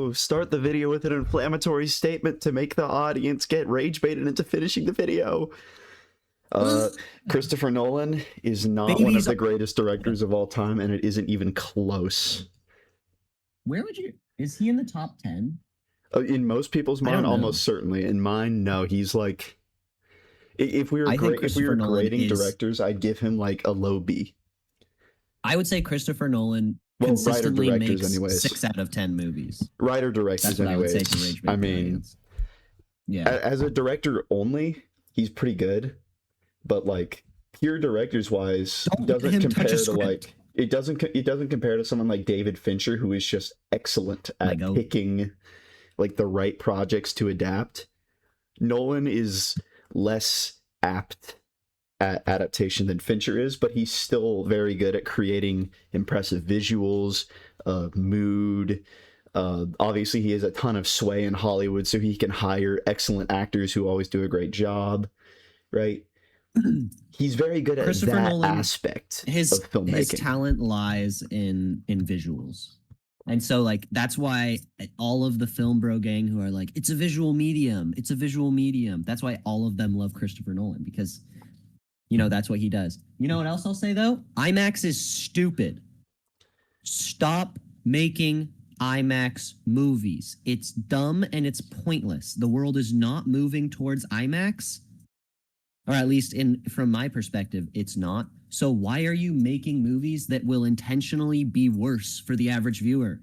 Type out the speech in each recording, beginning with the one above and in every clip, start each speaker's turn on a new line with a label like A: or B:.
A: also start the video with an inflammatory statement to make the audience get rage baited into finishing the video. Christopher Nolan is not one of the greatest directors of all time, and it isn't even close.
B: Where would you... Is he in the top 10?
A: In most people's mind, almost certainly. In mine, no. He's like... If we were grading directors, I'd give him like a low B.
B: I would say Christopher Nolan consistently makes 6 out of 10 movies.
A: Writer-directors, anyways.
B: I would say for rage bait.
A: I mean, yeah. As a director only, he's pretty good. But like pure directors wise, doesn't compare to like it doesn't compare to someone like David Fincher, who is just excellent at picking like the right projects to adapt. Nolan is less apt at adaptation than Fincher is, but he's still very good at creating impressive visuals, mood. Obviously, he has a ton of sway in Hollywood, so he can hire excellent actors who always do a great job, right? He's very good at that Nolan, aspect of filmmaking.
B: His talent lies in visuals. And so, like, that's why all of the film bro gang who are like, it's a visual medium. It's a visual medium. That's why all of them love Christopher Nolan, because, you know, that's what he does. You know what else I'll say, though? IMAX is stupid. Stop making IMAX movies. It's dumb and it's pointless. The world is not moving towards IMAX. Or at least from my perspective, it's not. So why are you making movies that will intentionally be worse for the average viewer?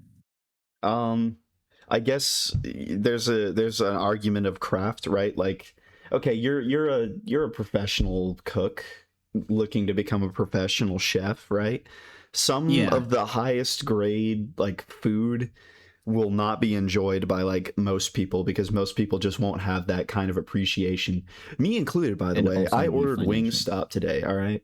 A: I guess there's an argument of craft, right? Like, okay, you're a professional cook looking to become a professional chef, right? Some of the highest grade like food will not be enjoyed by like most people, because most people just won't have that kind of appreciation, me included, by the way. I ordered Wingstop today. All right,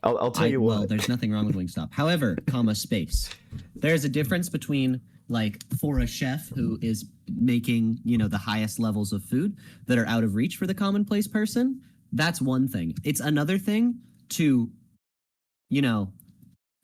A: I'll tell you what.
B: Well, there's nothing wrong with Wingstop. However, space, there's a difference between like for a chef who is making, you know, the highest levels of food that are out of reach for the commonplace person. That's one thing. It's another thing to, you know,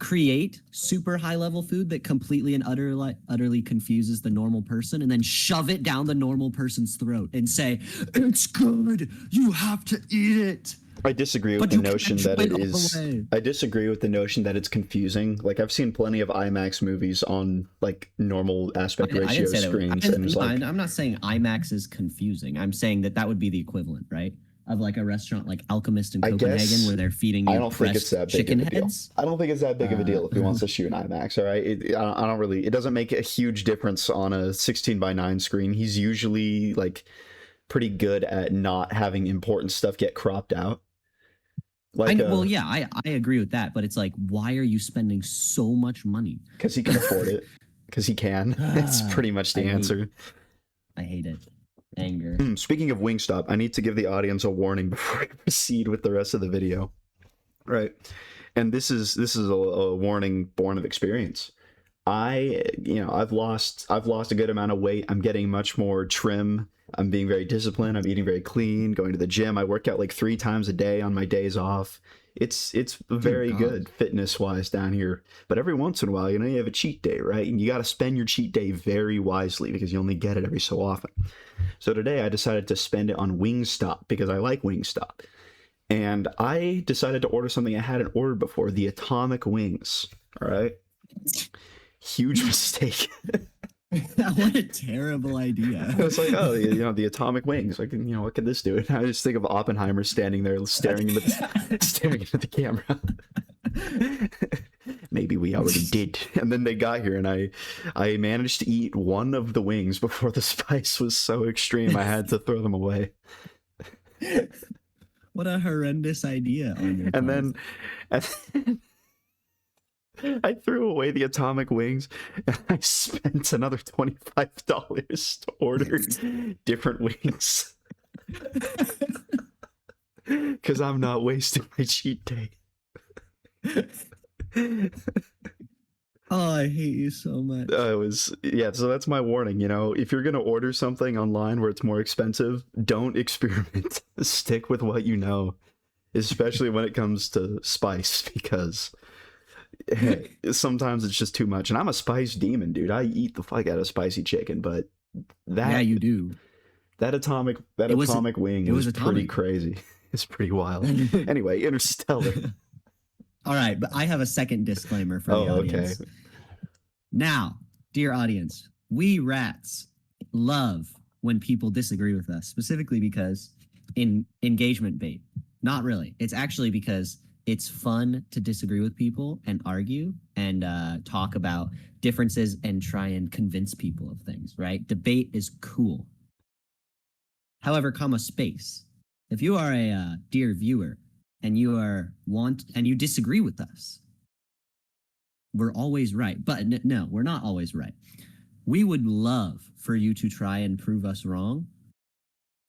B: create super high level food that completely and utterly confuses the normal person, and then shove it down the normal person's throat and say, it's good, you have to eat it.
A: I disagree with the notion that it is. I disagree with the notion that it's confusing. Like, I've seen plenty of IMAX movies on like normal aspect ratio screens.
B: I'm not saying IMAX is confusing. I'm saying that would be the equivalent, right? Of like a restaurant like Alchemist in Copenhagen, where they're feeding you chicken heads.
A: I don't think it's that big of a deal if he wants to shoot an IMAX. All right, I don't really. It doesn't make a huge difference on a 16:9 screen. He's usually like pretty good at not having important stuff get cropped out. Like,
B: I agree with that, but it's like, why are you spending so much money?
A: Because he can afford it. Because he can. It's pretty much the answer.
B: I hate it. Anger.
A: Speaking of Wingstop, I need to give the audience a warning before I proceed with the rest of the video. Right. And this is a warning born of experience. I've lost a good amount of weight. I'm getting much more trim. I'm being very disciplined. I'm eating very clean, going to the gym. I work out like 3 times a day on my days off. It's very good fitness-wise down here. But every once in a while, you know, you have a cheat day, right? And you got to spend your cheat day very wisely, because you only get it every so often. So today I decided to spend it on Wingstop because I like Wingstop. And I decided to order something I hadn't ordered before, the Atomic Wings. All right? Huge mistake.
B: What a terrible idea.
A: I was like, oh, you know, the Atomic Wings. Like, you know, what could this do? And I just think of Oppenheimer standing there staring into the camera. Maybe we already did. And then they got here, and I managed to eat one of the wings before the spice was so extreme I had to throw them away.
B: What a horrendous idea on your part.
A: And then I threw away the Atomic Wings, and I spent another $25 to order different wings. Because I'm not wasting my cheat day.
B: Oh, I hate you so much.
A: So that's my warning. You know, if you're going to order something online where it's more expensive, don't experiment. Stick with what you know, especially when it comes to spice, because Hey, sometimes it's just too much, and I'm a spice demon, dude. I eat the fuck out of spicy chicken, but
B: Yeah,
A: that
B: you do.
A: that
B: It was
A: atomic wing
B: it was
A: is pretty
B: atomic.
A: crazy. It's pretty wild. Anyway, Interstellar.
B: All right, but I have a second disclaimer for the
A: Oh, okay.
B: audience. Now, dear audience, we rats love when people disagree with us, specifically because in engagement bait. Not really. It's actually because it's fun to disagree with people and argue and talk about differences and try and convince people of things, right? Debate is cool. However, comma space. If you are a dear viewer and you disagree with us, we're always right. But no, we're not always right. We would love for you to try and prove us wrong.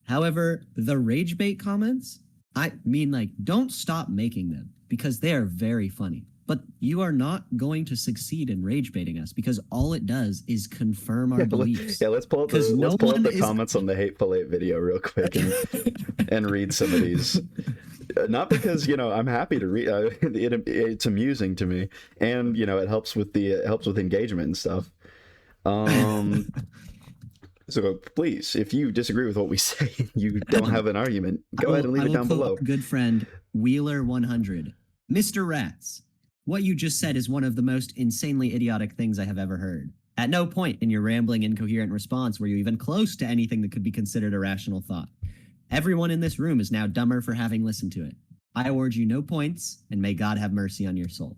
B: However, the rage bait comments, I mean, like, don't stop making them because they are very funny. But you are not going to succeed in rage baiting us because all it does is confirm our beliefs.
A: Yeah, let's pull up
B: Because no one
A: the
B: is
A: comments on the Hateful Eight video real quick and read some of these. Not because I'm happy to read. It's amusing to me, and it helps with engagement and stuff. So please, if you disagree with what we say, you don't have an argument, go ahead and leave it down below.
B: Our good friend Wheeler 100, Mr. Rats. What you just said is one of the most insanely idiotic things I have ever heard. At no point in your rambling, incoherent response were you even close to anything that could be considered a rational thought. Everyone in this room is now dumber for having listened to it. I award you no points, and may God have mercy on your soul.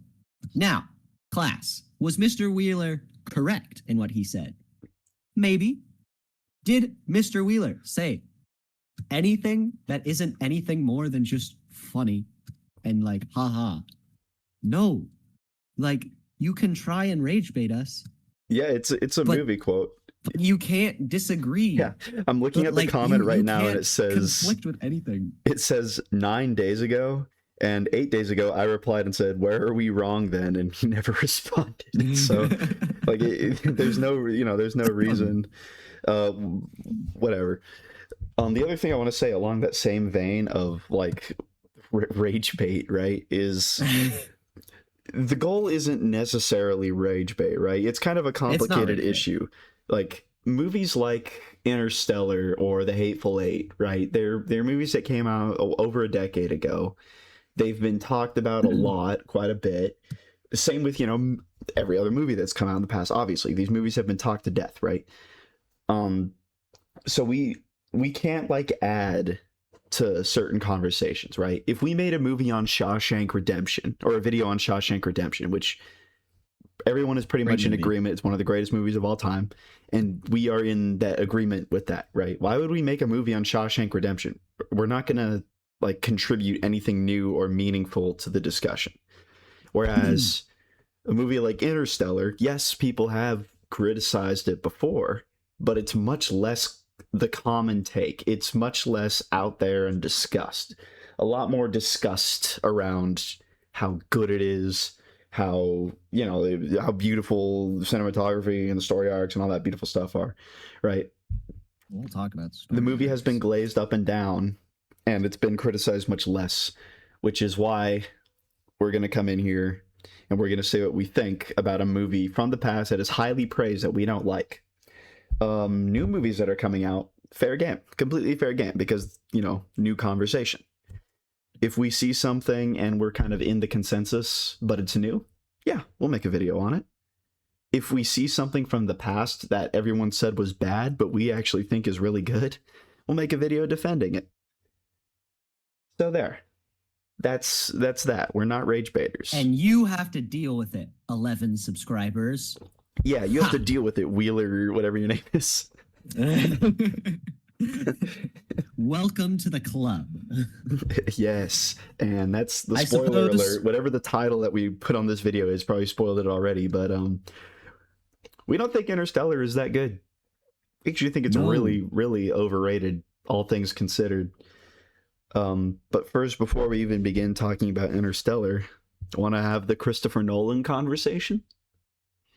B: Now, class, was Mr. Wheeler correct in what he said? Maybe. Did Mr. Wheeler say anything that isn't anything more than just funny and like, haha? No. Like, you can try and rage bait us.
A: Yeah, it's a movie quote.
B: But you can't disagree.
A: Yeah, I'm looking at the comment right now, and it says
B: conflict with anything.
A: It says 9 days ago, and 8 days ago I replied and said, "Where are we wrong then?" And he never responded. So, like, there's no reason. Whatever. The other thing I want to say along that same vein of like rage bait, right, is the goal isn't necessarily rage bait, right? It's kind of a complicated issue. Like movies like Interstellar or The Hateful Eight, right? They're movies that came out over a decade ago. They've been talked about a lot, quite a bit. Same with every other movie that's come out in the past. Obviously, these movies have been talked to death, right? So we can't like add to certain conversations, right? If we made a movie on Shawshank Redemption or a video on Shawshank Redemption, which everyone is pretty much in agreement, it's one of the greatest movies of all time, and we are in that agreement with that, right? Why would we make a movie on Shawshank Redemption? We're not gonna like contribute anything new or meaningful to the discussion. Whereas a movie like Interstellar, yes, people have criticized it before, but it's much less the common take. It's much less out there and discussed. A lot more discussed around how good it is, how how beautiful the cinematography and the story arcs and all that beautiful stuff are, right?
B: We'll talk about
A: the movie has been glazed up and down, and it's been criticized much less, which is why we're going to come in here and we're going to say what we think about a movie from the past that is highly praised that we don't like. New movies that are coming out, fair game, completely fair game, because new conversation. If we see something and we're kind of in the consensus but it's new, yeah, we'll make a video on it. If we see something from the past that everyone said was bad but we actually think is really good, we'll make a video defending it. So there, that's that. We're not rage baiters,
B: and you have to deal with it. 11 subscribers.
A: Yeah, you have to deal with it, Wheeler, or whatever your name is.
B: Welcome to the club.
A: Yes, and that's the spoiler alert. Whatever the title that we put on this video is, probably spoiled it already, but we don't think Interstellar is that good. We actually think it's really, really overrated, all things considered. But first, before we even begin talking about Interstellar, I want to have the Christopher Nolan conversation.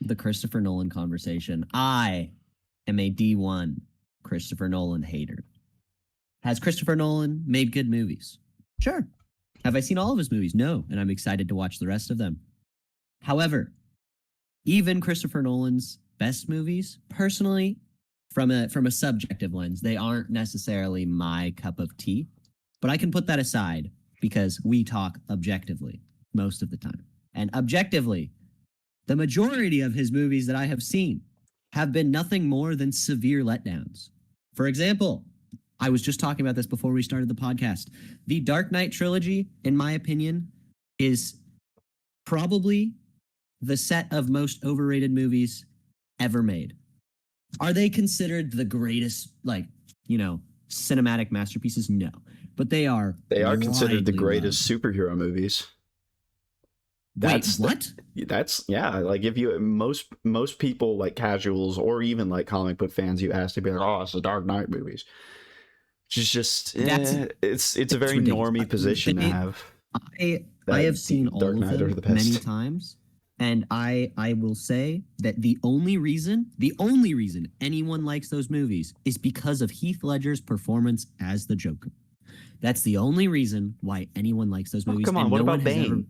B: The Christopher Nolan conversation. I am a D1 Christopher Nolan hater. Has Christopher Nolan made good movies? Sure. Have I seen all of his movies? No, and I'm excited to watch the rest of them. However, even Christopher Nolan's best movies, personally, from a subjective lens, they aren't necessarily my cup of tea. But I can put that aside because we talk objectively most of the time. And objectively, the majority of his movies that I have seen have been nothing more than severe letdowns. For example, I was just talking about this before we started the podcast. The Dark Knight trilogy, in my opinion, is probably the set of most overrated movies ever made. Are they considered the greatest, cinematic masterpieces? No, but they are.
A: They are considered the
B: widely
A: greatest
B: loved.
A: superhero movies.
B: Wait, what?
A: That's yeah. Like if you most people like casuals or even like comic book fans, you ask to be like, oh, it's the Dark Knight movies. It's a very
B: ridiculous.
A: normie position to have.
B: I have seen all
A: Dark
B: of
A: Knight are
B: them
A: the best.
B: many times, and I will say that the only reason anyone likes those movies is because of Heath Ledger's performance as the Joker. That's the only reason why anyone likes those movies.
A: Come on,
B: and
A: what
B: no
A: about
B: one has
A: Bane?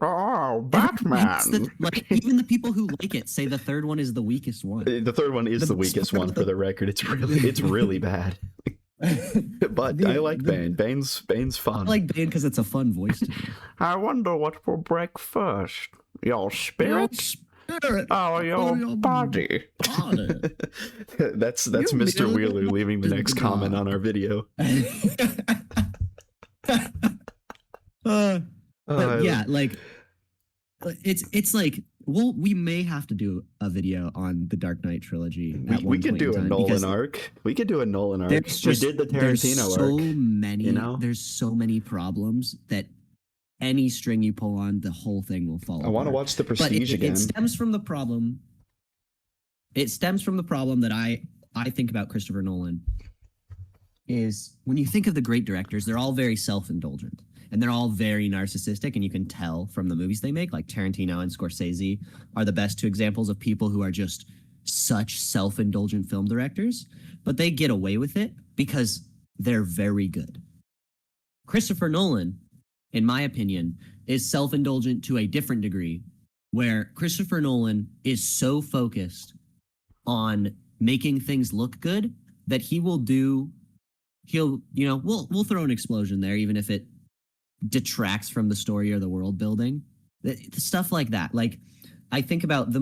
A: Oh,
B: Everyone hates
A: Batman!
B: even the people who like it say the third one is the weakest one.
A: The third one is the weakest one for the record. It's really bad. But I like Bane. Bane's fun.
B: I like Bane because it's a fun voice to me.
A: I wonder what will break first. Your spirit? Oh, your body. That's Mr. Wheeler leaving the next comment on our video.
B: But yeah, like it's like, well, we may have to do a video on the Dark Knight trilogy.
A: We could do a Nolan arc. We could do a Nolan arc. We did the Tarantino arc.
B: There's so many problems that any string you pull on, the whole thing will fall apart.
A: I want to watch The Prestige again.
B: It stems from the problem. It stems from the problem that I think about Christopher Nolan is when you think of the great directors, they're all very self-indulgent. And they're all very narcissistic, and you can tell from the movies they make. Like Tarantino and Scorsese are the best two examples of people who are just such self-indulgent film directors, but they get away with it because they're very good. Christopher Nolan, in my opinion, is self-indulgent to a different degree, where Christopher Nolan is so focused on making things look good that we'll throw an explosion there, even if it detracts from the story or the world building, stuff like that. Like, I think about the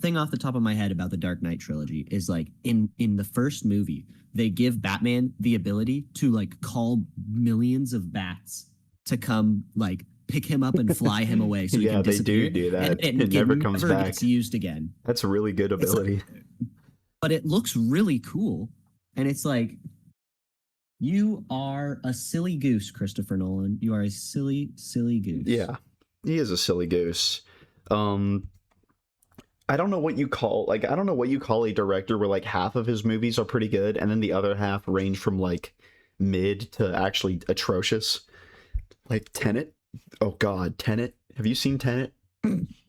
B: thing off the top of my head about the Dark Knight trilogy is like in the first movie, they give Batman the ability to like call millions of bats to come like pick him up and fly him away. So he can disappear.
A: do that.
B: And
A: it never comes back.
B: Gets used again.
A: That's a really good ability.
B: But it looks really cool, and it's like, you are a silly goose, Christopher Nolan. You are a silly, silly goose.
A: Yeah, he is a silly goose. I don't know what you call a director where like half of his movies are pretty good and then the other half range from like mid to actually atrocious. Like Tenet. Oh God, Tenet. Have you seen Tenet?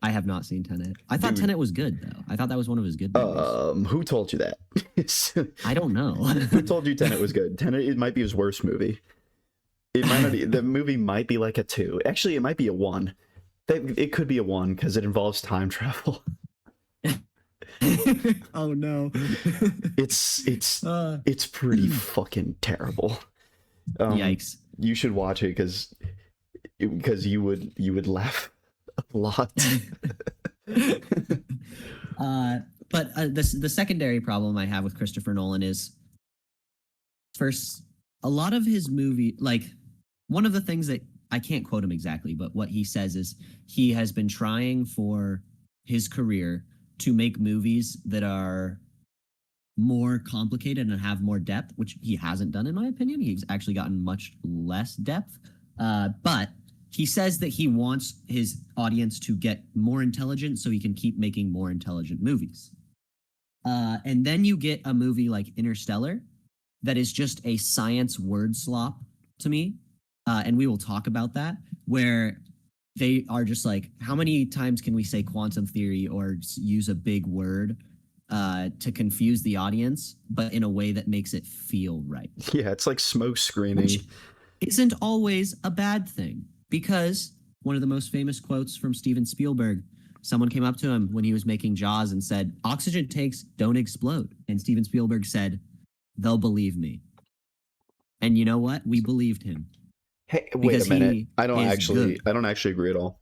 B: I have not seen Tenet. I thought Tenet was good though. I thought that was one of his good movies.
A: Who told you that?
B: I don't know.
A: Who told you Tenet was good? Tenet, it might be his worst movie. It might not be. The movie might be like a 2. Actually, it might be a 1. It could be a 1 because it involves time travel.
B: Oh no.
A: It's pretty fucking terrible.
B: Yikes.
A: You should watch it because you would laugh a lot.
B: But the secondary problem I have with Christopher Nolan is, first, a lot of his movie, like one of the things that I can't quote him exactly, but what he says is he has been trying for his career to make movies that are more complicated and have more depth, which he hasn't done, in my opinion. He's actually gotten much less depth. But he says that he wants his audience to get more intelligent so he can keep making more intelligent movies. And then you get a movie like Interstellar that is just a science word slop to me. And we will talk about that, where they are just like, how many times can we say quantum theory or use a big word to confuse the audience, but in a way that makes it feel right?
A: Yeah, it's like smoke screening.
B: Which isn't always a bad thing, because one of the most famous quotes from Steven Spielberg. Someone came up to him when he was making Jaws and said, "Oxygen tanks don't explode." And Steven Spielberg said, "They'll believe me." And you know what? We believed him.
A: Hey, wait a minute. I don't actually agree at all.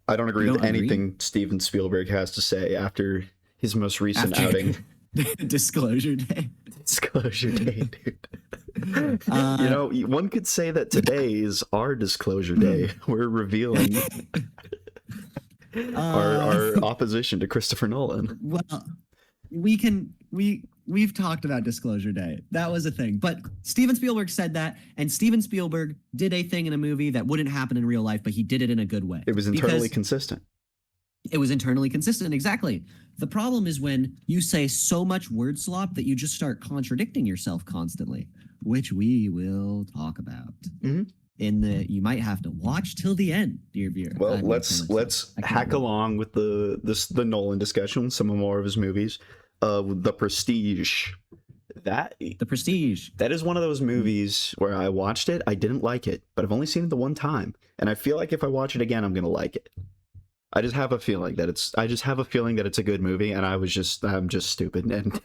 A: I don't agree with anything Steven Spielberg has to say after his most recent outing.
B: Disclosure Day.
A: Disclosure Day, dude. One could say that today is our Disclosure Day. We're revealing our opposition to Christopher Nolan.
B: Well, we've talked about Disclosure Day. That was a thing. But Steven Spielberg said that, and Steven Spielberg did a thing in a movie that wouldn't happen in real life, but he did it in a good way.
A: It was internally consistent.
B: It was internally consistent, exactly. The problem is when you say so much word slop that you just start contradicting yourself constantly, which we will talk about.
A: Mm-hmm.
B: You might have to watch till the end, dear viewer.
A: Well, let's hack along with the Nolan discussion, some more of his movies. The Prestige. The
B: Prestige.
A: That is one of those movies where I watched it, I didn't like it, but I've only seen it the one time, and I feel like if I watch it again, I'm gonna like it. I just have a feeling that it's a good movie, and I'm just stupid, and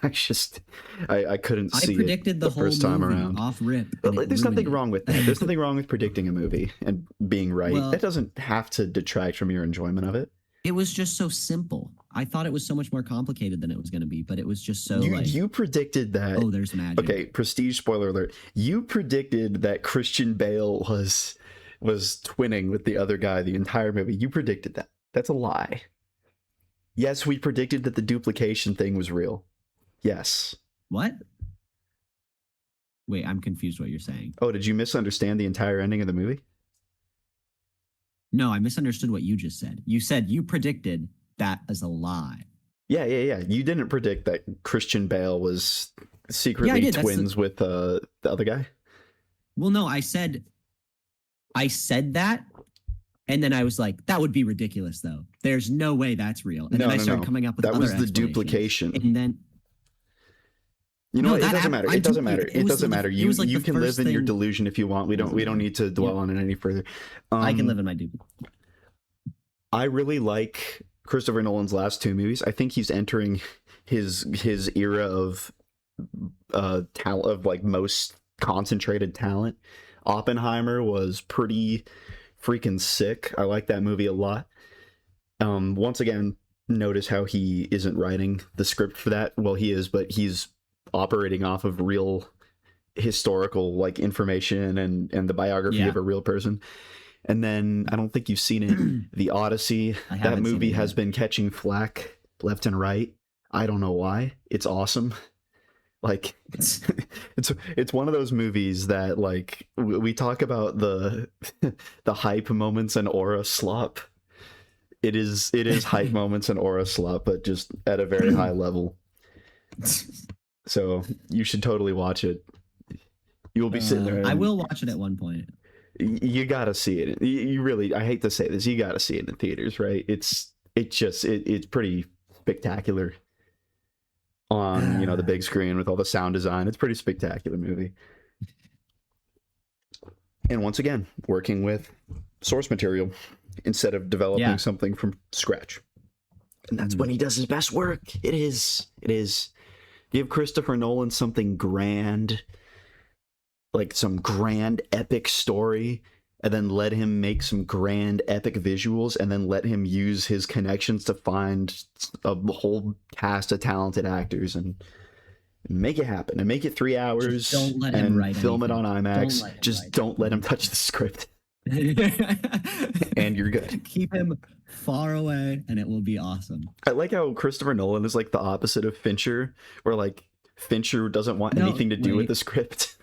A: I couldn't see
B: predicted
A: it
B: the
A: first time
B: movie
A: around.
B: Off rip.
A: But there's nothing wrong with that. There's nothing wrong with predicting a movie and being right. That doesn't have to detract from your enjoyment of it.
B: It was just so simple. I thought it was so much more complicated than it was going to be, but it was just so
A: you predicted that.
B: Oh, there's magic.
A: Okay, Prestige spoiler alert. You predicted that Christian Bale was twinning with the other guy the entire movie. You predicted that. That's a lie. Yes, we predicted that the duplication thing was real. Yes.
B: What? Wait, I'm confused what you're saying.
A: Oh, did you misunderstand the entire ending of the movie?
B: No, I misunderstood what you just said. You said you predicted that as a lie.
A: Yeah. You didn't predict that Christian Bale was secretly twins with the other guy?
B: Well, no, I said that. And then I was like, that would be ridiculous, though. There's no way that's real. And then I started coming up with other
A: explanations. That was the duplication.
B: And then...
A: You know what? It doesn't matter. It doesn't matter. It doesn't matter. You can live in your delusion if you want. We don't need to dwell on it any further.
B: I can live in my delusion.
A: I really like Christopher Nolan's last two movies. I think he's entering his era of talent, of like most concentrated talent. Oppenheimer was pretty freaking sick. I like that movie a lot. Once again, notice how he isn't writing the script for that. Well, he is, but he's operating off of real historical like information and the biography of a real person. And then I don't think you've seen it, The Odyssey. That movie has been catching flack left and right. I don't know why. It's awesome. Like it's one of those movies that like we talk about the hype moments and aura slop. It is hype moments and aura slop, but just at a very high level. So you should totally watch it. You will be sitting there.
B: I will watch it at one point.
A: You gotta see it. You really, I hate to say this, you gotta see it in theaters, right? It's pretty spectacular on the big screen with all the sound design. It's a pretty spectacular movie. And once again, working with source material instead of developing something from scratch. And that's when he does his best work. It is. Give Christopher Nolan something grand, like some grand epic story, and then let him make some grand epic visuals, and then let him use his connections to find a whole cast of talented actors and make it happen and make it 3 hours.
B: Just don't let him write
A: film
B: anything.
A: it on IMAX. Don't let him touch the script. And you're good.
B: Keep him far away and it will be awesome.
A: I like how Christopher Nolan is like the opposite of Fincher, where like Fincher doesn't want anything to do with the script.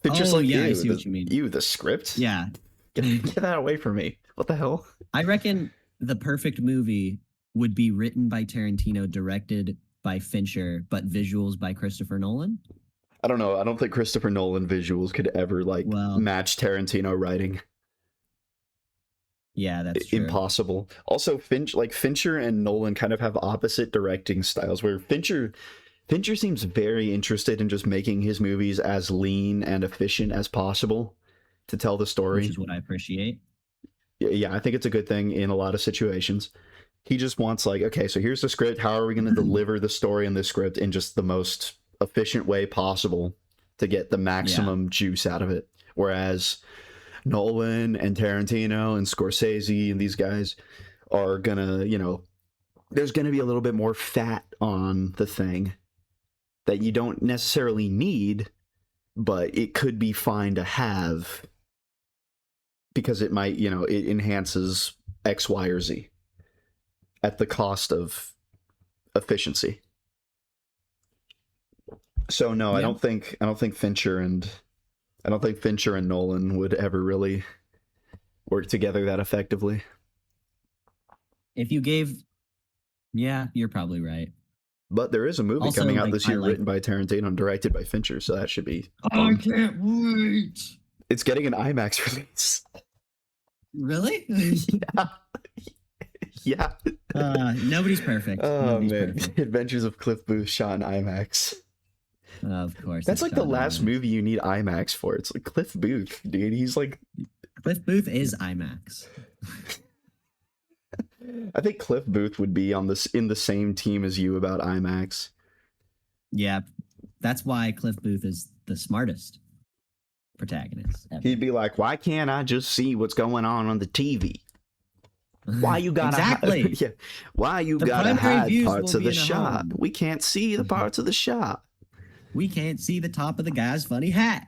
A: Fincher's I see what you mean. The script?
B: Yeah.
A: Get that away from me. What the hell?
B: I reckon the perfect movie would be written by Tarantino, directed by Fincher, but visuals by Christopher Nolan.
A: I don't know. I don't think Christopher Nolan visuals could ever match Tarantino writing.
B: Yeah, that's true.
A: Impossible. Also, Fincher and Nolan kind of have opposite directing styles, where Fincher seems very interested in just making his movies as lean and efficient as possible to tell the story.
B: Which is what I appreciate.
A: Yeah, I think it's a good thing in a lot of situations. He just wants like, okay, so here's the script. How are we going to deliver the story in this script in just the most efficient way possible to get the
B: Yeah.
A: maximum juice out of it? Whereas Nolan and Tarantino and Scorsese and these guys are gonna, there's gonna be a little bit more fat on the thing that you don't necessarily need, but it could be fine to have because it might, it enhances X, Y, or Z at the cost of efficiency. So no,
B: Yeah.
A: I don't think Fincher and Nolan would ever really work together that effectively.
B: If you gave, yeah, you're probably right.
A: But there is a movie
B: Also,
A: coming out
B: like,
A: this
B: I
A: year
B: like.
A: written by Tarantino and directed by Fincher, so that should be
B: I
A: fun.
B: can't wait.
A: It's getting an IMAX release.
B: Really?
A: Yeah.
B: Nobody's perfect.
A: Oh
B: Nobody's
A: man,
B: perfect.
A: Adventures of Cliff Booth shot in IMAX.
B: Of course.
A: That's
B: it's
A: like the
B: shot
A: last
B: IMAX.
A: movie you need IMAX for. It's like Cliff Booth, dude. He's like,
B: Cliff Booth is IMAX.
A: I think Cliff Booth would be on this in the same team as you about IMAX.
B: Yeah, that's why Cliff Booth is the smartest protagonist ever.
A: He'd be like, "Why can't I just see what's going on the TV? Why you gotta
B: exactly?
A: yeah. Why you
B: The
A: gotta
B: primary
A: hide
B: views
A: parts
B: will
A: of
B: be
A: the
B: in a
A: shot?
B: home.
A: We can't see the parts of the shot."
B: We can't see the top of the guy's funny hat.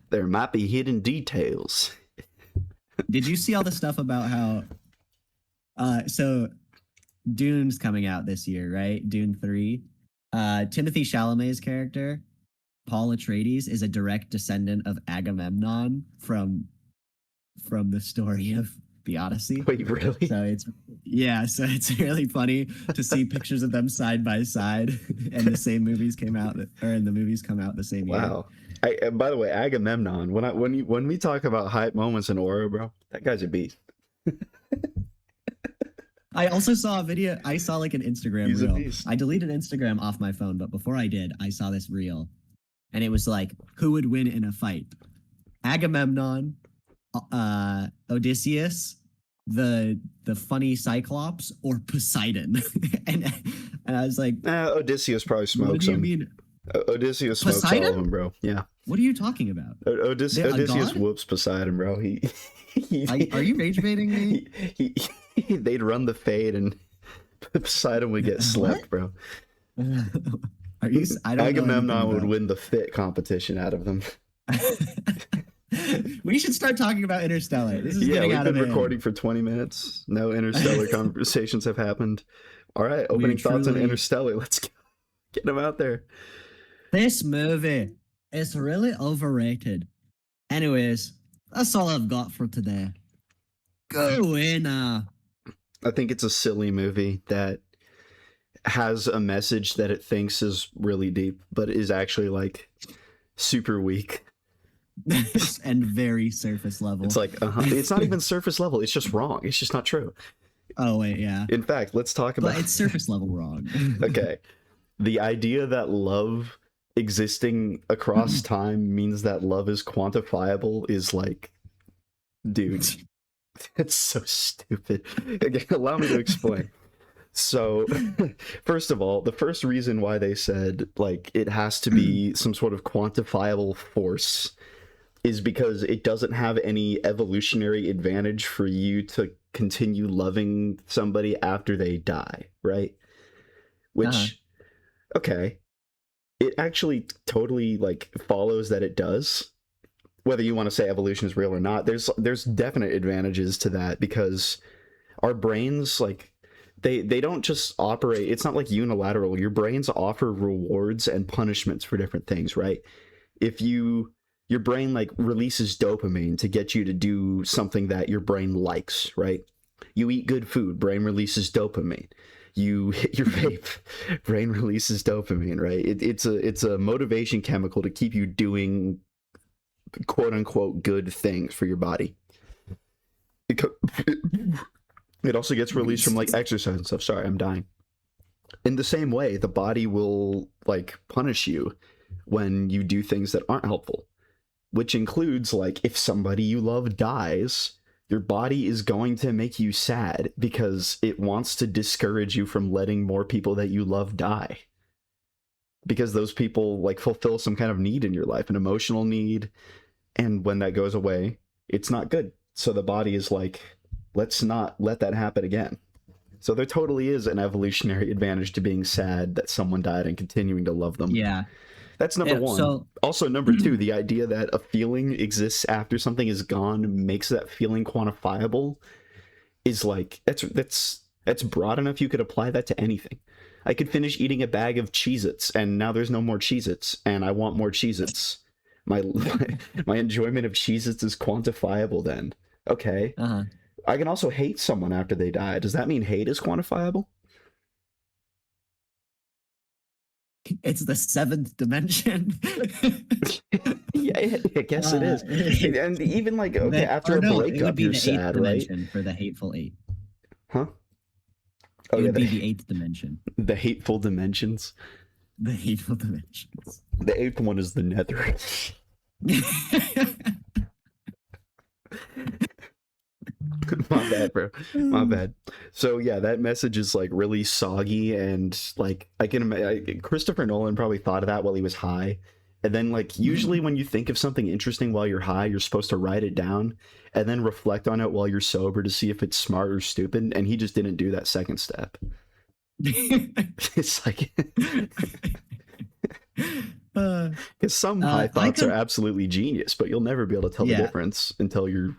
A: There might be hidden details.
B: Did you see all the stuff about how? So Dune's coming out this year, right? Dune 3. Timothy Chalamet's character, Paul Atreides, is a direct descendant of Agamemnon from the story of the Odyssey.
A: Wait, really?
B: So it's really funny to see pictures of them side by side, and the same movies came out, and the movies come out the same year.
A: Wow. By the way, Agamemnon. When we talk about hype moments in horror, bro, that guy's a beast.
B: I also saw a video. I saw like an Instagram
A: He's a
B: reel.
A: beast.
B: I deleted Instagram off my phone, but before I did, I saw this reel, and it was like, who would win in a fight? Agamemnon, Odysseus, the funny Cyclops, or Poseidon? and I was like,
A: Odysseus probably
B: what
A: smokes
B: do you
A: him.
B: mean?
A: Odysseus smokes
B: Poseidon?
A: all of them, bro. Yeah.
B: What are you talking about?
A: Odysseus
B: god?
A: whoops Poseidon, bro. Are
B: Are you rage baiting me?
A: They'd run the fade and Poseidon would get slept, bro.
B: Are you? I don't
A: Agamemnon
B: know
A: would win the fit competition out of them.
B: We should start talking about Interstellar. This is
A: Yeah,
B: getting
A: we've
B: out of
A: been
B: hand.
A: recording for 20 minutes. No Interstellar conversations have happened. All right, opening thoughts on
B: truly-
A: Interstellar. Let's get them out there.
B: This movie is really overrated. Anyways, that's all I've got for today. Go in.
A: I think it's a silly movie that has a message that it thinks is really deep, but is actually like super weak.
B: And very surface level.
A: It's like, it's not even surface level. It's just wrong. It's just not true.
B: Oh wait, yeah.
A: In fact, let's talk about.
B: But it's surface level wrong.
A: Okay, the idea that love existing across time means that love is quantifiable is like, dude, it's so stupid. Okay, allow me to explain. So, first of all, the first reason why they said like it has to be some sort of quantifiable force is because it doesn't have any evolutionary advantage for you to continue loving somebody after they die, right? Which, okay, it actually totally like follows that it does. Whether you want to say evolution is real or not, there's definite advantages to that because our brains like they don't just operate. It's not like unilateral. Your brains offer rewards and punishments for different things, right? If your brain like releases dopamine to get you to do something that your brain likes, right? You eat good food, brain releases dopamine. You hit your vape, brain releases dopamine, right? It's a motivation chemical to keep you doing quote unquote good things for your body. It also gets released from like exercise and stuff. Sorry, I'm dying. In the same way, the body will like punish you when you do things that aren't helpful. which includes like if somebody you love dies, your body is going to make you sad because it wants to discourage you from letting more people that you love die. Because those people like fulfill some kind of need in your life, an emotional need, and when that goes away, it's not good. So the body is like, let's not let that happen again. So there totally is an evolutionary advantage to being sad that someone died and continuing to love them.
B: Yeah.
A: That's number one.
B: So
A: Also, number two, the idea that a feeling exists after something is gone makes that feeling quantifiable is like that's broad enough. You could apply that to anything. I could finish eating a bag of Cheez-Its and now there's no more Cheez-Its and I want more Cheez-Its. My my enjoyment of Cheez-Its is quantifiable then. Okay.
B: uh-huh.
A: I can also hate someone after they die. Does that mean hate is quantifiable?
B: It's the seventh dimension.
A: Yeah, I guess it is. And even like, okay, after a
B: it would
A: breakup,
B: be
A: you're
B: the eighth
A: sad, right?
B: dimension for the hateful eight.
A: Huh? Oh,
B: It
A: yeah,
B: would be the eighth dimension.
A: the hateful dimensions.
B: The hateful dimensions.
A: The eighth one is the nether. My bad, bro. My bad. So yeah, that message is like really soggy, and like I can imagine Christopher Nolan probably thought of that while he was high. And then like usually when you think of something interesting while you're high, you're supposed to write it down and then reflect on it while you're sober to see if it's smart or stupid. And he just didn't do that second step. It's like because some high thoughts are absolutely genius, but you'll never be able to tell the difference until you're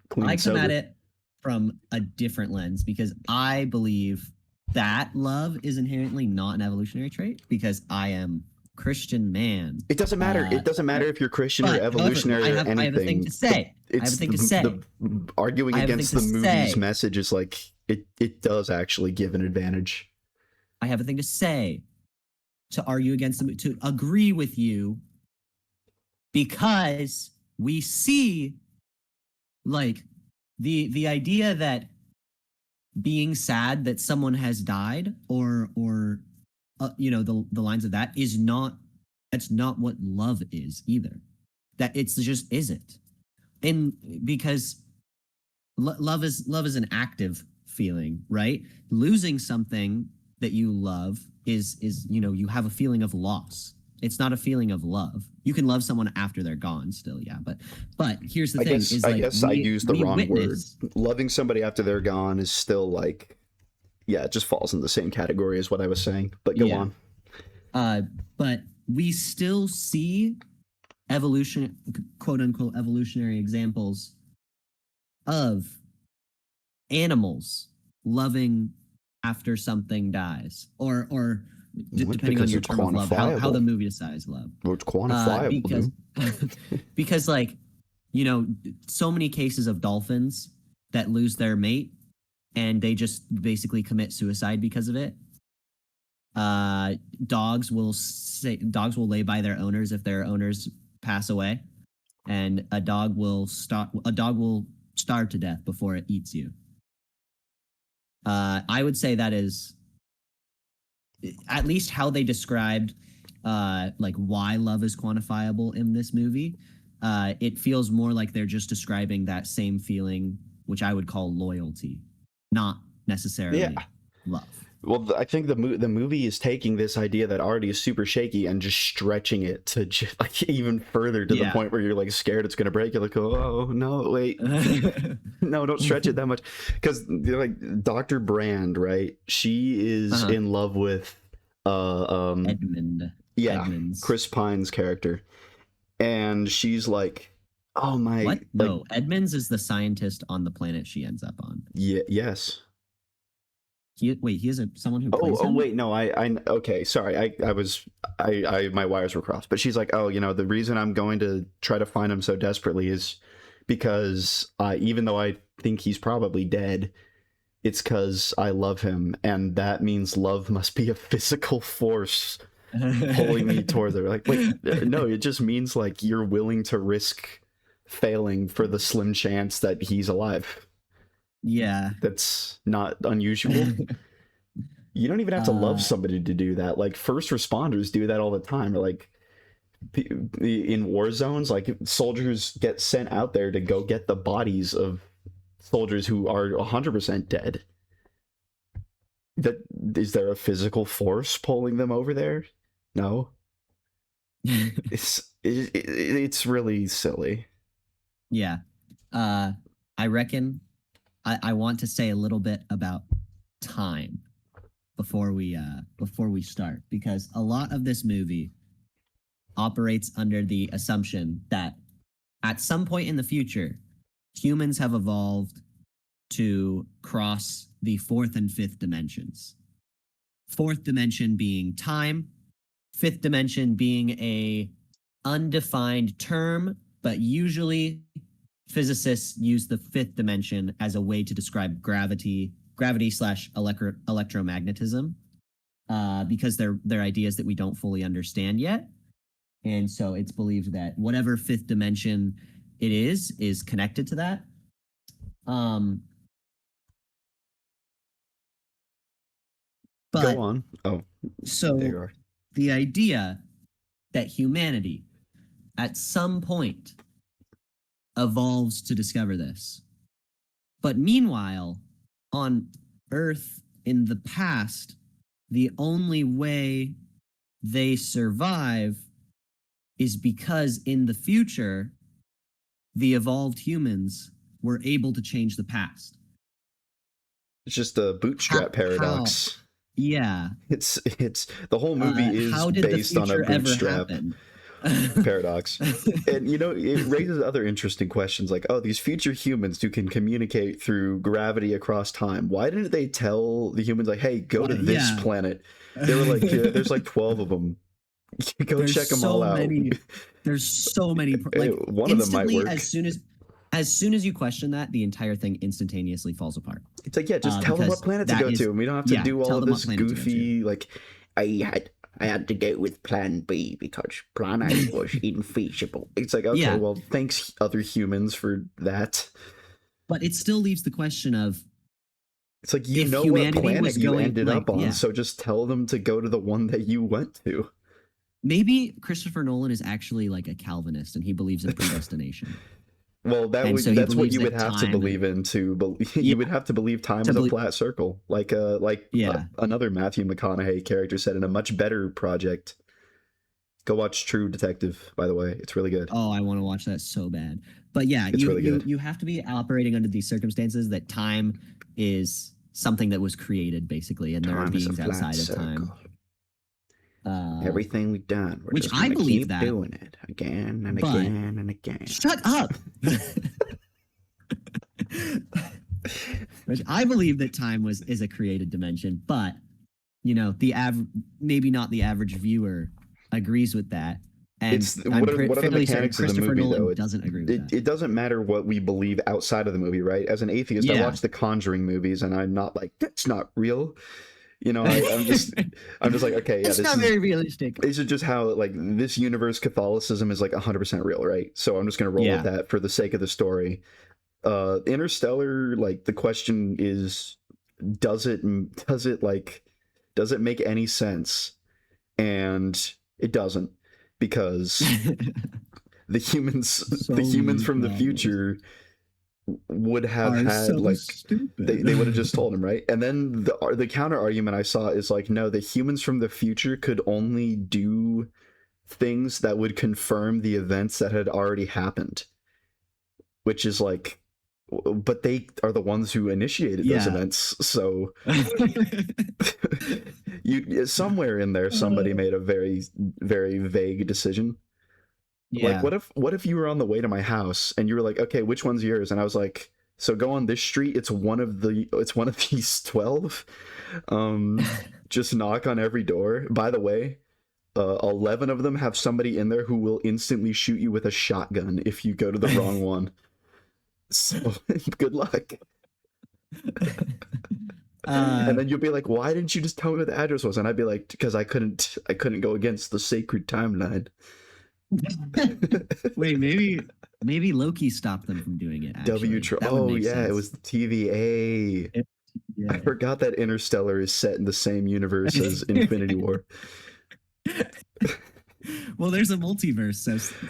A: clean
B: I come
A: sober.
B: at it from a different lens because I believe that love is inherently not an evolutionary trait because I am Christian man.
A: It doesn't matter. It doesn't matter if you're Christian or evolutionary or anything.
B: I have a thing to say. I have a thing to say.
A: Arguing against the movie's message is like it does actually give an advantage.
B: I have a thing to say. To argue against them, to agree with you, because we see like the idea that being sad that someone has died or you know the lines of that is not that's not what love is either. That it's just isn't. And because love is an active feeling, right? Losing something that you love is you know, you have a feeling of loss. It's not a feeling of love. You can love someone after they're gone still, yeah. But here's the thing:
A: I guess I used the wrong word. Loving somebody after they're gone is still like, yeah, it just falls in the same category as what I was saying. But go on.
B: But we still see evolution, quote unquote, evolutionary examples of animals loving after something dies, or depending on your term of love, how the movie decides love.
A: It's quantifiable
B: because like, you know, so many cases of dolphins that lose their mate and they just basically commit suicide because of it. Dogs will lay by their owners if their owners pass away, and a dog will starve to death before it eats you. I would say that is at least how they described like why love is quantifiable in this movie. It feels more like they're just describing that same feeling, which I would call loyalty, not necessarily love.
A: Well, I think the movie is taking this idea that already is super shaky and just stretching it to just, like even further to the point where you're like scared it's gonna break. You're like, oh no, wait, no, don't stretch it that much, because like Dr. Brand, right? She is in love with
B: Edmund.
A: Yeah,
B: Edmonds.
A: Chris Pine's character, and she's like, oh my.
B: What? No,
A: like,
B: Edmonds is the scientist on the planet she ends up on.
A: Yeah. Yes.
B: He is someone who plays him?
A: Oh wait, no, I okay, sorry, I my wires were crossed. But she's like, oh, you know, the reason I'm going to try to find him so desperately is because even though I think he's probably dead, it's because I love him, and that means love must be a physical force pulling me towards her. Like, wait, no, it just means like you're willing to risk failing for the slim chance that he's alive.
B: Yeah,
A: that's not unusual. You don't even have to love somebody to do that. Like first responders do that all the time. Or like in war zones, like soldiers get sent out there to go get the bodies of soldiers who are 100% dead. That is there a physical force pulling them over there? No. It's really silly.
B: Yeah. I reckon I want to say a little bit about time before we start, because a lot of this movie operates under the assumption that at some point in the future, humans have evolved to cross the fourth and fifth dimensions. Fourth dimension being time, fifth dimension being a undefined term, but usually physicists use the fifth dimension as a way to describe gravity slash electromagnetism, because they're ideas that we don't fully understand yet. And so it's believed that whatever fifth dimension it is connected to that. But
A: Go on. Oh,
B: so
A: there you are.
B: the idea that humanity at some point evolves to discover this. But meanwhile, on Earth in the past, the only way they survive is because in the future, the evolved humans were able to change the past.
A: It's just a bootstrap paradox.
B: Yeah.
A: It's the whole movie is
B: how did
A: based
B: the
A: on a
B: future ever
A: bootstrap
B: happen?
A: paradox. And it raises other interesting questions like, oh, these future humans who can communicate through gravity across time, why didn't they tell the humans like, hey, go to this planet? They were like, there's like 12 of them. Go check them all out.
B: There's so many like
A: one of them might work.
B: As soon as you question that, the entire thing instantaneously falls apart.
A: It's like, yeah, just tell them what planet to go to, and we don't have to do all of this goofy like I had to go with plan B because plan A was infeasible. It's like, okay, well, thanks other humans for that.
B: But it still leaves the question of,
A: it's like, you know what planet you ended up on, so just tell them to go to the one that you went to.
B: Maybe Christopher Nolan is actually like a Calvinist and he believes in predestination.
A: Well, that's what you would have to believe in you would have to believe time is a flat circle, like another Matthew McConaughey character said in a much better project. Go watch True Detective, by the way. It's really good.
B: Oh, I want to watch that so bad. But yeah, you have to be operating under these circumstances that time is something that was created, basically, and there are beings outside of time.
A: Everything we've done, we're
B: which
A: just
B: I believe
A: keep
B: that
A: doing it again and again and again.
B: Shut up. Which I believe that time is a created dimension, but maybe not the average viewer agrees with that. And
A: what are the mechanics of the movie, though?
B: Doesn't agree with that.
A: It doesn't matter what we believe outside of the movie, right? As an atheist, I watch the Conjuring movies, and I'm not like, that's not real. I'm just like, okay, yeah,
B: it's not very realistic.
A: This is just how, like, this universe Catholicism is like 100% real, right? So I'm just gonna roll with that for the sake of the story. Interstellar, like, the question is, does it make any sense? And it doesn't, because the humans from the future would have had they would have just told him, right? And then the counter argument I saw is like, no, the humans from the future could only do things that would confirm the events that had already happened, which is like, but they are the ones who initiated those events, so somewhere in there somebody made a very, very vague decision. Like, what if you were on the way to my house and you were like, okay, which one's yours? And I was like, so go on this street, it's one of these 12. Just knock on every door. By the way, 11 of them have somebody in there who will instantly shoot you with a shotgun if you go to the wrong one. So good luck. And then you'll be like, why didn't you just tell me what the address was? And I'd be like, because I couldn't go against the sacred timeline.
B: Wait, maybe Loki stopped them from doing it.
A: Oh yeah, sense. It was the TVA. I forgot that Interstellar is set in the same universe as Infinity War.
B: Well, there's a multiverse,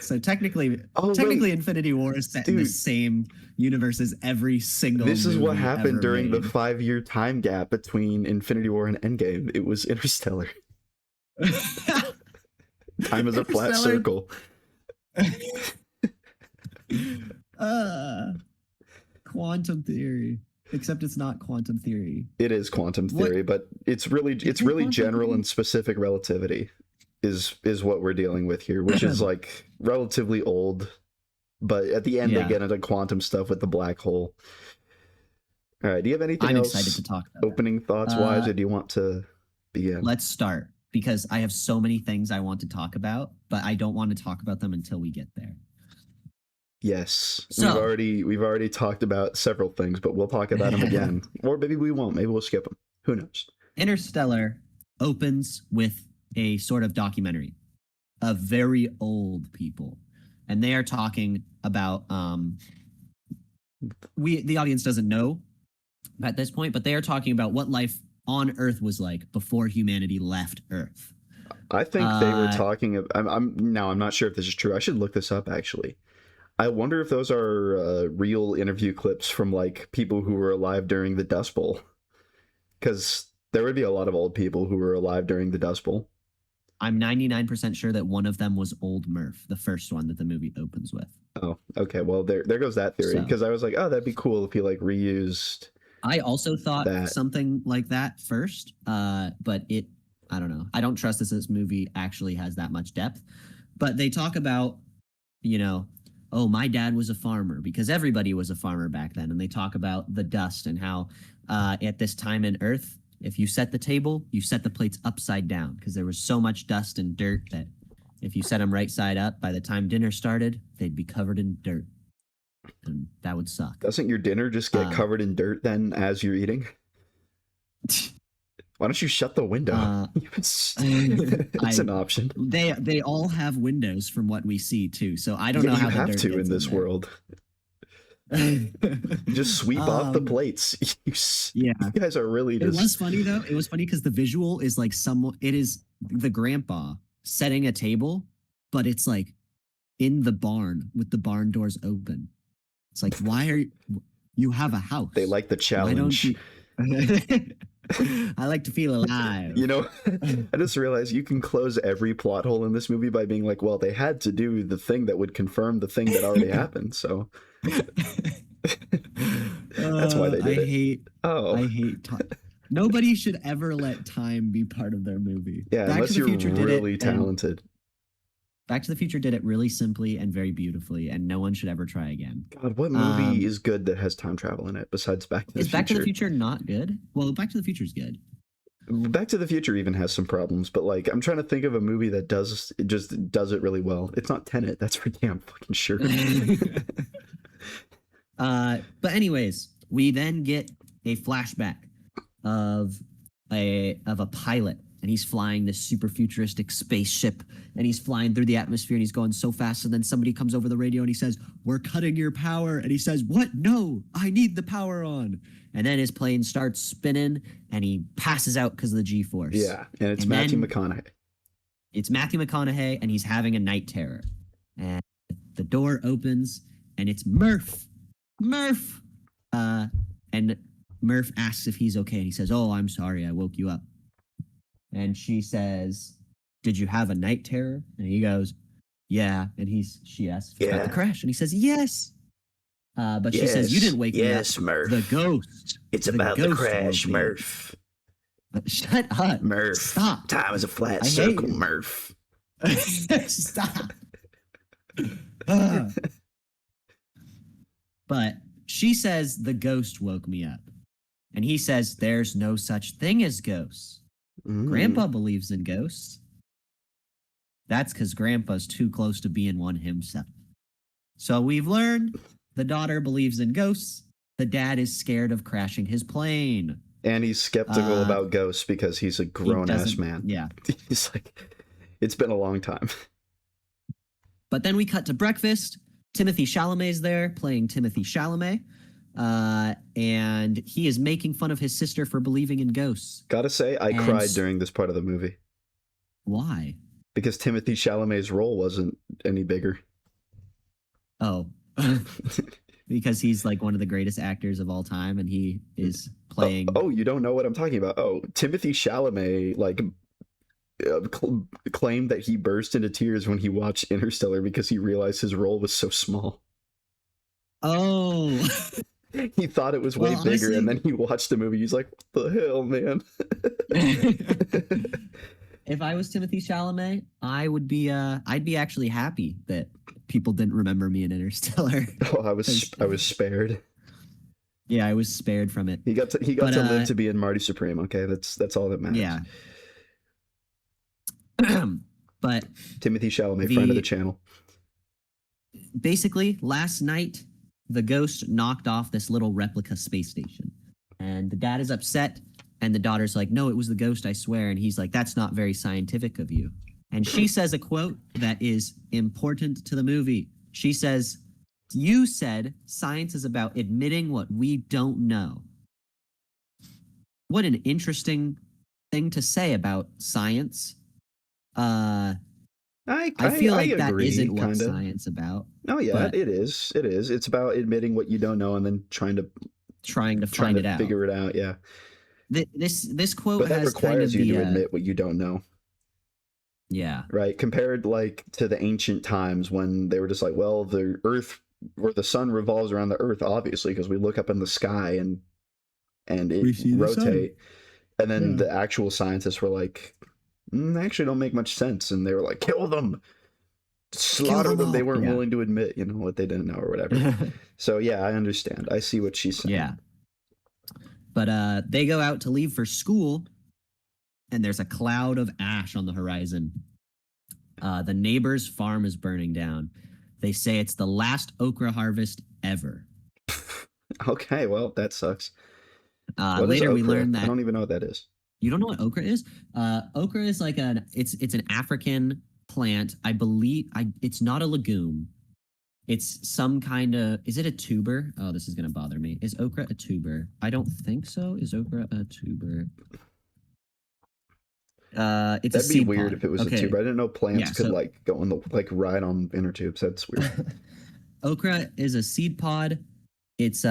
B: so technically,
A: Oh,
B: technically,
A: wait,
B: Infinity War is set in the
A: dude,
B: same universe as every single
A: this is what
B: movie
A: happened
B: ever
A: during the
B: made.
A: 5 year time gap between Infinity War and Endgame. It was Interstellar. Time is a flat
B: Interstellar.
A: circle.
B: uh, Quantum theory, except it's not quantum theory.
A: It is quantum
B: What
A: theory, but it's really
B: is it quantum
A: general
B: theory?
A: and specific relativity is what we're dealing with here, which is like relatively old. But at the end, they
B: Yeah,
A: get into quantum stuff with the black hole. All right. Do you have anything
B: I'm excited to
A: else,
B: talk about
A: opening thoughts
B: that.
A: wise, or do you want to begin?
B: Let's start because I have so many things I want to talk about, but I don't want to talk about them until we get there.
A: Yes,
B: So,
A: we've already talked about several things, but we'll talk about them again, or maybe we won't. Maybe we'll skip them. Who knows?
B: Interstellar opens with a sort of documentary of very old people, and they are talking about the audience doesn't know at this point, but they are talking about what life on Earth was like before humanity left Earth.
A: I think they were talking. I'm not sure if this is true. I should look this up actually. I wonder if those are real interview clips from like people who were alive during the Dust Bowl, because there would be a lot of old people who were alive during the Dust Bowl.
B: I'm 99% sure that one of them was Old Murph, the first one that the movie opens with.
A: Oh, okay. Well, there goes that theory. Because I was like, oh, that'd be cool if he like reused.
B: I also thought
A: that.
B: something like that first, but I don't know. I don't trust this movie actually has that much depth. But they talk about, oh, my dad was a farmer, because everybody was a farmer back then. And they talk about the dust and how at this time in Earth, if you set the table, you set the plates upside down, because there was so much dust and dirt that if you set them right side up, by the time dinner started, they'd be covered in dirt. And that would suck.
A: Doesn't your dinner just get covered in dirt then as you're eating? Why don't you shut the window? It's an option.
B: They all have windows from what we see too, so I don't know how
A: you have
B: dirt
A: to in this world. Just sweep off the plates. You guys are really just.
B: It was funny though. It was funny because the visual is like it is the grandpa setting a table, but it's like in the barn with the barn doors open. It's like, why are you have a house?
A: They like the challenge.
B: Why don't you? I like to feel alive.
A: I just realized you can close every plot hole in this movie by being like, well, they had to do the thing that would confirm the thing that already happened. So that's why they did it.
B: I hate time. Nobody should ever let time be part of their movie.
A: Yeah, unless you're really talented.
B: Back to the Future did it really simply and very beautifully, and no one should ever try again.
A: God, what movie is good that has time travel in it besides Back to the Future?
B: Is Back to the Future not good? Well, Back to the Future is good.
A: Back to the Future even has some problems, but like I'm trying to think of a movie that does it really well. It's not Tenet, that's for damn fucking sure.
B: But anyways, we then get a flashback of a pilot, and he's flying this super futuristic spaceship, and he's flying through the atmosphere, and he's going so fast, and then somebody comes over the radio and he says, "We're cutting your power," and he says, "What? No, I need the power on." And then his plane starts spinning, and he passes out because of the G-force.
A: Yeah, and it's Matthew McConaughey.
B: It's Matthew McConaughey, and he's having a night terror. And the door opens, and it's Murph. Murph! And Murph asks if he's okay, and he says, "Oh, I'm sorry, I woke you up." And she says, "Did you have a night terror?" And he goes, "Yeah." And she asks about the crash, and he says, "Yes." But she says, "You didn't wake me up."
A: Yes, Murph.
B: The ghost.
A: It's about the crash, Murph.
B: Shut up.
A: Murph.
B: Stop.
A: Time is a flat circle, Murph.
B: Stop. But she says, "The ghost woke me up." And he says, "There's no such thing as ghosts." Grandpa believes in ghosts. That's because Grandpa's too close to being one himself. So we've learned the daughter believes in ghosts. The dad is scared of crashing his plane.
A: And he's skeptical about ghosts because he's a grown-ass man.
B: Yeah.
A: He's like, it's been a long time.
B: But then we cut to breakfast. Timothy Chalamet's there playing Timothy Chalamet. And he is making fun of his sister for believing in ghosts.
A: Gotta say, I cried during this part of the movie.
B: Why?
A: because Timothy Chalamet's role wasn't any bigger.
B: Oh, because he's like one of the greatest actors of all time, and he is playing.
A: Oh, you don't know what I'm talking about. Oh, Timothy Chalamet like claimed that he burst into tears when he watched Interstellar because he realized his role was so small.
B: Oh,
A: He thought it was way
B: well,
A: bigger,
B: honestly,
A: and then he watched the movie. He's like, "What the hell, man?"
B: if I was Timothy Chalamet, I'd be actually happy that people didn't remember me in Interstellar.
A: Oh, I was spared.
B: Yeah, I was spared from it.
A: He got
B: But
A: to live to be in Marty Supreme. Okay, that's all that matters.
B: yeah. But
A: Timothy Chalamet, friend of the
B: the
A: channel.
B: basically last night the ghost knocked off this little replica space station, and the dad is upset, and the daughter's like, no, it was the ghost, I swear. And he's like, that's not very scientific of you. And she says a quote that is important to the movie. She says, you said science is about admitting what we don't know. What an interesting thing to say about science. I feel like that
A: agree,
B: isn't what
A: kinda.
B: science about.
A: Oh yeah,
B: But
A: it is. It is. It's about admitting what you don't know and then trying to
B: find it out.
A: figure it out. Yeah,
B: This quote
A: but that
B: has kind
A: requires
B: of
A: you
B: the
A: to admit what you don't know,
B: yeah.
A: right? Compared like to the ancient times when they were just like, well, the Earth or the sun revolves around the Earth, obviously, because we look up in the sky and it
B: We see the sun.
A: rotate. And then
B: Yeah.
A: the actual scientists were like, they actually don't make much sense, and they were like, kill them, slaughter them. They
B: all.
A: weren't
B: Yeah.
A: willing to admit, what they didn't know or whatever. So yeah, I understand. I see what she's saying.
B: Yeah. But they go out to leave for school, and there's a cloud of ash on the horizon. The neighbor's farm is burning down. They say it's the last okra harvest ever.
A: Okay, well, that sucks. What is
B: Later, we
A: okra?
B: learn
A: I
B: that
A: don't even know what that is.
B: you don't know what okra is. Okra is like it's an African plant. I believe it's not a legume. It's some kind of. Is it a tuber? Oh, this is gonna bother me. Is okra a tuber? I don't think so. Is okra a tuber? It's a
A: That'd be
B: seed
A: weird
B: pod.
A: if it was
B: Okay.
A: a tuber. I didn't know plants
B: Yeah,
A: could
B: so-
A: like go on the like ride on inner tubes. That's weird.
B: Okra is a seed pod. It's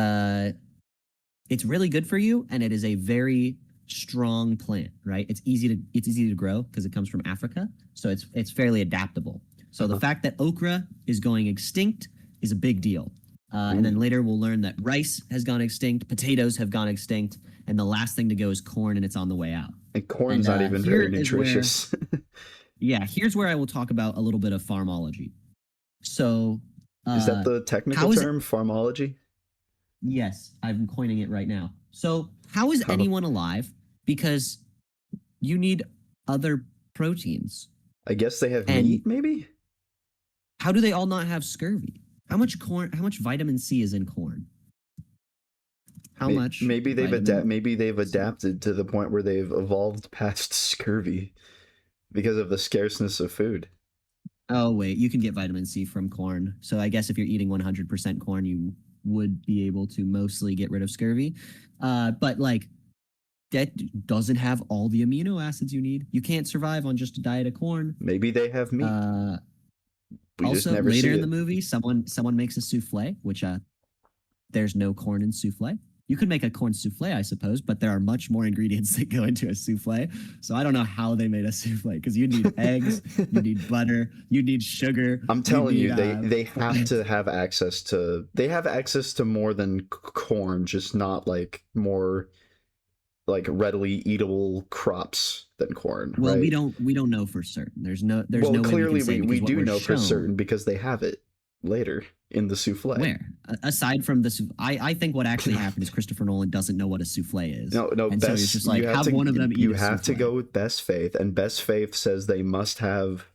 B: it's really good for you, and it is a very strong plant, right? It's easy to grow because it comes from Africa, so it's fairly adaptable. So the fact that okra is going extinct is a big deal. And then later we'll learn that rice has gone extinct, potatoes have gone extinct, and the last thing to go is corn, and it's on the way out.
A: And corn's
B: And,
A: not even
B: here
A: very
B: is where-
A: nutritious.
B: Yeah, here's where I will talk about a little bit of farmology. So
A: Is that the
B: how
A: technical
B: is it-
A: term, farmology?
B: yes, I'm coining it right now. So how is anyone alive? Because you need other proteins.
A: I guess they have
B: And-
A: meat, maybe?
B: How do they all not have scurvy? How much vitamin C is in corn? How much?
A: Maybe they've
B: vitamin-
A: maybe they've adapted to the point where they've evolved past scurvy because of the scarceness of food.
B: Oh wait, you can get vitamin C from corn. So I guess if you're eating 100% corn, you would be able to mostly get rid of scurvy. But like that doesn't have all the amino acids you need. You can't survive on just a diet of corn.
A: Maybe they have meat. We just
B: Also,
A: never
B: later
A: see
B: in
A: it.
B: the movie, someone makes a souffle, which there's no corn in souffle. You could make a corn souffle, I suppose, but there are much more ingredients that go into a souffle. So I don't know how they made a souffle because you need eggs, you need butter, you need sugar.
A: I'm telling you,
B: need,
A: they have to have access to more than corn, just not like more like readily eatable crops than corn.
B: Well,
A: right?
B: we don't know for certain. There's no
A: well,
B: way
A: clearly
B: we can say
A: we
B: because what
A: do
B: we're
A: know for
B: shown-
A: certain because they have it later in the souffle.
B: Where? Aside from this, I think what actually happened is Christopher Nolan doesn't know what a souffle is.
A: No,
B: and so he's just like,
A: you
B: have one of them eat
A: You
B: a
A: have to
B: souffle.
A: go with best faith, and best faith says they must have.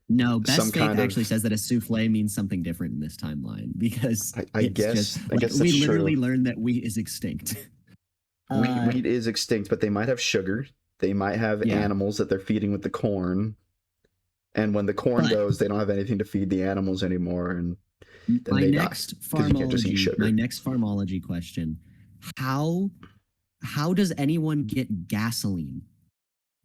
B: No, Best
A: some
B: Faith
A: kind of-
B: actually says that a souffle means something different in this timeline because
A: I
B: it's
A: guess-
B: just,
A: I guess
B: we
A: that's
B: literally
A: true.
B: learned that wheat is extinct.
A: Wheat is extinct, but they might have sugar. They might have
B: Yeah.
A: animals that they're feeding with the corn. And when the corn
B: But-
A: goes, they don't have anything to feed the animals anymore. And then
B: my
A: they die,
B: next
A: 'cause you can't just eat
B: farmology,
A: sugar.
B: my next farmology question: how does anyone get gasoline?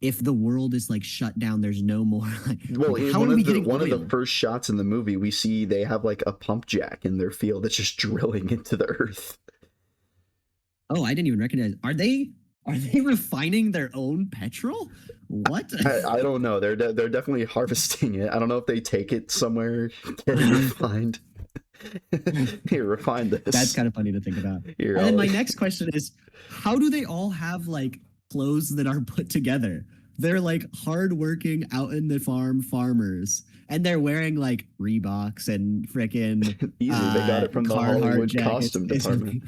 B: if the world is like shut down, there's no more
A: Well,
B: like
A: in
B: how are we getting
A: one of the
B: oil?
A: first shots in the movie, we see they have like a pump jack in their field that's just drilling into the earth.
B: Oh, I didn't even recognize. Are they refining their own petrol? What?
A: I don't know. They're definitely harvesting it. I don't know if they take it somewhere, get it refined. Here, refine
B: That's
A: this.
B: kind of funny to think about.
A: Here,
B: And then
A: I'll,
B: my next question is, how do they all have like clothes that are put together? They're like hardworking out in the farmers, and they're wearing like Reeboks and frickin'
A: easy. They got it from the
B: Carhartt
A: Hollywood
B: jackets.
A: costume department.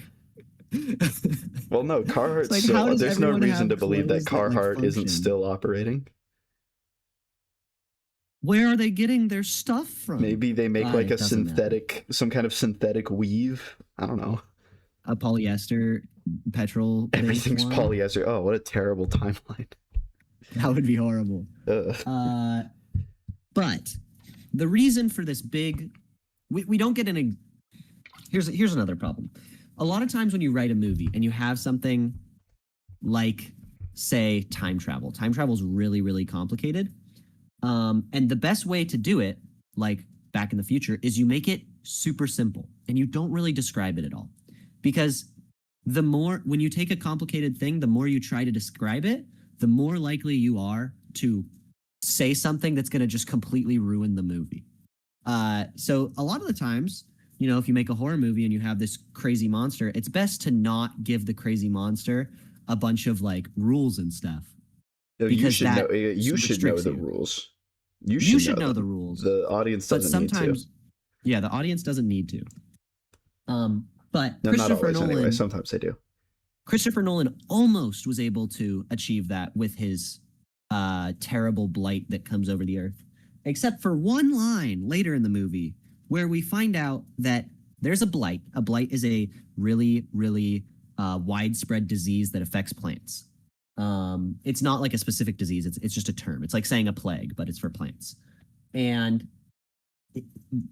A: Well, no,
B: It's
A: Carhartt's
B: like, how
A: still.
B: does
A: There's no
B: everyone
A: reason
B: have
A: to believe that
B: clothes that like
A: Carhartt isn't
B: function?
A: still operating.
B: Where are they getting their stuff from?
A: Maybe they make like
B: It
A: a
B: doesn't matter.
A: some kind of synthetic weave. I don't know.
B: A polyester petrol-based
A: Everything's
B: one.
A: polyester. Oh, what a terrible timeline.
B: That would be horrible.
A: Ugh.
B: But the reason for this big, we don't get an. Here's another problem. A lot of times when you write a movie and you have something like, say, time travel. Time travel is really, really complicated. And the best way to do it, like Back in the Future, is you make it super simple and you don't really describe it at all. Because the more, when you take a complicated thing, the more you try to describe it, the more likely you are to say something that's going to just completely ruin the movie. So a lot of the times, if you make a horror movie and you have this crazy monster, it's best to not give the crazy monster a bunch of like rules and stuff
A: No, you
B: because
A: should know.
B: that
A: You should know
B: restricts
A: the
B: you.
A: rules. You
B: You
A: should
B: should
A: know
B: know the
A: them.
B: rules,
A: The audience
B: but
A: doesn't need to.
B: sometimes, yeah, the audience doesn't need to. But
A: No, not always. Anyway, sometimes they do.
B: Christopher Nolan almost was able to achieve that with his terrible blight that comes over the earth, except for one line later in the movie where we find out that there's a blight. A blight is a really, really widespread disease that affects plants. It's not like a specific disease. It's just a term. It's like saying a plague, but it's for plants. And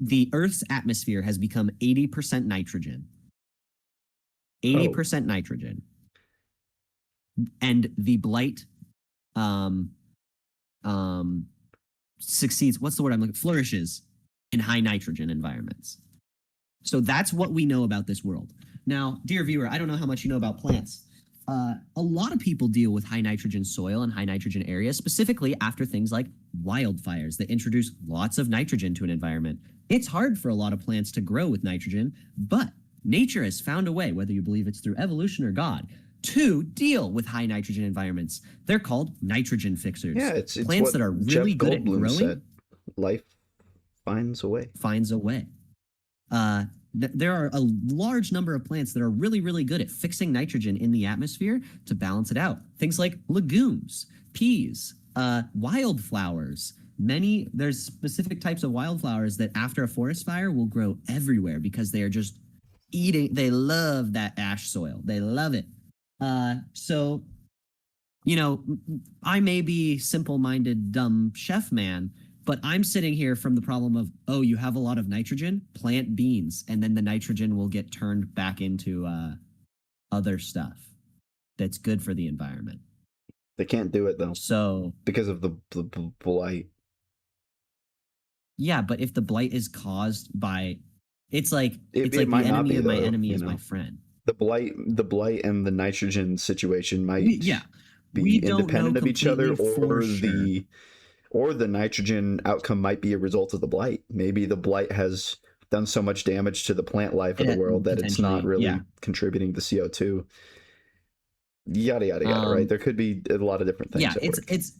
B: the Earth's atmosphere has become 80% nitrogen. 80% nitrogen. And the blight um, succeeds. What's the word I'm looking? Flourishes in high nitrogen environments. So that's what we know about this world. Now, dear viewer, I don't know how much you know about plants. A lot of people deal with high nitrogen soil and high nitrogen areas, specifically after things like wildfires that introduce lots of nitrogen to an environment. It's hard for a lot of plants to grow with nitrogen, but nature has found a way, whether you believe it's through evolution or God, to deal with high nitrogen environments. They're called nitrogen fixers.
A: Yeah, it's
B: plants
A: what
B: that are really
A: Jeff
B: good at
A: Goldblum
B: growing.
A: said. Life finds a way.
B: Finds a way. There are a large number of plants that are really, really good at fixing nitrogen in the atmosphere to balance it out. Things like legumes, peas, wildflowers. There's specific types of wildflowers that after a forest fire will grow everywhere because they are just they love that ash soil. They love it. So, I may be simple-minded, dumb chef man, but I'm sitting here from the problem of, oh, you have a lot of nitrogen, plant beans, and then the nitrogen will get turned back into other stuff that's good for the environment.
A: They can't do it though.
B: So
A: because of the blight.
B: Yeah, but if the blight is caused by, it's like
A: It
B: the
A: might not
B: enemy
A: be,
B: of my
A: though,
B: enemy is my friend.
A: The blight and the nitrogen situation might
B: We
A: be
B: don't know
A: independent of each other,
B: completely for sure.
A: or the nitrogen outcome might be a result of the blight. Maybe the blight has done so much damage to the plant life of the world that it's not really contributing to CO2. Yada yada yada, right? There could be a lot of different things.
B: Yeah,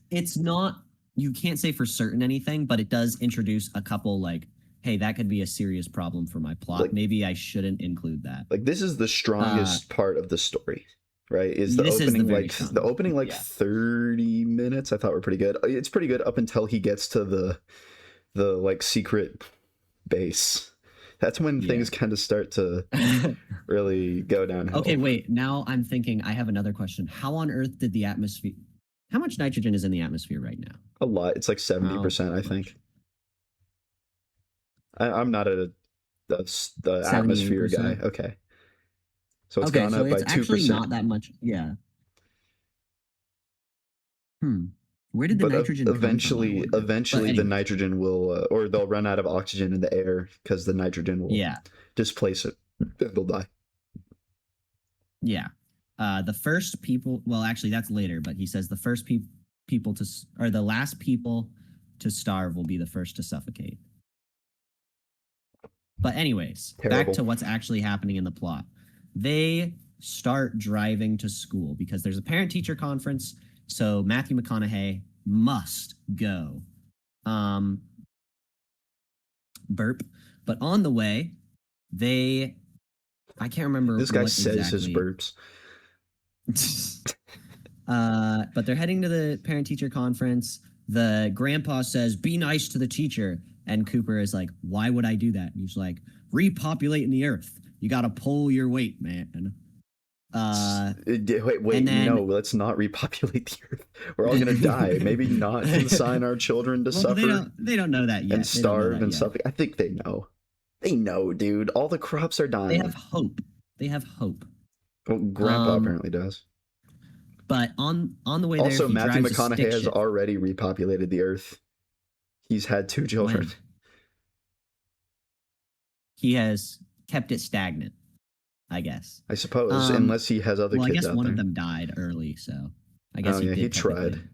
B: it's not, you can't say for certain anything, but it does introduce a couple like, hey, that could be a serious problem for my plot. Like, maybe I shouldn't include that.
A: Like, this is the strongest part of the story, right? Is the
B: this
A: opening
B: is
A: the opening 30 minutes I thought were pretty good. It's pretty good up until he gets to the like secret base. That's when things kind of start to really go downhill.
B: Okay, wait. Now I'm thinking I have another question. How on earth did the atmosphere, how much nitrogen is in the atmosphere right now?
A: A lot. It's like 70%, I think. I'm not the atmosphere guy. Okay. So it's gone up by 2%.
B: Actually not that much. Yeah. Where did the
A: But
B: nitrogen come from, I wonder? But
A: eventually, the
B: anyway,
A: nitrogen will, or they'll run out of oxygen in the air because the nitrogen will
B: yeah,
A: displace it, and they'll die.
B: yeah. The first people, well, actually, that's later, but he says the first people to, or the last people to starve will be the first to suffocate. But anyways, back
A: Terrible.
B: to what's actually happening in the plot. They start driving to school because there's a parent-teacher conference, so Matthew McConaughey must go. Burp. But on the way, I can't remember
A: This guy
B: what
A: says his
B: exactly.
A: burps.
B: But they're heading to the parent-teacher conference. The grandpa says, "Be nice to the teacher," and Cooper is like, "Why would I do that?" And he's like, "Repopulating the earth. You got to pull your weight, man."
A: Wait,
B: And then,
A: no, let's not repopulate the earth. We're all gonna die. Maybe not consign our children to
B: well,
A: suffer
B: they don't know that yet.
A: and
B: They don't know
A: starve
B: that
A: and
B: yet.
A: stuff. I think they know. They know, dude. All the crops are
B: They
A: dying.
B: have hope. They have hope.
A: Well, Grandpa apparently does.
B: But on the way there,
A: Also,
B: he
A: Matthew
B: drives a
A: McConaughey
B: stick
A: has
B: shift.
A: already repopulated the earth. He's had 2 children.
B: When he has kept it stagnant, I guess.
A: I suppose, unless he has other
B: Well, I
A: kids
B: guess
A: out
B: one
A: there.
B: of them died early, so I guess
A: Oh,
B: he
A: yeah,
B: did.
A: he tried.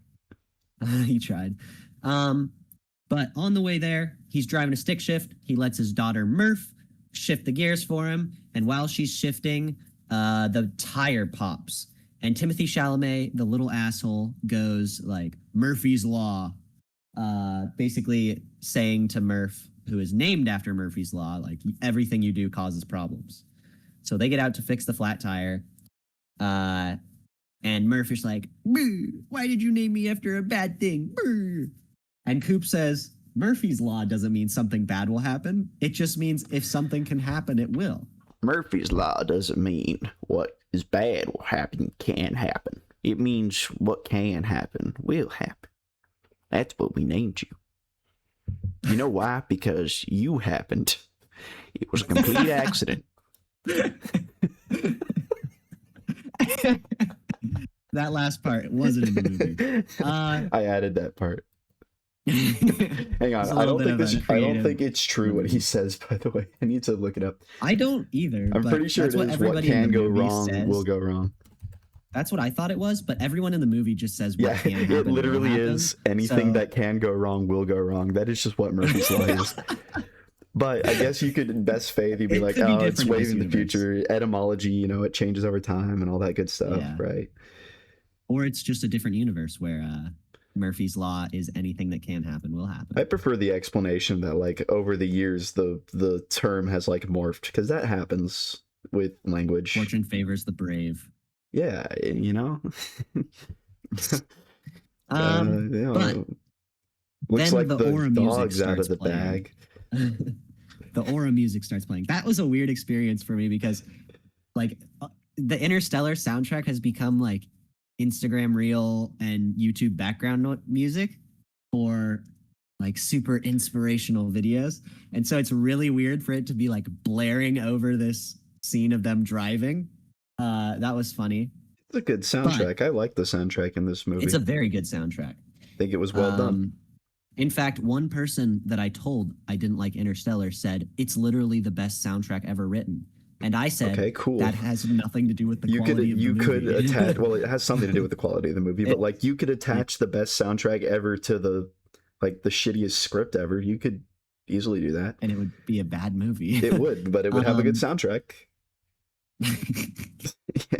B: He tried. But on the way there, he's driving a stick shift. He lets his daughter Murph shift the gears for him, and while she's shifting, the tire pops. And Timothy Chalamet, the little asshole, goes like, "Murphy's Law," basically saying to Murph, who is named after Murphy's Law, like, everything you do causes problems. So they get out to fix the flat tire. And Murph is like, "Why did you name me after a bad thing?" And Coop says, "Murphy's Law doesn't mean something bad will happen. It just means if something can happen, it will."
A: Murphy's Law doesn't mean what is bad will happen can happen. It means what can happen will happen. That's what we named you. You know why? Because you happened. It was a complete accident.
B: That last part wasn't in the movie.
A: I added that part. Hang on, I don't think it's true what he says. By the way, I need to look it up.
B: I don't either.
A: I'm pretty sure it is what can go wrong will go wrong.
B: That's what I thought it was, but everyone in the movie just says what can happen.
A: It literally is anything that can go wrong will go wrong. That is just what Murphy's Law is. But I guess you could, in best faith, you'd be like, "Oh, it's way in the future. Etymology, it changes over time and all that good stuff, right?"
B: Or it's just a different universe where Murphy's Law is anything that can happen will happen.
A: I prefer the explanation that, like, over the years, the term has, like, morphed, because that happens with language.
B: Fortune favors the brave.
A: Yeah,
B: But
A: looks
B: then
A: like
B: the
A: the
B: aura music
A: dog's out of
B: starts
A: the
B: playing.
A: bag.
B: The aura music starts playing. That was a weird experience for me because, like, the Interstellar soundtrack has become like Instagram reel and YouTube background music for like super inspirational videos, and so it's really weird for it to be like blaring over this scene of them driving. That was funny.
A: It's a good soundtrack. I like the soundtrack in this movie.
B: It's a very good soundtrack.
A: I think it was well done.
B: In fact, one person that I told I didn't like Interstellar said it's literally the best soundtrack ever written. And I said, "Okay, cool. That has nothing to do with the quality of the movie."
A: You could attach, well, it has something to do with the quality of the movie, but like you could attach the best soundtrack ever to the shittiest script ever. You could easily do that.
B: And it would be a bad movie.
A: It would, but it would have a good soundtrack.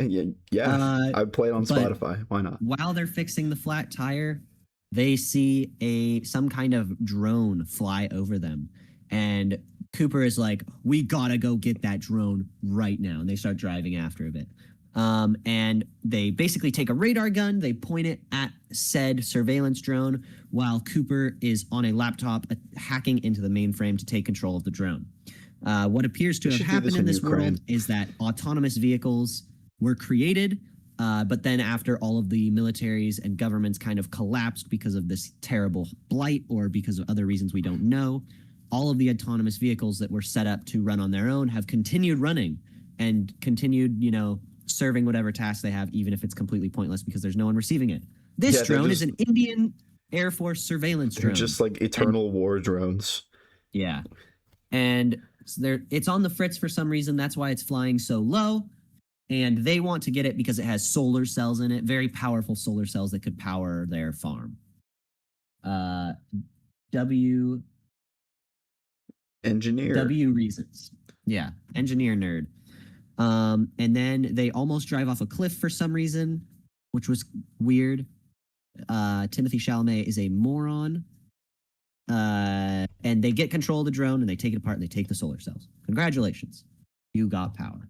A: Yeah. I'd play it on Spotify. Why not?
B: While they're fixing the flat tire, they see some kind of drone fly over them. And Cooper is like, "We gotta go get that drone right now." And they start driving after a bit. And they basically take a radar gun, they point it at said surveillance drone, while Cooper is on a laptop hacking into the mainframe to take control of the drone. What appears to have happened in this world is that autonomous vehicles were created, but then after all of the militaries and governments kind of collapsed because of this terrible blight or because of other reasons we don't know, all of the autonomous vehicles that were set up to run on their own have continued running and continued, serving whatever task they have, even if it's completely pointless because there's no one receiving it. This drone is an Indian Air Force surveillance
A: They're
B: drone.
A: just like eternal war drones.
B: Yeah. And it's on the fritz for some reason. That's why it's flying so low. And they want to get it because it has solar cells in it, very powerful solar cells that could power their farm. W
A: Engineer.
B: reasons. Yeah, engineer nerd. And then they almost drive off a cliff for some reason, which was weird. Timothy Chalamet is a moron. And they get control of the drone and they take it apart and they take the solar cells. Congratulations. You got power.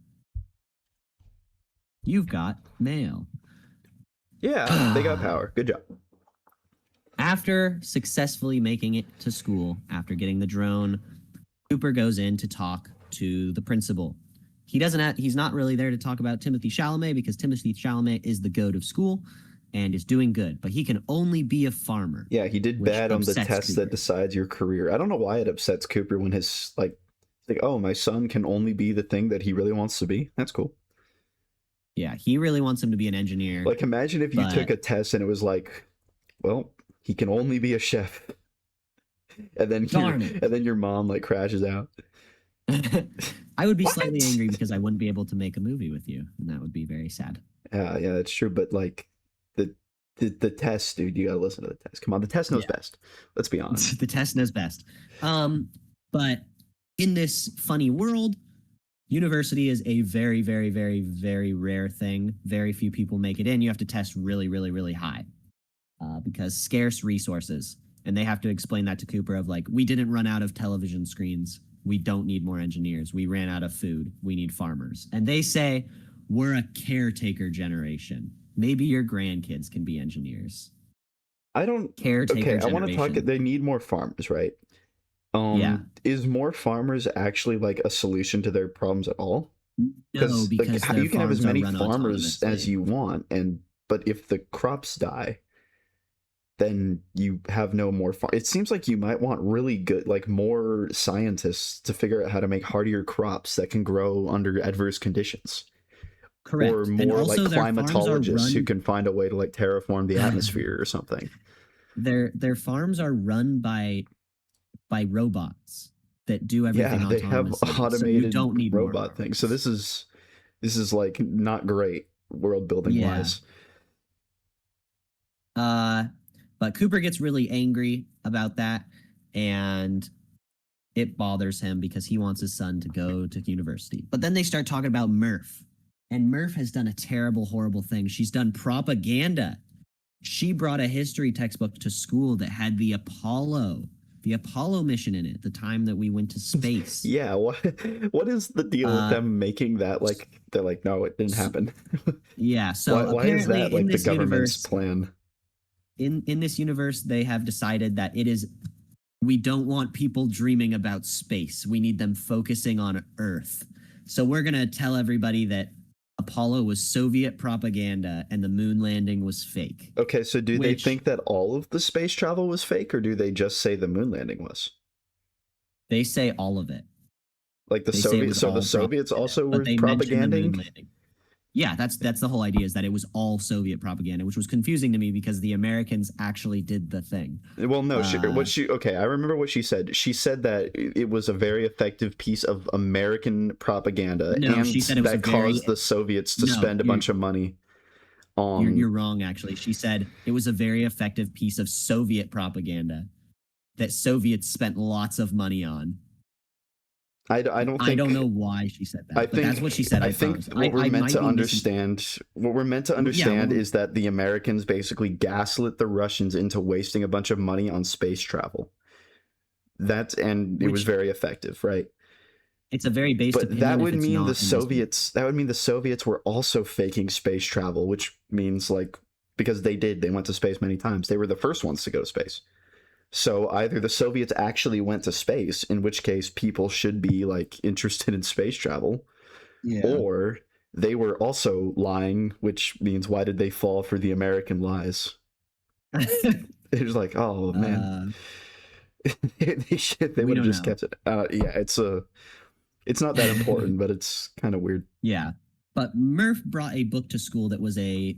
B: You've got mail.
A: Yeah, they got power. Good job.
B: After successfully making it to school, after getting the drone, Cooper goes in to talk to the principal. He's not really there to talk about Timothy Chalamet because Timothy Chalamet is the goat of school and is doing good, but he can only be a farmer.
A: Yeah, he did bad on the test that decides your career. I don't know why it upsets Cooper when his like, oh, my son can only be the thing that he really wants to be. That's cool.
B: Yeah, he really wants him to be an engineer.
A: Like, imagine if you took a test and it was like, well, he can only be a chef. And then your mom like crashes out.
B: I would be slightly angry because I wouldn't be able to make a movie with you, and that would be very sad.
A: Yeah, that's true. But like the test, dude, you gotta listen to the test. Come on, the test knows best. Let's be honest.
B: The test knows best. But in this funny world, university is a very, very, very, very rare thing. Very few people make it in. You have to test really, really, really high because scarce resources. And they have to explain that to Cooper of like, we didn't run out of television screens. We don't need more engineers. We ran out of food. We need farmers. And they say, we're a caretaker generation. Maybe your grandkids can be engineers.
A: I don't
B: caretaker.
A: Okay,
B: generation.
A: I want to talk. They need more farmers, right?
B: Yeah.
A: Is more farmers actually like a solution to their problems at all?
B: No, because
A: like, you can have as many farmers as you want, but if the crops die, then you have no more it seems like you might want really good, like more scientists to figure out how to make hardier crops that can grow under adverse conditions.
B: Correct.
A: Or more like climatologists who can find a way to like terraform the atmosphere or something.
B: Their farms are run by robots that do everything.
A: Yeah, they have automated
B: so don't need
A: robot things. So this is like not great world building wise.
B: But Cooper gets really angry about that, and it bothers him because he wants his son to go to university. But then they start talking about Murph, and Murph has done a terrible, horrible thing. She's done propaganda. She brought a history textbook to school that had the Apollo mission in it, the time that we went to space.
A: Yeah, what is the deal with them making that like they're like, no, it didn't happen?
B: Yeah, so
A: why is that like the government's plan?
B: In this universe, they have decided that we don't want people dreaming about space. We need them focusing on Earth. So we're going to tell everybody that Apollo was Soviet propaganda and the moon landing was fake.
A: Okay, so do they think that all of the space travel was fake, or do they just say the moon landing was?
B: They say all of it.
A: Like the Soviets, so the Soviets also were propaganding?
B: Yeah, that's the whole idea, is that it was all Soviet propaganda, which was confusing to me because the Americans actually did the thing.
A: Well, no, okay, I remember what she said. She said that it was a very effective piece of American propaganda, and
B: she said it was
A: that caused the Soviets to spend a bunch of money on...
B: You're wrong, actually. She said it was a very effective piece of Soviet propaganda that Soviets spent lots of money on.
A: I don't
B: know why she said that. But that's what she said.
A: I think what we're meant to understand is that the Americans basically gaslit the Russians into wasting a bunch of money on space travel. It was very effective, right?
B: It's a very basic.
A: But that would mean the Soviets. That would mean the Soviets were also faking space travel, which means like, because they went to space many times. They were the first ones to go to space. So either the Soviets actually went to space, in which case people should be like interested in space travel, or they were also lying, which means why did they fall for the American lies? It was like, oh man, they would have just kept it. It's not that important, but it's kind of weird.
B: Yeah, but Murph brought a book to school that was a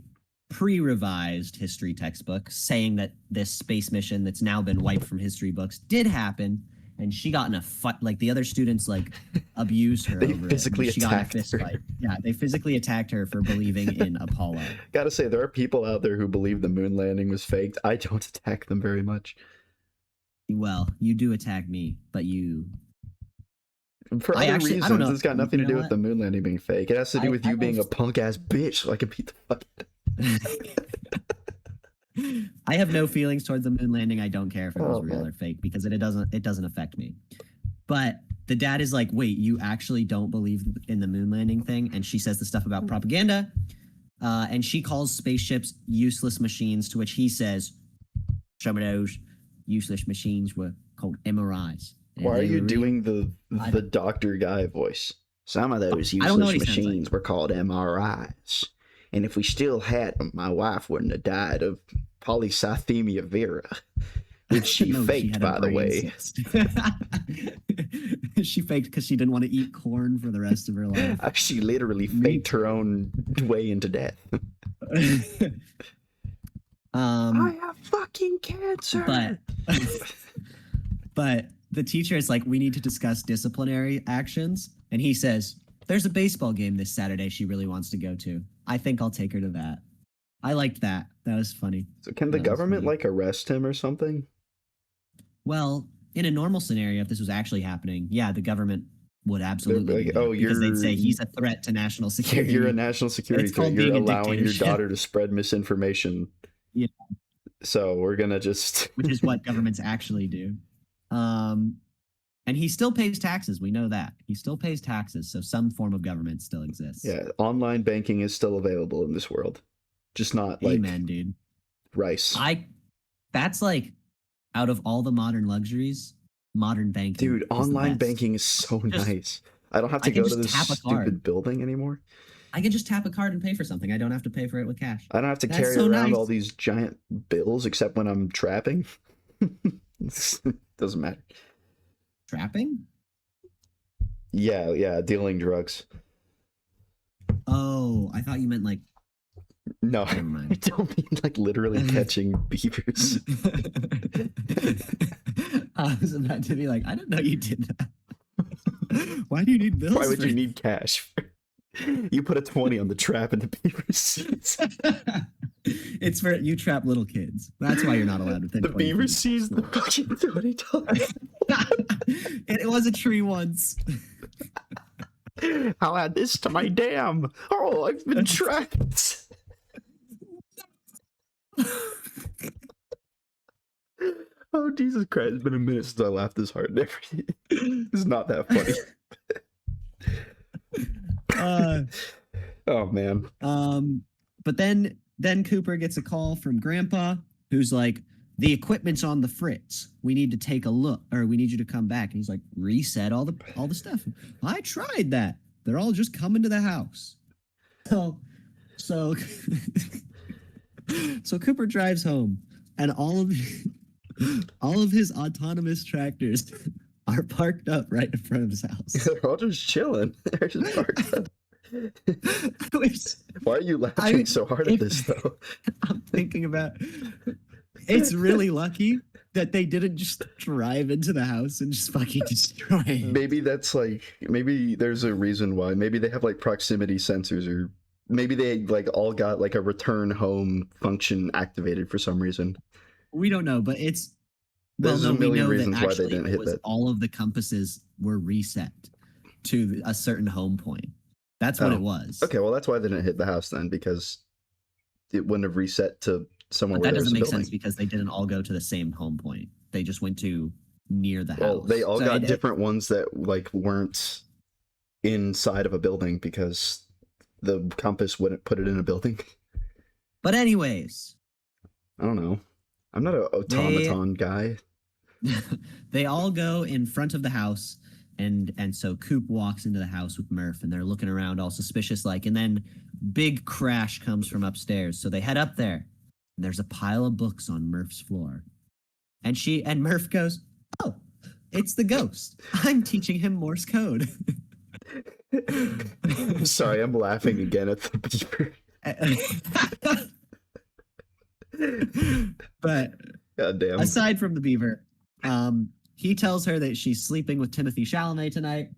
B: pre-revised history textbook saying that this space mission that's now been wiped from history books did happen, and she got in a fight. Like the other students like abused her
A: They
B: over
A: physically
B: it. She got in a
A: attacked
B: fist
A: her.
B: fight. Yeah, they physically attacked her for believing in Apollo.
A: Gotta say, there are people out there who believe the moon landing was faked. I don't attack them very much.
B: Well, you do attack me, but you.
A: For
B: I
A: other
B: actually- I
A: reasons,
B: don't know.
A: it's got nothing to
B: You know
A: do with
B: what?
A: the moon landing being fake. It has to do with
B: I
A: you being a
B: don't-
A: punk ass bitch, so I can beat the fuck out of
B: I have no feelings towards the moon landing. I don't care if it was
A: Oh,
B: real
A: man.
B: or fake because it doesn't affect me. But the dad is like, wait, you actually don't believe in the moon landing thing? And she says the stuff about propaganda. And she calls spaceships useless machines, to which he says, some of those useless machines were called MRIs. And
A: Why are
B: they
A: you
B: were real.
A: doing the doctor guy voice? Some of those
B: I don't know what
A: useless
B: he sounds like.
A: machines were called MRIs. And if we still had them, my wife wouldn't have died of polycythemia vera, which she
B: No,
A: faked,
B: had a
A: by the
B: brain
A: way.
B: cyst. She faked because she didn't want to eat corn for the rest of her life.
A: She literally
B: Me
A: faked her own way into death. I have fucking cancer.
B: But the teacher is like, we need to discuss disciplinary actions. And he says, there's a baseball game this Saturday she really wants to go to. I think I'll take her to that. I liked that. That was funny.
A: So can the
B: That was
A: government
B: funny.
A: like arrest him or something?
B: Well, in a normal scenario, if this was actually happening, yeah, the government would absolutely
A: like,
B: do that
A: oh,
B: because they'd say
A: you're-
B: he's a threat to national security.
A: You're a national security
B: It's called
A: threat. You're
B: being a
A: allowing your
B: dictatorship.
A: daughter to spread misinformation.
B: Yeah.
A: So we're gonna just
B: Which is what governments actually do. And he still pays taxes. We know that. He still pays taxes, so some form of government still exists.
A: yeah, online banking is still available in this world. Just not like
B: Amen, dude.
A: rice.
B: That's like out of all the modern luxuries, modern banking.
A: Dude,
B: is the
A: online
B: best.
A: banking is so
B: Just-
A: nice. I don't have to
B: I can
A: go to
B: just
A: this
B: tap a
A: stupid
B: card.
A: building anymore.
B: I can just tap a card and pay for something. I don't have to pay for it with cash.
A: I don't have to
B: That's
A: carry
B: so
A: around
B: nice.
A: all these giant bills except when I'm trapping. Doesn't matter.
B: Trapping?
A: Yeah, dealing drugs.
B: Oh, I thought you meant like.
A: No,
B: Never
A: I
B: mind.
A: don't mean like literally catching beavers.
B: I was about to be like, I didn't know you did that. Why do you need bills?
A: Why would
B: for
A: you need cash? You put a 20 on the trap and the beaver sees.
B: It's for you trap little kids. That's why you're not allowed within
A: The
B: 20
A: beaver
B: feet.
A: sees the fucking $20.
B: It was a tree once.
A: I'll add this to my dam. Oh, I've been trapped. Oh, Jesus Christ. It's been a minute since I laughed this hard. It's not that funny.
B: Uh,
A: Oh, man.
B: but then Cooper gets a call from Grandpa, who's like, the equipment's on the fritz. We need to take a look, or we need you to come back. And he's like, reset all the stuff. I tried that. They're all just coming to the house. So Cooper drives home, and all of his autonomous tractors are parked up right in front of his house.
A: They're all just chilling. They're just parked up.
B: Which
A: Why are you laughing so hard at
B: if-
A: this, though?
B: I'm thinking about. It's really lucky that they didn't just drive into the house and just fucking destroy it.
A: Maybe that's like, maybe there's a reason why. Maybe they have like proximity sensors, or maybe they like all got like a return home function activated for some reason.
B: We don't know, but it's.
A: There's a
B: we
A: million
B: know
A: reasons
B: that
A: why they
B: actually
A: didn't
B: it
A: hit
B: was
A: that.
B: all of the compasses were reset to a certain home point. That's what
A: Oh,
B: it was.
A: Okay, well that's why they didn't hit the house then, because it wouldn't have reset to somewhere
B: But
A: where
B: that
A: there was
B: doesn't
A: a
B: make
A: building.
B: sense because they didn't all go to the same home point. They just went to near the
A: Well,
B: house.
A: they all
B: So
A: got different ones that like weren't inside of a building because the compass wouldn't put it in a building.
B: But anyways,
A: I don't know. I'm not an automaton guy.
B: they all go in front of the house, and so Coop walks into the house with Murph, and they're looking around all suspicious like, and then big crash comes from upstairs. So they head up there, and there's a pile of books on Murph's floor. And Murph goes, "Oh, it's the ghost. I'm teaching him Morse code."
A: Sorry, I'm laughing again at the beaver.
B: But
A: God damn.
B: aside from the beaver, he tells her that she's sleeping with Timothy Chalamet tonight.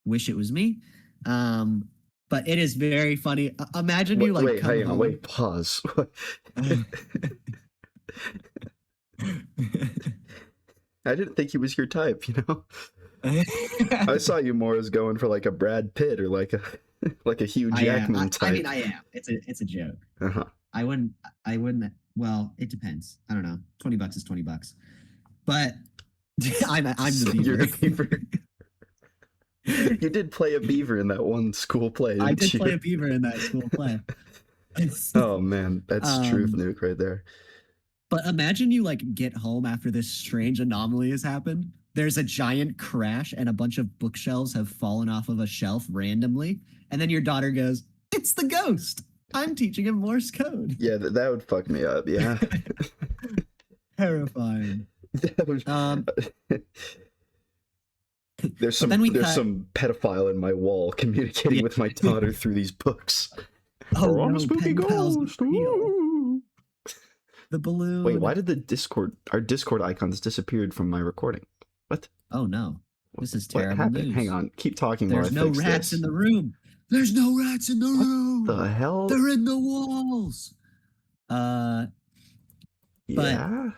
B: Wish it was me. But it is very funny. Imagine you like
A: Wait,
B: come
A: hang on,
B: home.
A: wait, pause. I didn't think he was your type, you know? I saw you more as going for like a Brad Pitt or like a Hugh Jackman type.
B: I mean, I am. It's a joke.
A: Uh-huh.
B: I wouldn't. Well, it depends. I don't know. $20 is $20. But I'm the beaver.
A: You're the beaver. You did play a beaver in that one school play, didn't
B: I did
A: you?
B: play a beaver in that school play.
A: Oh man, that's truth nuke right there.
B: But imagine you like get home after this strange anomaly has happened. There's a giant crash and a bunch of bookshelves have fallen off of a shelf randomly. And then your daughter goes, "It's the ghost. I'm teaching him Morse code."
A: Yeah, that would fuck me up. Yeah.
B: Terrifying.
A: That was, there's some pedophile in my wall communicating with my daughter through these books.
B: Oh,
A: I'm
B: no,
A: a spooky ghost.
B: The balloon.
A: Wait, why did our Discord icons disappeared from my recording? What?
B: Oh no. This is
A: What
B: terrible
A: happened?
B: news.
A: Hang on, keep talking.
B: There's no rats in the room. There's no rats in the room.
A: What the hell?
B: They're in the walls.
A: Yeah.
B: But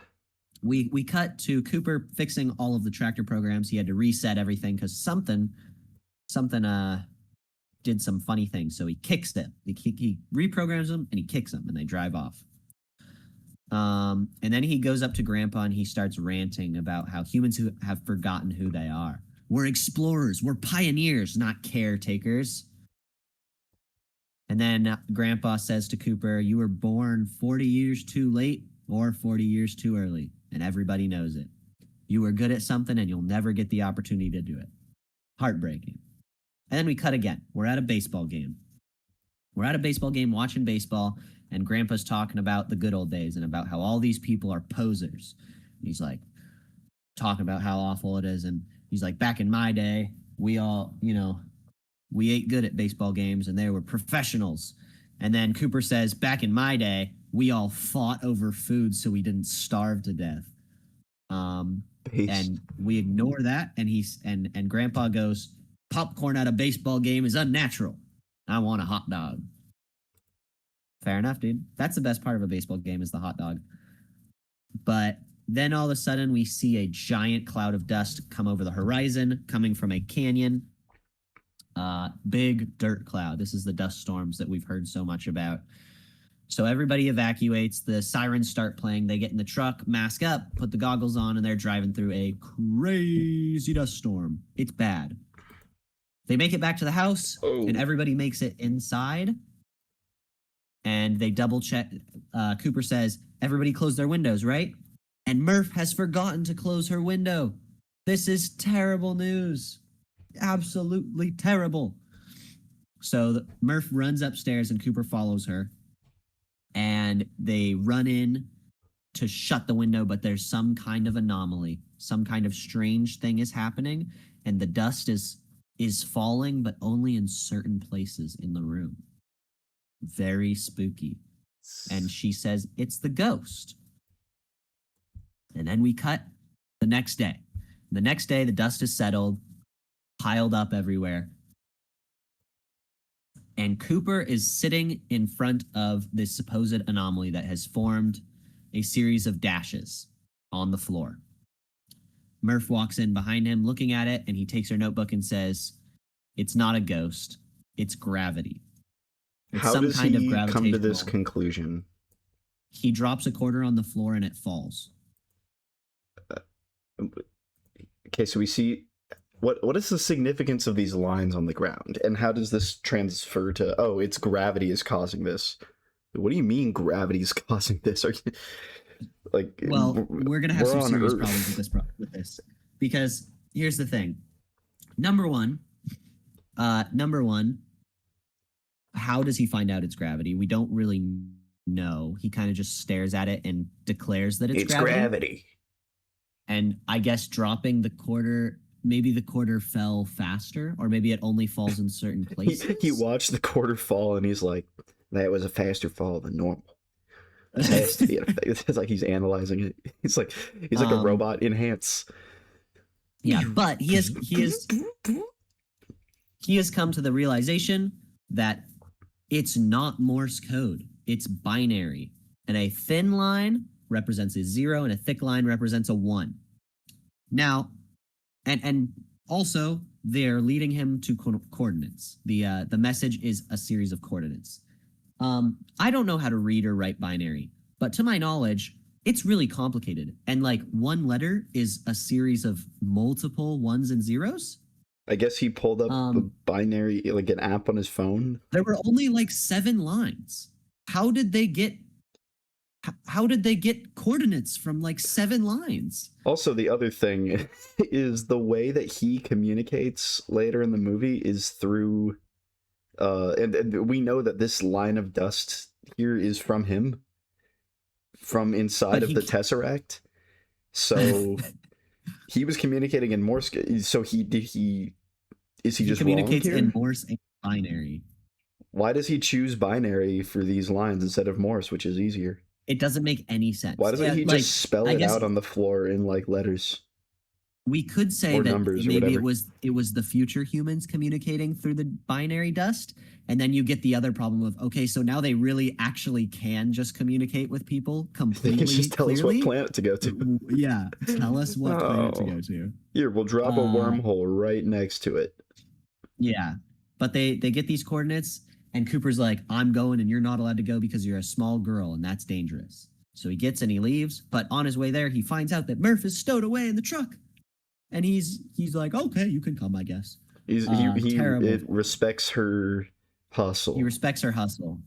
B: we cut to Cooper fixing all of the tractor programs. He had to reset everything because something did some funny things. So he kicks them. He reprograms them and he kicks them and they drive off. And then he goes up to Grandpa and he starts ranting about how humans who have forgotten who they are. We're explorers. We're pioneers, not caretakers. And then Grandpa says to Cooper, "You were born 40 years too late or 40 years too early, and everybody knows it. You were good at something and you'll never get the opportunity to do it." Heartbreaking. And then we cut again. We're at a baseball game. We're at a baseball game watching baseball, and Grandpa's talking about the good old days and about how all these people are posers. And he's like talking about how awful it is. And he's like, back in my day, we all, we ate good at baseball games and they were professionals. And then Cooper says, back in my day, we all fought over food so we didn't starve to death. And we ignore that. And Grandpa goes, popcorn at a baseball game is unnatural. I want a hot dog. Fair enough, dude. That's the best part of a baseball game is the hot dog. But then all of a sudden we see a giant cloud of dust come over the horizon, coming from a canyon. Big dirt cloud. This is the dust storms that we've heard so much about. So everybody evacuates. The sirens start playing. They get in the truck, mask up, put the goggles on, and they're driving through a crazy dust storm. It's bad. They make it back to the house, and everybody makes it inside. And they double check. Cooper says, everybody close their windows, right? And Murph has forgotten to close her window. This is terrible news. Absolutely terrible. So Murph runs upstairs and Cooper follows her. And they run in to shut the window, but there's some kind of anomaly. Some kind of strange thing is happening. And the dust is falling, but only in certain places in the room. Very spooky. And she says, it's the ghost. And then we cut the next day. The next day, the dust is settled, piled up everywhere. And Cooper is sitting in front of this supposed anomaly that has formed a series of dashes on the floor. Murph walks in behind him, looking at it, and he takes her notebook and says, it's not a ghost, it's gravity. It's
A: How
B: some
A: does
B: kind
A: he
B: of gravitational.
A: come to this conclusion?
B: He drops a quarter on the floor and it falls.
A: Okay, so we see what is the significance of these lines on the ground, and how does this transfer to it's gravity is causing this? What do you mean gravity is causing this? Are you like?
B: Well, we're gonna have some serious problems with this because here's the thing. Number one, how does he find out it's gravity? We don't really know. He kind of just stares at it and declares that it's gravity. And I guess dropping the quarter, maybe the quarter fell faster, or maybe it only falls in certain places.
A: He watched the quarter fall and he's like, that was a faster fall than normal. has to be an effect. It's like he's analyzing it. He's like a
B: Um,
A: robot in Hans.
B: yeah, but he has come to the realization that it's not Morse code. It's binary. And a thin line represents a 0 and a thick line represents a 1. Now, and also they're leading him to coordinates. The message is a series of coordinates. I don't know how to read or write binary, but to my knowledge, it's really complicated. And like one letter is a series of multiple ones and zeros.
A: I guess he pulled up a binary, like an app on his phone.
B: There were only like 7 lines. How did they get coordinates from like 7 lines?
A: Also, the other thing is the way that he communicates later in the movie is through, and we know that this line of dust here is from him, from inside of the Tesseract. So he was communicating in Morse. So he just
B: communicates
A: wrong here?
B: in Morse and binary.
A: Why does he choose binary for these lines instead of Morse, which is easier?
B: It doesn't make any sense.
A: Why doesn't he just spell it out on the floor in like letters?
B: We could say
A: or
B: that
A: numbers or
B: maybe
A: whatever.
B: it was the future humans communicating through the binary dust, and then you get the other problem of, okay, so now they really actually can just communicate with people completely.
A: They can just tell us what planet to go to.
B: Yeah, tell us what planet to go to.
A: Here, we'll drop a wormhole right next to it.
B: Yeah, but they get these coordinates, and Cooper's like, I'm going, and you're not allowed to go because you're a small girl, and that's dangerous. So he gets and he leaves, but on his way there, he finds out that Murph is stowed away in the truck. And he's like, okay, you can come, I guess.
A: He respects her hustle.
B: He respects her hustle.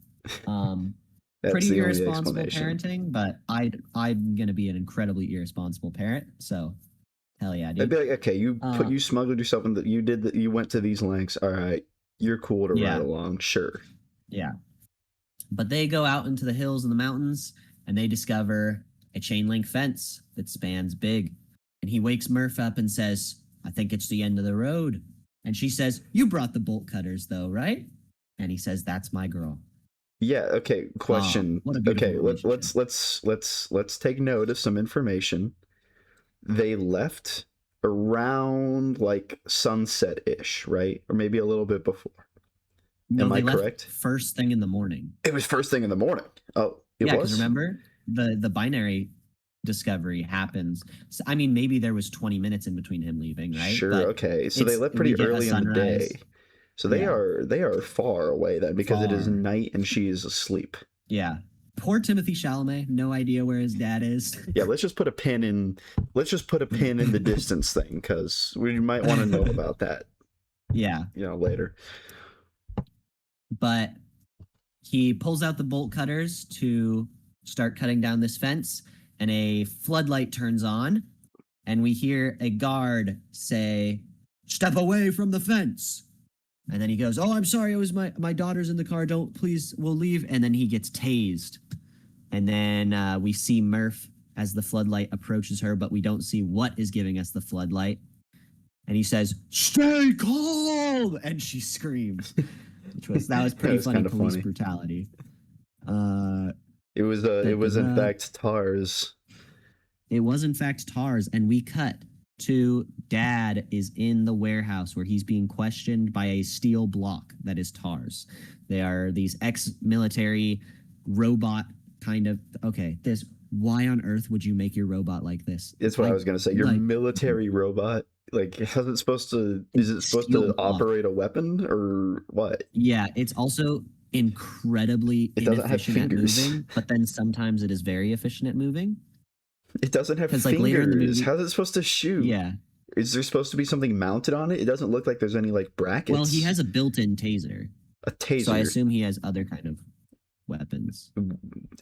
B: Pretty irresponsible parenting, but I'm gonna be an incredibly irresponsible parent. So, hell yeah, dude.
A: I'd be like, okay, you smuggled yourself in you went to these lengths. All right, you're cool to ride along, sure.
B: Yeah, but they go out into the hills and the mountains, and they discover a chain link fence that spans big. And he wakes Murph up and says, I think it's the end of the road. And she says, you brought the bolt cutters though, right? And he says, that's my girl.
A: Yeah, okay, question. Okay, let's take note of some information. They left around like sunset-ish, right? Or maybe a little bit before.
B: No,
A: Am I correct?
B: First thing in the morning.
A: It was first thing in the morning. Oh, it was?
B: Yeah, because remember, the binary discovery happens. So, I mean, maybe there was 20 minutes in between him leaving, right?
A: Sure,
B: but
A: okay. So they left pretty early in the day. So they are far away then, because it is night and she is asleep.
B: Yeah. Poor Timothy Chalamet, no idea where his dad is.
A: Yeah, let's just put a pin in the distance thing, because we might want to know about that.
B: Yeah.
A: Later.
B: But he pulls out the bolt cutters to start cutting down this fence, and a floodlight turns on, and we hear a guard say, step away from the fence. And then he goes, oh, I'm sorry, it was my daughter's in the car, we'll leave. And then he gets tased. And then we see Murph as the floodlight approaches her, but we don't see what is giving us the floodlight. And he says, stay calm! And she screams. That was pretty funny police brutality.
A: It was in fact Tars.
B: It was in fact Tars, and we cut to Dad is in the warehouse where he's being questioned by a steel block that is Tars. They are these ex-military robot kind of. Okay, why on earth would you make your robot like this?
A: That's what I was gonna say. Your military robot. Like, is it supposed to operate a weapon or what?
B: Yeah, it's also incredibly inefficient at moving, but then sometimes it is very efficient at moving.
A: It doesn't have fingers. Later in the movie, how's it supposed to shoot?
B: Yeah.
A: Is there supposed to be something mounted on it? It doesn't look like there's any like brackets.
B: Well, he has a built-in taser.
A: A taser.
B: So I assume he has other kind of weapons.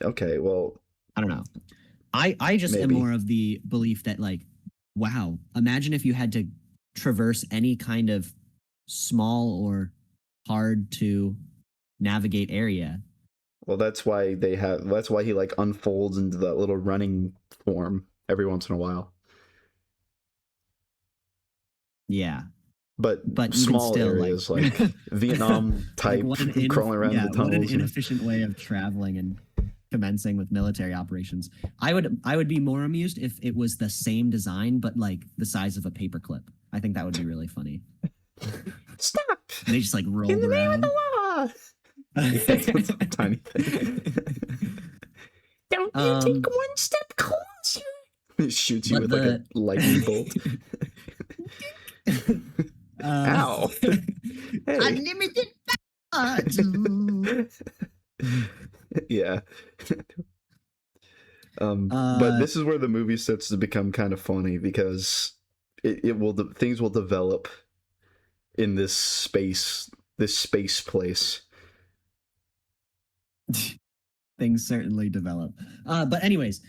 A: Okay, well,
B: I don't know. I just am more of the belief that, like, wow, imagine if you had to traverse any kind of small or hard to navigate area.
A: Well, that's why he like unfolds into that little running form every once in a while.
B: Yeah.
A: But small still, areas like Vietnam type, crawling around the tunnels.
B: What an inefficient way of traveling and commencing with military operations. I would be more amused if it was the same design but like the size of a paperclip. I think that would be really funny.
A: Stop!
B: And they just like rolled
A: In the name of
B: around.
A: the law! It's a tiny thing. Don't you take one step closer? It shoots you with like a lightning bolt. Ow! Hey.
B: Unlimited power.
A: Yeah. But this is where the movie starts to become kind of funny because things will develop in this space place.
B: Things certainly develop. But anyways,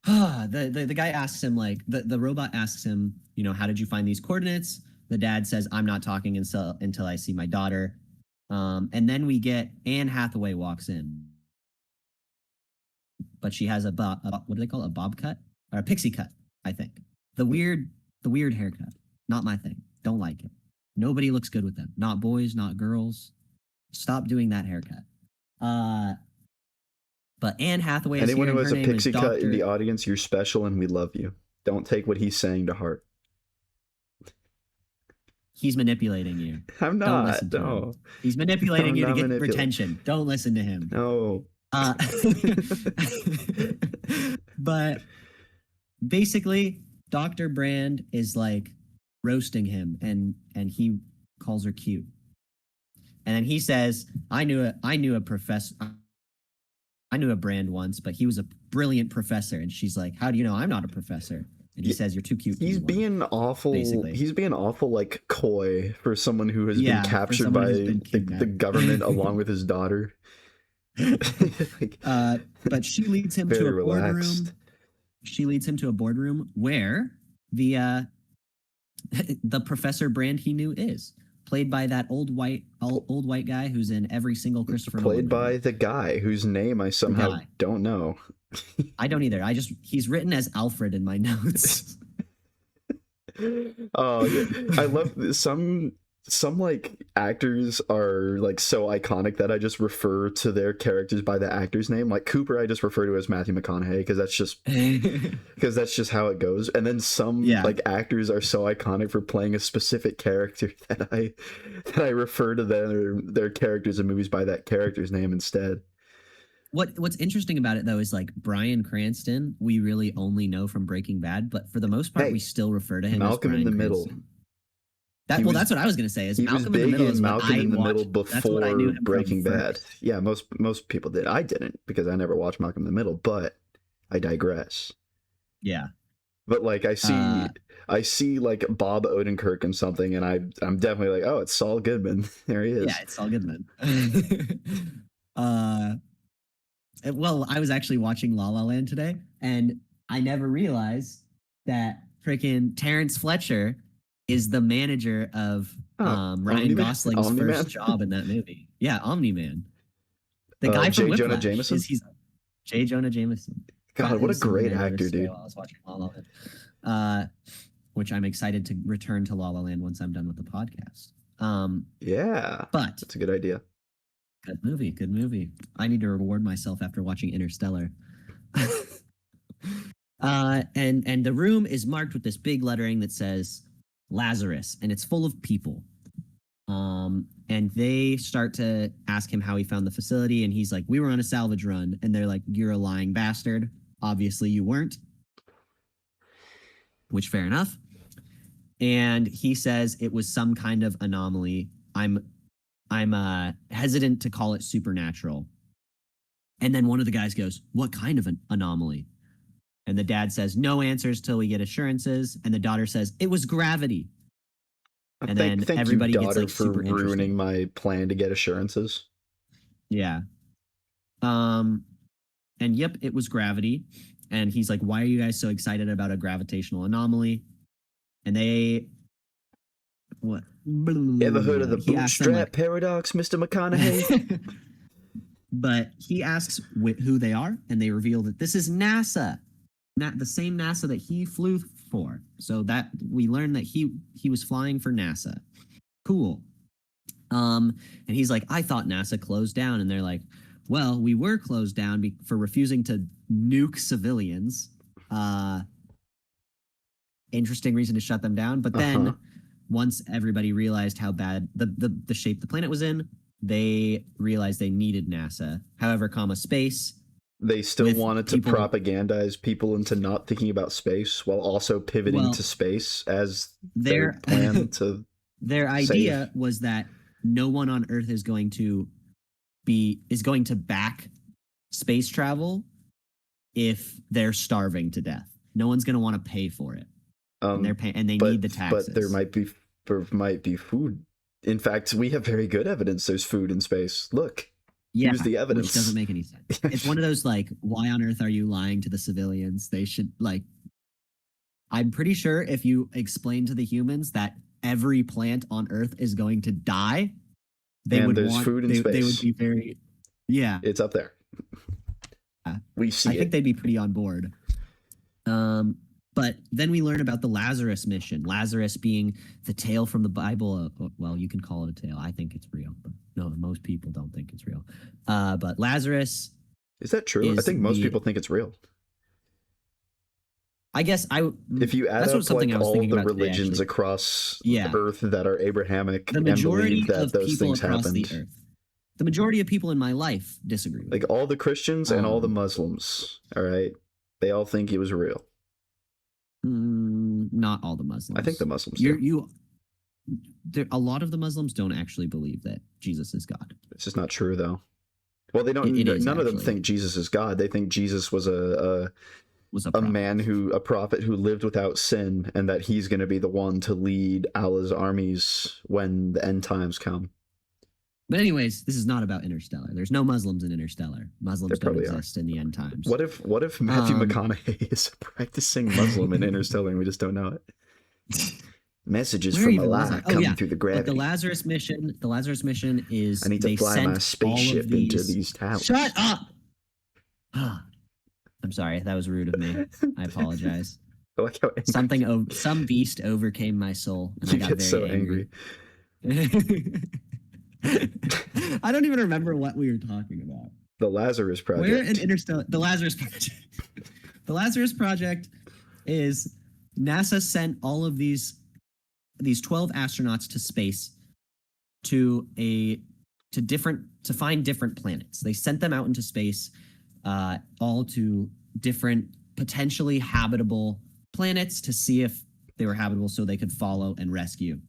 B: the guy asks him, like, the robot asks him, you know, how did you find these coordinates? The dad says, I'm not talking until I see my daughter. And then we get Anne Hathaway walks in. But she has what do they call it? A bob cut? Or a pixie cut, I think. The weird haircut. Not my thing. Don't like it. Nobody looks good with them. Not boys, not girls. Stop doing that haircut. But Anne Hathaway is
A: anyone
B: here,
A: who has a pixie cut
B: Dr.
A: in the audience, you're special and we love you. Don't take what he's saying to heart.
B: He's manipulating you.
A: I'm not.
B: Don't listen to him. He's manipulating you to get retention. Don't listen to him.
A: No.
B: But basically, Dr. Brand is like roasting him, and he calls her cute. And then he says, I knew a professor. I knew a Brand once, but he was a brilliant professor. And she's like, how do you know I'm not a professor? And he says, you're too cute.
A: He's being awful. Basically. He's being awful, like, coy for someone who has been captured by the government along with his daughter.
B: But she leads him to a boardroom. She leads him to a boardroom where the Professor Brand he knew is played by that old white guy who's in every single Christopher Nolan movie.
A: By the guy whose name I somehow don't know.
B: I don't either. He's written as Alfred in my notes.
A: Oh, yeah. I love some like actors are like so iconic that I just refer to their characters by the actor's name. Like Cooper, I just refer to as Matthew McConaughey because that's just how it goes. And then some like actors are so iconic for playing a specific character that I refer to their characters in movies by that character's name instead.
B: What's interesting about it though is like Bryan Cranston, we really only know from Breaking Bad, but for the most part, we still refer to him
A: Malcolm
B: as Bryan
A: in the
B: Cranston.
A: Middle.
B: That's what I was gonna say. Is Malcolm in the Middle is
A: Malcolm in the Middle before Breaking Bad.
B: First.
A: Yeah, most people did. I didn't because I never watched Malcolm in the Middle, but I digress.
B: Yeah.
A: But like I see like Bob Odenkirk in something, and I'm definitely like, oh, it's Saul Goodman. There he is.
B: Yeah, it's Saul Goodman. Well, I was actually watching La La Land today, and I never realized that freaking Terrence Fletcher is the manager of Ryan Gosling's first job in that movie. Yeah, Omni-Man. The guy from Whiplash.
A: Jonah Jameson?
B: He's J. Jonah Jameson.
A: God, what a great actor, dude.
B: I was watching La La Land, which I'm excited to return to La La Land once I'm done with the podcast.
A: Yeah,
B: but
A: that's a good idea.
B: Good movie. I need to reward myself after watching Interstellar. And the room is marked with this big lettering that says Lazarus, and it's full of people. And they start to ask him how he found the facility, and he's like, we were on a salvage run. And they're like, you're a lying bastard. Obviously you weren't. Which, fair enough. And he says it was some kind of anomaly. I'm hesitant to call it supernatural. And then one of the guys goes, what kind of an anomaly? And the dad says, no answers till we get assurances. And the daughter says, it was gravity. And then everybody gets like super interested.
A: Ruining my plan to get assurances.
B: Yeah. And yep, it was gravity. And he's like, why are you guys so excited about a gravitational anomaly? And they... What?
A: Ever heard of the bootstrap paradox, Mr. McConaughey?
B: But he asks who they are, and they reveal that this is NASA, the same NASA that he flew for. So that we learned that he was flying for NASA. Cool. And he's like, I thought NASA closed down, and they're like, Well, we were closed down for refusing to nuke civilians. Interesting reason to shut them down. But then once everybody realized how bad the shape the planet was in, they realized they needed NASA. However, space.
A: They still wanted to propagandize people into not thinking about space while also pivoting to space as their plan to
B: their idea was that no one on Earth is going to back space travel if they're starving to death. No one's going to want to pay for it. And they need the taxes.
A: But there might be food. In fact, we have very good evidence there's food in space. Look.
B: Yeah,
A: here's the evidence.
B: Which doesn't make any sense. It's one of those like, why on earth are you lying to the civilians? They should I'm pretty sure if you explain to the humans that every plant on Earth is going to die, they would want food in space. They would be very,
A: it's up there. We see.
B: I think they'd be pretty on board. But then we learn about the Lazarus mission. Lazarus being the tale from the Bible. Well, you can call it a tale. I think it's real. But no, most people don't think it's real. But Lazarus.
A: Is that true? I think most people think it's real.
B: I guess
A: if you add up like all the religions across Earth that are Abrahamic
B: the majority
A: and believe that
B: of
A: those
B: people
A: things
B: across
A: happened.
B: The Earth. The majority of people in my life disagree.
A: Like all the Christians and all the Muslims, all right? They all think it was real.
B: Not all the Muslims.
A: I think the Muslims
B: a lot of the Muslims don't actually believe that Jesus is God.
A: It's just not true, though. Well, they don't. None of them think Jesus is God. They think Jesus was a prophet who lived without sin, and that he's going to be the one to lead Allah's armies when the end times come.
B: But anyways, this is not about Interstellar. There's no Muslims in Interstellar. Muslims don't exist in the end times.
A: What if Matthew McConaughey is a practicing Muslim in Interstellar and we just don't know it? Messages from Allah coming through the gravity.
B: But the Lazarus mission is
A: I need to fly my spaceship into these towers.
B: Shut up! I'm sorry, that was rude of me. I apologize.
A: I like how
B: some beast overcame my soul, and I got very
A: so angry.
B: I don't even remember what we were talking about.
A: The Lazarus Project.
B: We're in Interstellar. The Lazarus Project. The Lazarus Project is NASA sent all of these 12 astronauts to space to find different planets. They sent them out into space, all to different potentially habitable planets to see if they were habitable so they could follow and rescue.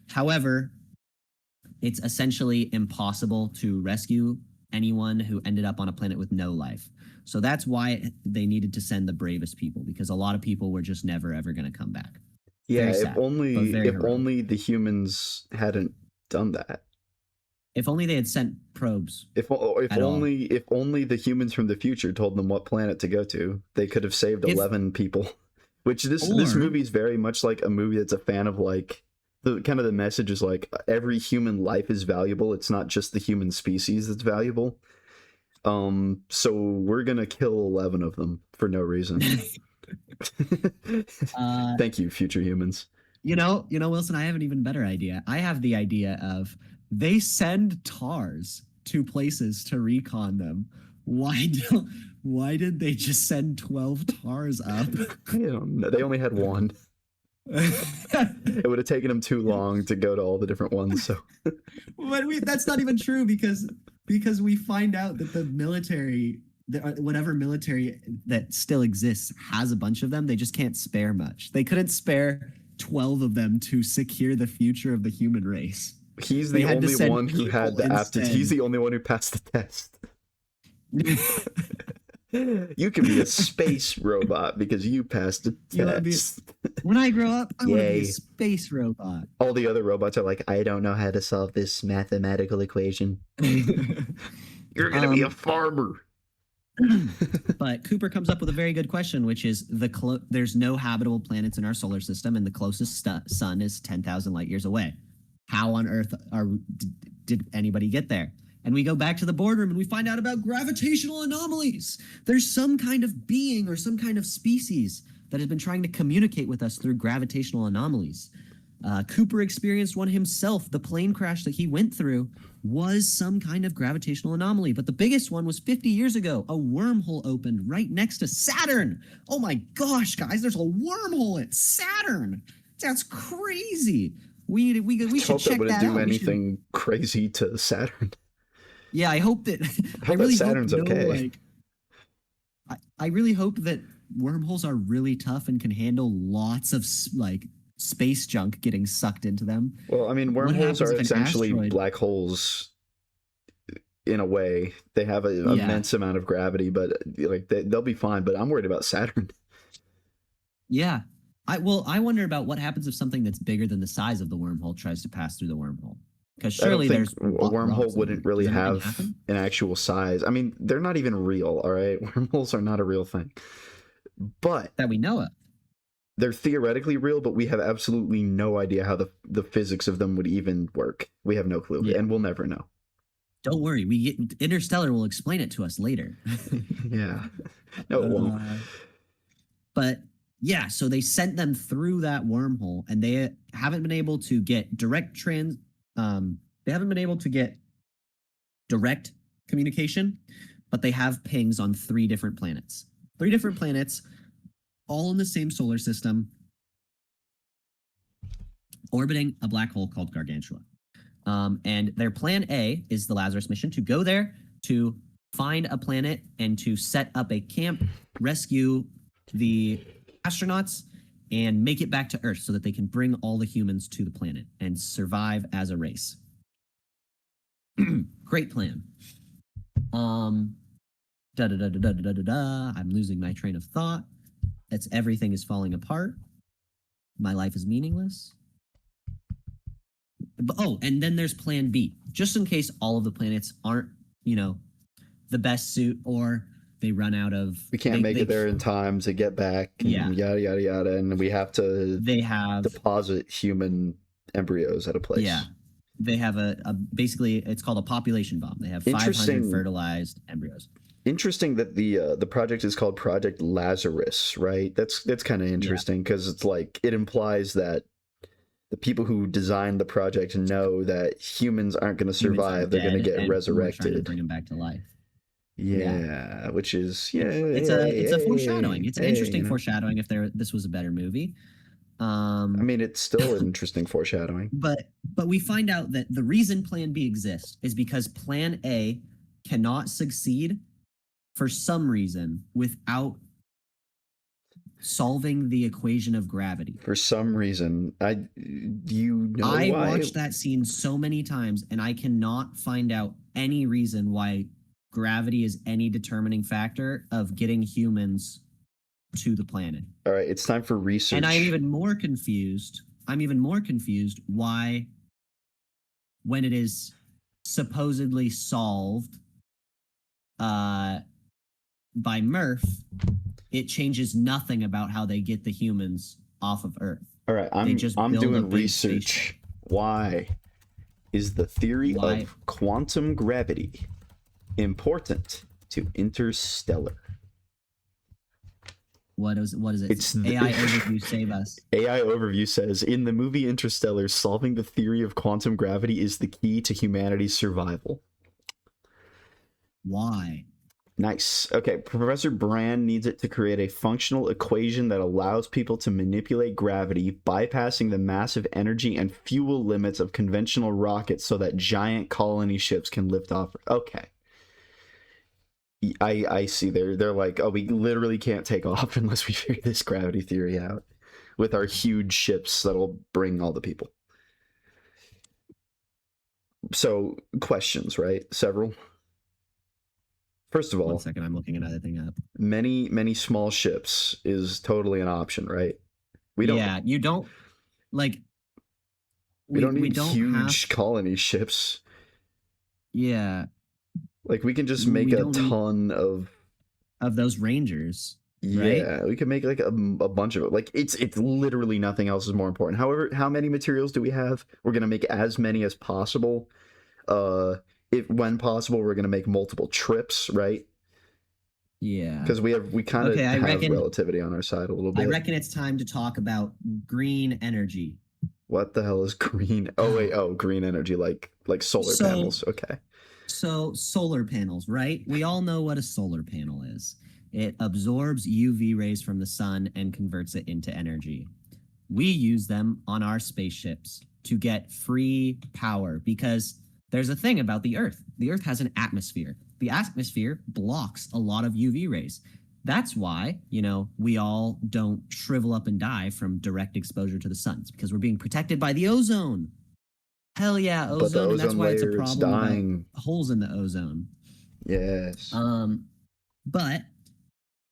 B: However, it's essentially impossible to rescue anyone who ended up on a planet with no life. So that's why they needed to send the bravest people, because a lot of people were just never ever going to come back.
A: Yeah, if only the humans hadn't done that.
B: If only they had sent probes.
A: If only the humans from the future told them what planet to go to, they could have saved 11 people. Which this movie is very much like a movie that's a fan of like the message is like every human life is valuable. It's not just the human species that's valuable. So we're gonna kill 11 of them for no reason. Thank you, future humans.
B: You know, Wilson, I have an even better idea. I have the idea of they send TARS to places to recon them. Why did they just send 12 TARS up?
A: I don't know. They only had one. It would have taken them too long to go to all the different ones. So,
B: but that's not even true because we find out that the military, whatever military that still exists, has a bunch of them. They just can't spare much. They couldn't spare 12 of them to secure the future of the human race.
A: He's the only one who had the aptitude. He's the only one who passed the test. You can be a space robot because you passed the test.
B: When I grow up, I want to be a space robot.
A: All the other robots are like, I don't know how to solve this mathematical equation. You're going to be a farmer.
B: But Cooper comes up with a very good question, which is there's no habitable planets in our solar system, and the closest sun is 10,000 light years away. How on earth did anybody get there? And we go back to the boardroom and we find out about gravitational anomalies. There's some kind of being or some kind of species that has been trying to communicate with us through gravitational anomalies. Cooper experienced one himself. The plane crash that he went through was some kind of gravitational anomaly. But the biggest one was 50 years ago. A wormhole opened right next to Saturn. Oh my gosh, guys, there's a wormhole at Saturn. That's crazy. We should
A: Hope
B: check
A: it wouldn't
B: that
A: do
B: out.
A: anything crazy to Saturn.
B: Yeah, I hope that. I
A: Hope that
B: really
A: Saturn's
B: hope no,
A: okay.
B: like. I really hope that wormholes are really tough and can handle lots of like space junk getting sucked into them.
A: Well, I mean,
B: What
A: wormholes
B: happens
A: are
B: if an
A: essentially
B: asteroid?
A: black holes in a way. They have an
B: Yeah,
A: immense amount of gravity, but like they'll be fine. But I'm worried about Saturn.
B: yeah. I wonder about what happens if something that's bigger than the size of the wormhole tries to pass through the wormhole. Because
A: I don't
B: surely
A: think
B: there's
A: a wormhole
B: rocks in
A: wouldn't
B: there.
A: really
B: Does anything
A: have
B: happen
A: an actual size. I mean, they're not even real, all right? Wormholes are not a real thing. But
B: that we know of?
A: they're theoretically real, but we have absolutely no idea how the physics of them would even work. We have no clue,
B: Yeah.
A: and we'll never know.
B: Don't worry. Interstellar will explain it to us later.
A: Yeah. No, it won't.
B: But yeah, so they sent them through that wormhole, and they haven't been able to get they haven't been able to get direct communication, but they have pings on 3 different planets. 3 different planets, all in the same solar system, orbiting a black hole called Gargantua. And their plan A is the Lazarus mission, to go there, to find a planet and to set up a camp, rescue the astronauts, and make it back to Earth so that they can bring all the humans to the planet and survive as a race. Great plan. I'm losing my train of thought. Everything is falling apart. My life is meaningless. And then there's plan B, just in case all of the planets aren't, the best suit, or they run out of.
A: We can't make it there in time to get back, and yada yada yada, and we have to.
B: They have
A: deposit human embryos at a place.
B: Yeah, they have a basically it's called a population bomb. They have 500 fertilized embryos.
A: Interesting that the project is called Project Lazarus, right? That's kind of interesting because it's like it implies that the people who designed the project know that humans aren't going to survive; they're going to get resurrected.
B: Trying to bring them back to life.
A: Yeah, which is
B: it's a foreshadowing. It's an interesting foreshadowing. If this was a better movie.
A: I mean, it's still an interesting foreshadowing.
B: But we find out that the reason Plan B exists is because Plan A cannot succeed for some reason without solving the equation of gravity.
A: For some reason, I
B: watched that scene so many times, and I cannot find out any reason why gravity is any determining factor of getting humans to the planet.
A: All right, it's time for research.
B: And I'm even more confused why, when it is supposedly solved by Murph, it changes nothing about how they get the humans off of Earth.
A: All right, I'm doing research. Spaceship. Why is the theory of quantum gravity important to Interstellar?
B: What is it? It's AI Overview, save us.
A: AI Overview says, in the movie Interstellar, solving the theory of quantum gravity is the key to humanity's survival.
B: Why?
A: Nice. Okay, Professor Brand needs it to create a functional equation that allows people to manipulate gravity, bypassing the massive energy and fuel limits of conventional rockets so that giant colony ships can lift off. Okay. I see. They're like, oh, we literally can't take off unless we figure this gravity theory out with our huge ships that'll bring all the people. So, questions, right? Several. First of all,
B: 1 second, I'm looking another thing up.
A: Many small ships is totally an option, right?
B: You don't like.
A: We don't need huge colony ships.
B: Yeah.
A: Like we can just make a ton of
B: those Rangers.
A: Yeah,
B: right?
A: We can make like a bunch of it. Like it's literally nothing else is more important. However, how many materials do we have? We're gonna make as many as possible. If when possible, we're gonna make multiple trips, right?
B: Yeah,
A: because we kind of have relativity on our side a little bit.
B: I reckon it's time to talk about green energy.
A: What the hell is green? Oh wait, oh, green energy, like solar
B: So
A: panels. Okay.
B: So solar panels, right? We all know what a solar panel is. It absorbs UV rays from the sun and converts it into energy. We use them on our spaceships to get free power because there's a thing about the Earth. The Earth has an atmosphere. The atmosphere blocks a lot of UV rays. That's why, we all don't shrivel up and die from direct exposure to the sun. It's because we're being protected by the ozone. Hell yeah,
A: But the
B: ozone, and that's
A: ozone
B: why it's a
A: layer is
B: problem about
A: dying.
B: holes in the ozone.
A: Yes.
B: But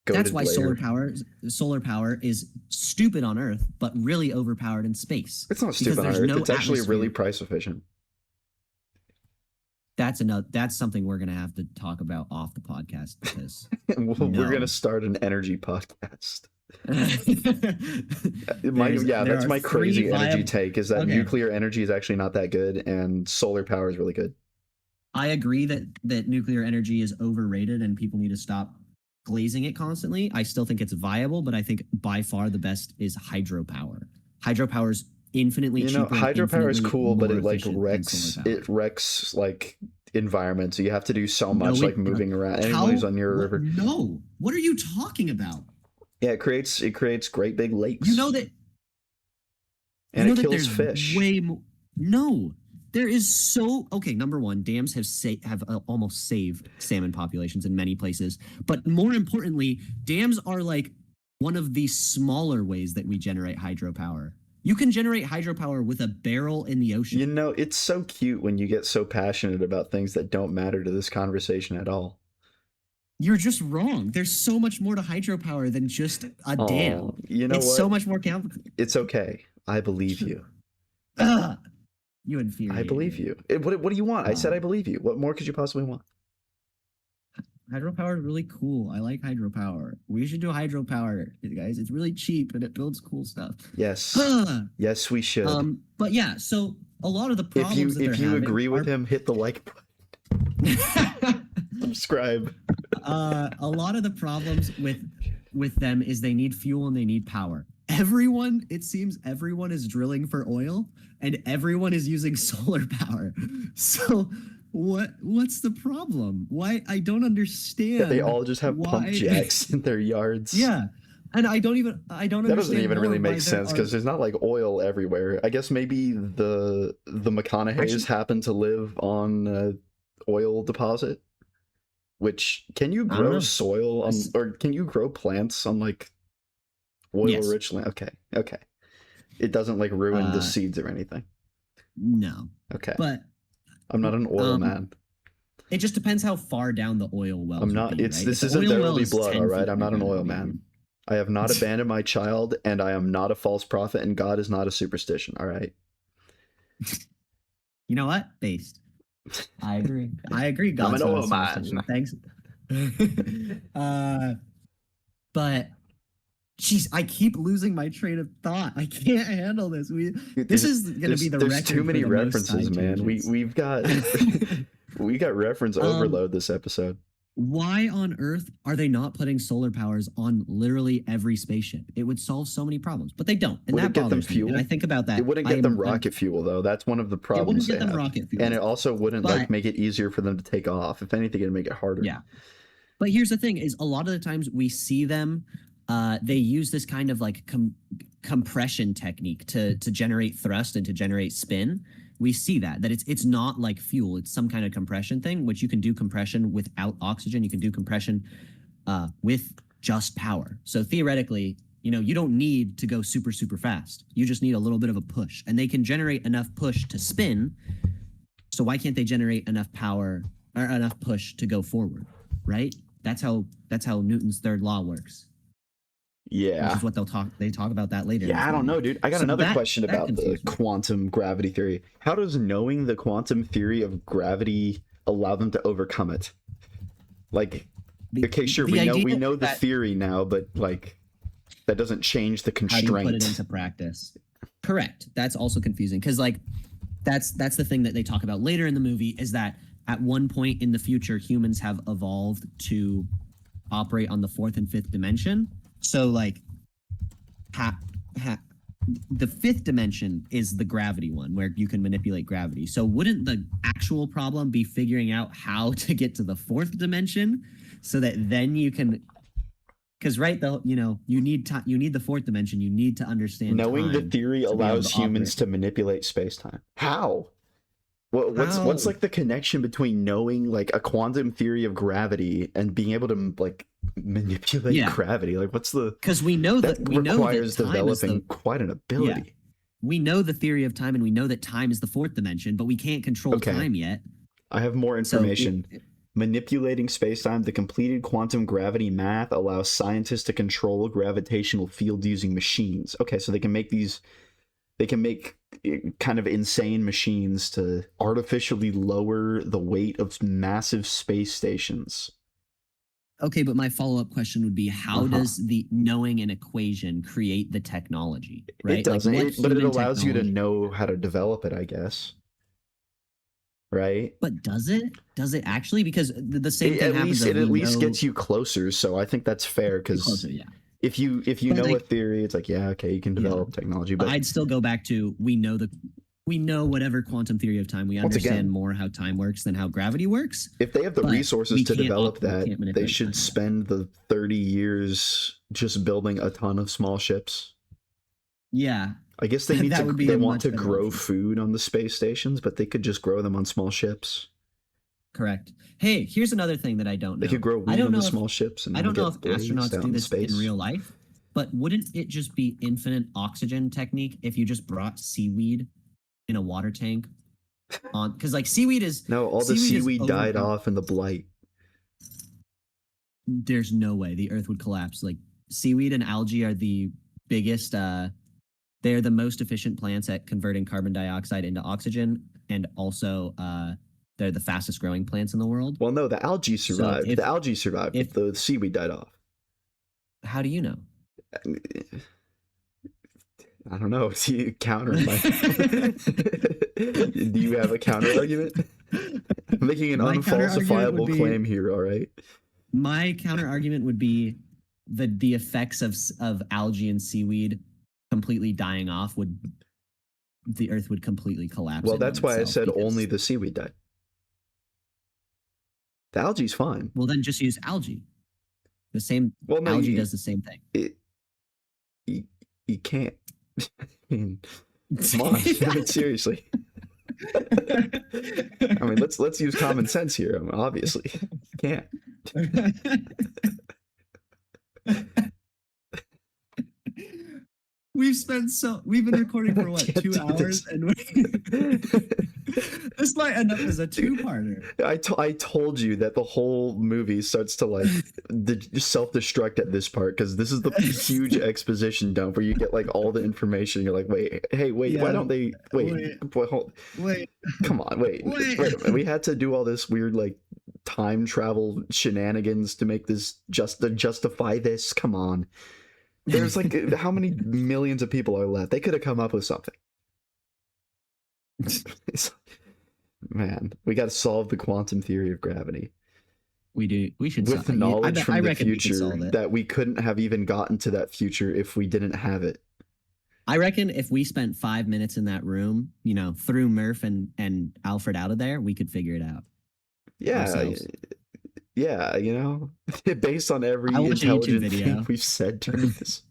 B: that's
A: Goated
B: why
A: layer.
B: solar power is stupid on Earth, but really overpowered in space.
A: It's not
B: because
A: stupid on
B: there's
A: Earth.
B: no
A: It's actually really
B: atmosphere.
A: price efficient.
B: That's something we're gonna have to talk about off the podcast because
A: We're gonna start an energy podcast.
B: There
A: That's
B: are
A: my
B: three
A: crazy energy
B: viable.
A: take is that
B: Okay,
A: nuclear energy is actually not that good and solar power is really good.
B: I agree that nuclear energy is overrated and people need to stop glazing it constantly. I still think it's viable, but I think by far the best is hydropower. Hydropower is infinitely cheaper and
A: Hydropower is
B: infinitely
A: cool, but
B: more
A: it like
B: efficient than solar power.
A: wrecks like environment. So you have to do so
B: No,
A: much like
B: it
A: moving around. Anyone who's
B: how
A: on your
B: what
A: river,
B: no. What are you talking about?
A: yeah, it creates great big lakes.
B: You know that
A: And it kills
B: there's
A: fish.
B: way more. No, there is so okay. Number one, dams have almost saved salmon populations in many places, but more importantly, dams are like one of the smaller ways that we generate hydropower. You can generate hydropower with a barrel in the ocean.
A: It's so cute when you get so passionate about things that don't matter to this conversation at all.
B: You're just wrong. There's so much more to hydropower than just a dam.
A: Oh, you know
B: It's so
A: what?
B: much more complicated.
A: It's okay. I believe you.
B: You
A: I
B: infuriate
A: believe
B: me.
A: you. What do you want? I said I believe you. What more could you possibly want?
B: Hydropower is really cool. I like hydropower. We should do hydropower, guys. It's really cheap and it builds cool stuff.
A: Yes. Yes, we should.
B: But yeah, so a lot of the
A: If you
B: problems that
A: if
B: they're
A: you
B: having
A: agree with
B: are
A: him, hit the like button. Subscribe.
B: a lot of the problems with them is they need fuel and they need power. It seems everyone is drilling for oil and everyone is using solar power. So what's the problem? Why I don't understand.
A: Yeah, they all just have pump
B: why
A: jacks in their yards.
B: Yeah. And I don't
A: That
B: understand
A: doesn't even really
B: why
A: make sense because there's not like oil everywhere. I guess maybe the McConaughey's
B: Actually-
A: happen to live on oil deposit. Which can you
B: I don't
A: grow
B: know.
A: soil on, or can you grow plants on like
B: Yes.
A: oil-rich land? Okay. It doesn't like ruin the
B: Uh,
A: seeds or anything.
B: No.
A: Okay.
B: But
A: I'm not an oil man.
B: it just depends how far down the oil wells
A: I'm
B: would
A: not.
B: be,
A: It's
B: right?
A: this
B: If the
A: isn't
B: oil
A: There
B: well
A: Will Be
B: is
A: Blood.
B: 10
A: All right.
B: feet
A: I'm not an
B: underground,
A: oil
B: maybe.
A: man. I have not abandoned my child, and I am not a false prophet, and God is not a superstition. All right.
B: You know what? Based. I agree. God's
A: an
B: not a
A: oil man.
B: superstition. Thanks. But jeez, I keep losing my train of thought. I can't handle this.
A: Dude,
B: This is gonna be the
A: there's
B: record
A: too many
B: for the most
A: references,
B: side
A: man.
B: tangents.
A: We've got we got reference overload this episode.
B: Why on earth are they not putting solar powers on literally every spaceship? It would solve so many problems, but they don't, and
A: Would
B: that
A: it get them
B: bothers me.
A: fuel?
B: And I think about that.
A: It wouldn't get them rocket fuel though. That's one of the
B: It
A: problems
B: wouldn't
A: they
B: get them
A: have.
B: rocket fuel,
A: And it also wouldn't like
B: but
A: make it easier for them to take off. If anything, it'd make it harder.
B: yeah. But here's the thing: is a lot of the times we see them, they use this kind of like compression technique to generate thrust and to generate spin. We see that it's not like fuel; it's some kind of compression thing, which you can do compression without oxygen. You can do compression with just power. So theoretically, you don't need to go super super fast. You just need a little bit of a push, and they can generate enough push to spin. So why can't they generate enough power or enough push to go forward? Right? That's how Newton's third law works.
A: Yeah.
B: Which is what they talk about that later.
A: Yeah, I don't know, dude. I got another question about the
B: confused me.
A: quantum gravity theory. How does knowing the quantum theory of gravity allow them to overcome it? Like, okay, sure, we know the theory now, but like that doesn't change the
B: How do you
A: constraint.
B: put it into practice? Correct. That's also confusing because like that's the thing that they talk about later in the movie is that at one point in the future humans have evolved to operate on the fourth and fifth dimension. So like the fifth dimension is the gravity one where you can manipulate gravity. So wouldn't the actual problem be figuring out how to get to the fourth dimension so that then you can, because right, you need you need the fourth dimension, you need to understand
A: Knowing the
B: time
A: theory
B: to be able
A: allows
B: to
A: humans
B: operate.
A: to manipulate space-time. How? What's
B: How?
A: like the connection between knowing like a quantum theory of gravity and being able to like manipulate
B: Yeah,
A: gravity? Like what's the
B: because
A: that
B: we know that
A: requires
B: time is
A: developing
B: the
A: quite an
B: yeah,
A: ability.
B: we know the theory of time, and we know that time is the fourth dimension, but we can't control
A: Okay,
B: time yet.
A: I have more
B: So
A: information. Manipulating spacetime, the completed quantum gravity math allows scientists to control gravitational fields using machines. Okay, so they can make kind of insane machines to artificially lower the weight of massive space stations.
B: okay, but my follow-up question would be, how
A: Uh-huh.
B: does the knowing an equation create the technology,
A: It
B: right? Like
A: doesn't,
B: what
A: but it
B: human
A: allows you to
B: technology?
A: know how to develop it, I guess. Right?
B: But does it? Does it actually? Because the same
A: It,
B: thing happens of
A: it
B: we
A: at least
B: know
A: gets you closer, so I think that's fair
B: you're
A: because
B: closer, yeah.
A: if you
B: But
A: know a
B: like,
A: theory, it's like, yeah, okay, you can
B: yeah.
A: develop technology,
B: But
A: but
B: I'd still go back to we know whatever quantum theory of time, we
A: once
B: understand
A: again,
B: more how time works than how gravity works.
A: if they have the
B: But
A: resources to develop
B: we
A: that,
B: can't
A: they
B: manipulate
A: should
B: time yet.
A: spend the 30 years just building a ton of small ships.
B: Yeah,
A: I guess they need
B: that
A: to
B: would be
A: they
B: a
A: want
B: much
A: to
B: better
A: grow
B: option.
A: food on the space stations, but they could just grow them on small ships.
B: Correct. Hey, here's another thing that I don't
A: They could
B: know.
A: grow
B: I
A: weed
B: don't
A: on the
B: know if
A: small ships and
B: I
A: all
B: don't know if
A: get blazed
B: astronauts
A: out
B: do
A: in
B: this in
A: space.
B: real life, but wouldn't it just be infinite oxygen technique if you just brought seaweed in a water tank on? Because like
A: No, all the
B: seaweed is
A: seaweed died
B: overpowered.
A: off in the blight.
B: There's no way the Earth would collapse. Like seaweed and algae are the biggest. They're the most efficient plants at converting carbon dioxide into oxygen, and also they're the fastest growing plants in the world.
A: Well, no, the algae
B: So
A: survived. The algae survived,
B: if
A: but the seaweed died off.
B: how do you know?
A: I don't know. See, counter my. Do you have a counter argument? I'm making an
B: My counter argument would
A: unfalsifiable
B: be
A: claim here. All right.
B: my counter argument would be the effects of algae and seaweed completely dying off would the Earth would completely collapse
A: Well,
B: in on
A: that's why I
B: itself
A: said only
B: because
A: the seaweed died. The algae's fine.
B: well then just use algae. The same
A: Well, no,
B: algae does the same thing.
A: you, you can't. I mean, come on. I mean, seriously. I mean, let's use common sense here. I mean, obviously, you can't.
B: We've been recording for what,
A: Can't
B: 2
A: do
B: hours,
A: this.
B: and this might end up as a two-parter.
A: I told you that the whole movie starts to like self-destruct at this part because this is the huge exposition dump where you get like all the information. You're like, wait, hey, wait,
B: Yeah,
A: why don't they wait? Hold,
B: wait,
A: come on, wait.
B: wait.
A: We had to do all this weird like time travel shenanigans to make this justify this. Come on. There's like how many millions of people are left? They could have come up with something. Man, we got to solve the quantum theory of gravity
B: We do. We should
A: with
B: solve,
A: knowledge
B: I
A: from the
B: reckon we can
A: future
B: solve it.
A: that we couldn't have even gotten to that future if we didn't have it.
B: I reckon if we spent 5 minutes in that room, threw Murph and Alfred out of there, we could figure it out
A: Yeah,
B: ourselves.
A: yeah, based on every
B: I watch a YouTube
A: intelligent
B: video.
A: thing we've said during this.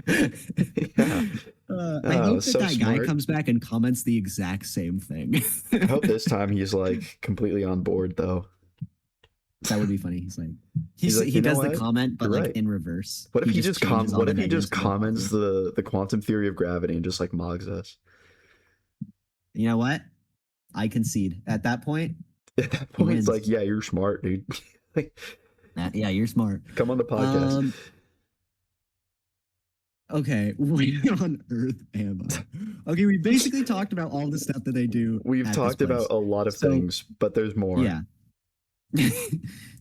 A: Yeah.
B: I hope
A: so
B: that guy
A: smart.
B: comes back and comments the exact same thing.
A: I hope this time he's like completely on board though.
B: That would be funny. He's like,
A: He's like,
B: he
A: you know
B: does the
A: what?
B: comment, but
A: You're
B: like
A: right.
B: in reverse.
A: What if he just
B: changes all
A: what
B: the
A: if he
B: negatives
A: just
B: to the
A: comments
B: positive.
A: the quantum theory of gravity and just like mugs us?
B: You know what? I concede. At that point,
A: At that
B: he
A: point, it's
B: wins.
A: like, yeah, you're smart, dude. Like,
B: Yeah, you're smart.
A: come on the podcast.
B: Okay, where on earth am I? Okay, we basically talked about all the stuff that they do.
A: We've
B: at this
A: talked about
B: place.
A: a lot of
B: So,
A: things, but there's more.
B: Yeah.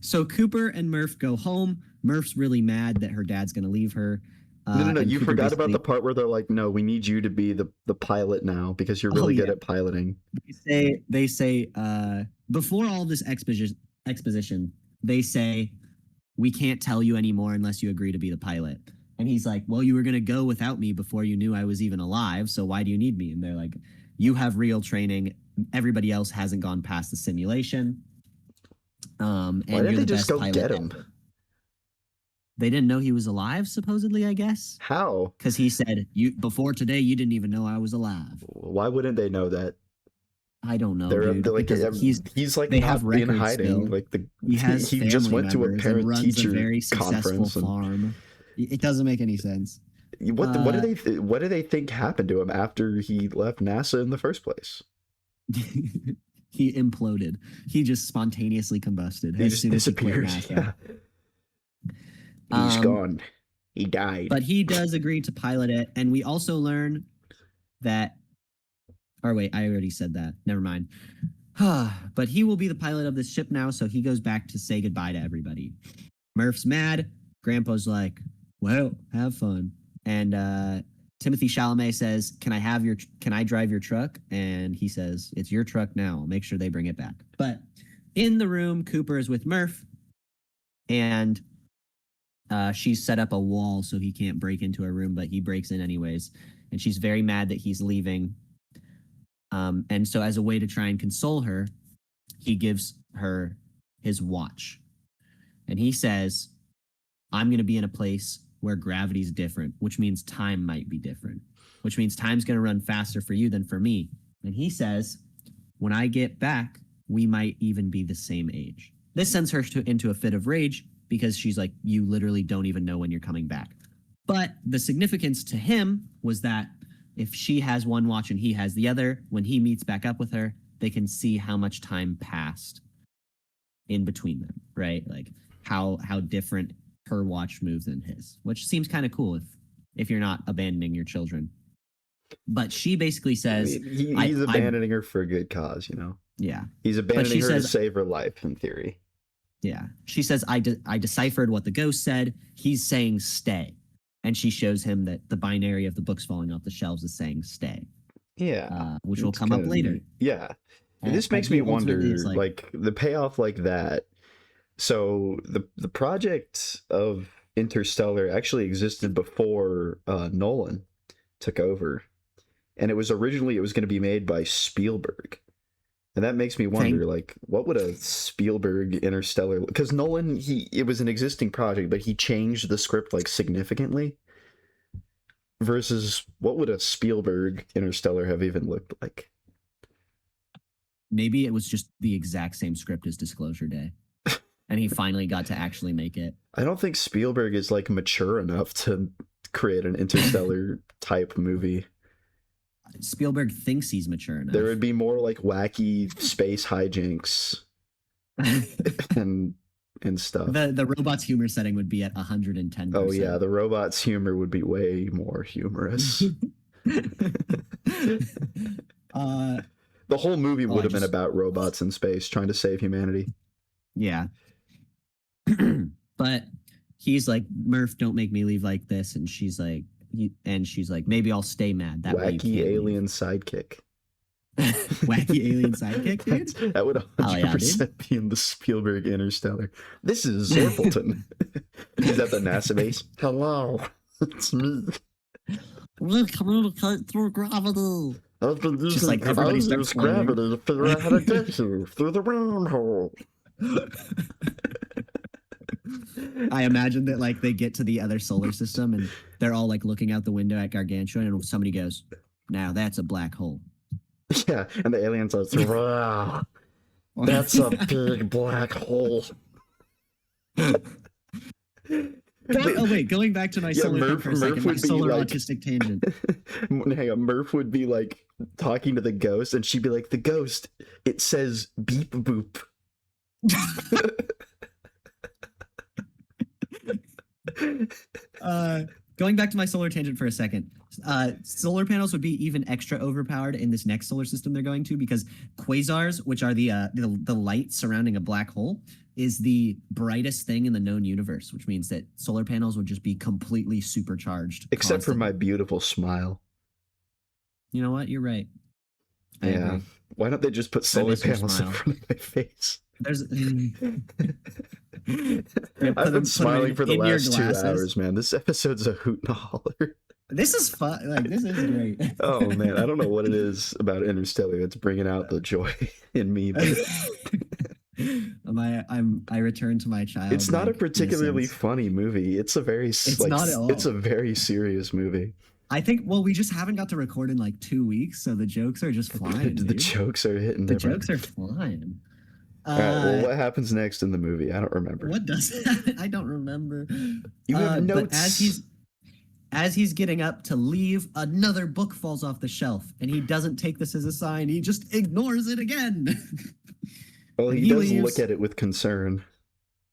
B: So Cooper and Murph go home. Murph's really mad that her dad's going to leave her.
A: No.
B: And
A: You
B: Cooper
A: forgot about the
B: basically-
A: part where they're like, no, we need you to be the pilot now because you're really good
B: yeah.
A: at piloting.
B: They say before all this exposition, they say we can't tell you anymore unless you agree to be the pilot. And he's like, well, you were going to go without me before you knew I was even alive. So why do you need me? And they're like, you have real training. Everybody else hasn't gone past the simulation.
A: Why
B: And
A: didn't
B: you're
A: they
B: the
A: just
B: best
A: go
B: pilot
A: get him?
B: ever. They didn't know he was alive, supposedly, I guess.
A: How?
B: Because he said, before today, you didn't even know I was alive.
A: Why wouldn't they know that?
B: I don't know,
A: They're
B: dude.
A: like,
B: Because
A: he's like
B: they have
A: not in
B: records
A: hiding.
B: still.
A: Like
B: He has
A: he just
B: family
A: went to a
B: members and
A: parent
B: runs a
A: teacher
B: very successful
A: conference. And
B: farm. It doesn't make any sense.
A: what do they think happened to him after he left NASA in the first place?
B: He imploded. He just spontaneously combusted.
A: He just disappeared. Yeah. He's gone. He died.
B: But he does agree to pilot it, and we also learn that. Or wait, I already said that. Never mind. But he will be the pilot of this ship now, so he goes back to say goodbye to everybody. Murph's mad. Grandpa's like, "Well, have fun." And Timothy Chalamet says, Can I drive your truck? And he says, it's your truck now. I'll make sure they bring it back. But in the room, Cooper is with Murph, and she's set up a wall so he can't break into her room, but he breaks in anyways. And she's very mad that he's leaving. And so as a way to try and console her, he gives her his watch. And he says, I'm going to be in a place where gravity's different, which means time might be different, which means time's going to run faster for you than for me. And he says, when I get back, we might even be the same age. This sends her into a fit of rage because she's like, you literally don't even know when you're coming back. But the significance to him was that if she has one watch and he has the other, when he meets back up with her, they can see how much time passed in between them, right? Like how different her watch moves than his, which seems kind of cool if you're not abandoning your children. But she basically says,
A: he's abandoning her for a good cause, you know?
B: Yeah.
A: He's abandoning her to save her life, in theory.
B: Yeah. She says, I deciphered what the ghost said. He's saying stay. And she shows him that the binary of the books falling off the shelves is saying stay.
A: Yeah.
B: Which will come up later.
A: Neat. Yeah. And this makes me wonder, like the payoff like that. So the project of Interstellar actually existed before Nolan took over. And it was going to be made by Spielberg. And that makes me wonder, like, what would a Spielberg Interstellar? Because Nolan, it was an existing project, but he changed the script like significantly. Versus, what would a Spielberg Interstellar have even looked like?
B: Maybe it was just the exact same script as Disclosure Day, and he finally got to actually make it.
A: I don't think Spielberg is like mature enough to create an Interstellar type movie.
B: Spielberg thinks he's mature enough.
A: There would be more like wacky space hijinks and stuff.
B: The robot's humor setting would be at 110%.
A: Oh yeah, the robot's humor would be way more humorous. The whole movie would have been about robots in space trying to save humanity.
B: Yeah. But he's like, Murph, don't make me leave like this. And she's like, maybe I'll stay mad. That
A: wacky alien sidekick.
B: Wacky alien sidekick, dude?
A: That would 100% be in the Spielberg Interstellar. This is Zorpelton. He's at the NASA base. Hello, it's me.
B: We communicate through gravity.
A: I've been using like gravity to figure out how to get here through the wormhole.
B: I imagine that like they get to the other solar system and they're all like looking out the window at Gargantuan, and somebody goes, "Now that's a black hole."
A: Yeah, and the aliens are like, "Wow, that's a big black hole."
B: Going back to my solar thing for a second, my solar autistic tangent.
A: Hang on, Murph would be like talking to the ghost, and she'd be like, "The ghost, it says beep boop."
B: Going back to my solar tangent for a second, solar panels would be even extra overpowered in this next solar system they're going to, because quasars, which are the light surrounding a black hole, is the brightest thing in the known universe, which means that solar panels would just be completely supercharged.
A: Except for my beautiful smile.
B: You know what? You're right. I
A: Yeah.
B: agree.
A: Why don't they just put
B: I
A: solar
B: miss your
A: panels in
B: smile.
A: front of my face?
B: There's yeah,
A: I've been
B: put them
A: smiling for the
B: in your
A: last two
B: glasses.
A: hours, man. This episode's a hoot and a holler.
B: This is fun. Like this is great.
A: Oh man, I don't know what it is about Interstellar that's bringing out the joy in me, but
B: I return to my
A: it's not a
B: childlike
A: particularly
B: innocence.
A: funny movie. It's a very
B: It's not at
A: it's a
B: all.
A: very serious movie.
B: I think well, we just haven't got to record in like 2 weeks, so the jokes are just flying,
A: The
B: dude.
A: jokes are hitting
B: The
A: different.
B: jokes are flying.
A: All right, well,
B: Uh
A: what happens next in the movie? I don't remember.
B: what does I don't remember.
A: You have
B: But
A: notes.
B: as he's getting up to leave, another book falls off the shelf, and he doesn't take this as a sign. He just ignores it again.
A: Well,
B: And
A: he
B: he
A: does
B: leaves.
A: look at it with concern,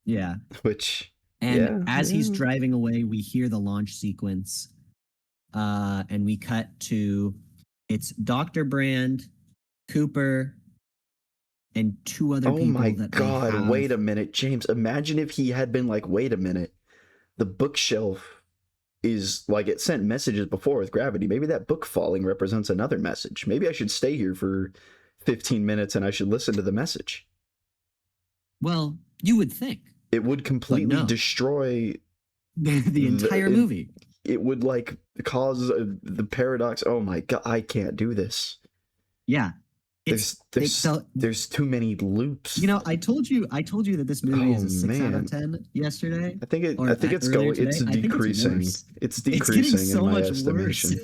B: Yeah.
A: which
B: And
A: yeah,
B: as he's
A: yeah.
B: driving away, we hear the launch sequence. And we cut to it's Dr. Brand, Cooper, and two other
A: Oh
B: people
A: my
B: that
A: god,
B: they have.
A: wait a minute, James. Imagine if he had been like, wait a minute. The bookshelf is like it sent messages before with gravity. Maybe that book falling represents another message. Maybe I should stay here for 15 minutes and I should listen to the message.
B: Well, you would think.
A: It would completely
B: no.
A: destroy
B: The entire movie.
A: It would like cause the paradox. Oh my god, I can't do this.
B: Yeah.
A: There's too many loops.
B: You know, I told you that this movie is a 6 out
A: man.
B: of 10 yesterday.
A: I think
B: or
A: it's
B: earlier
A: going. It's
B: today. I think
A: decreasing.
B: worse.
A: It's
B: It's getting
A: decreasing
B: so
A: in my
B: much
A: estimation.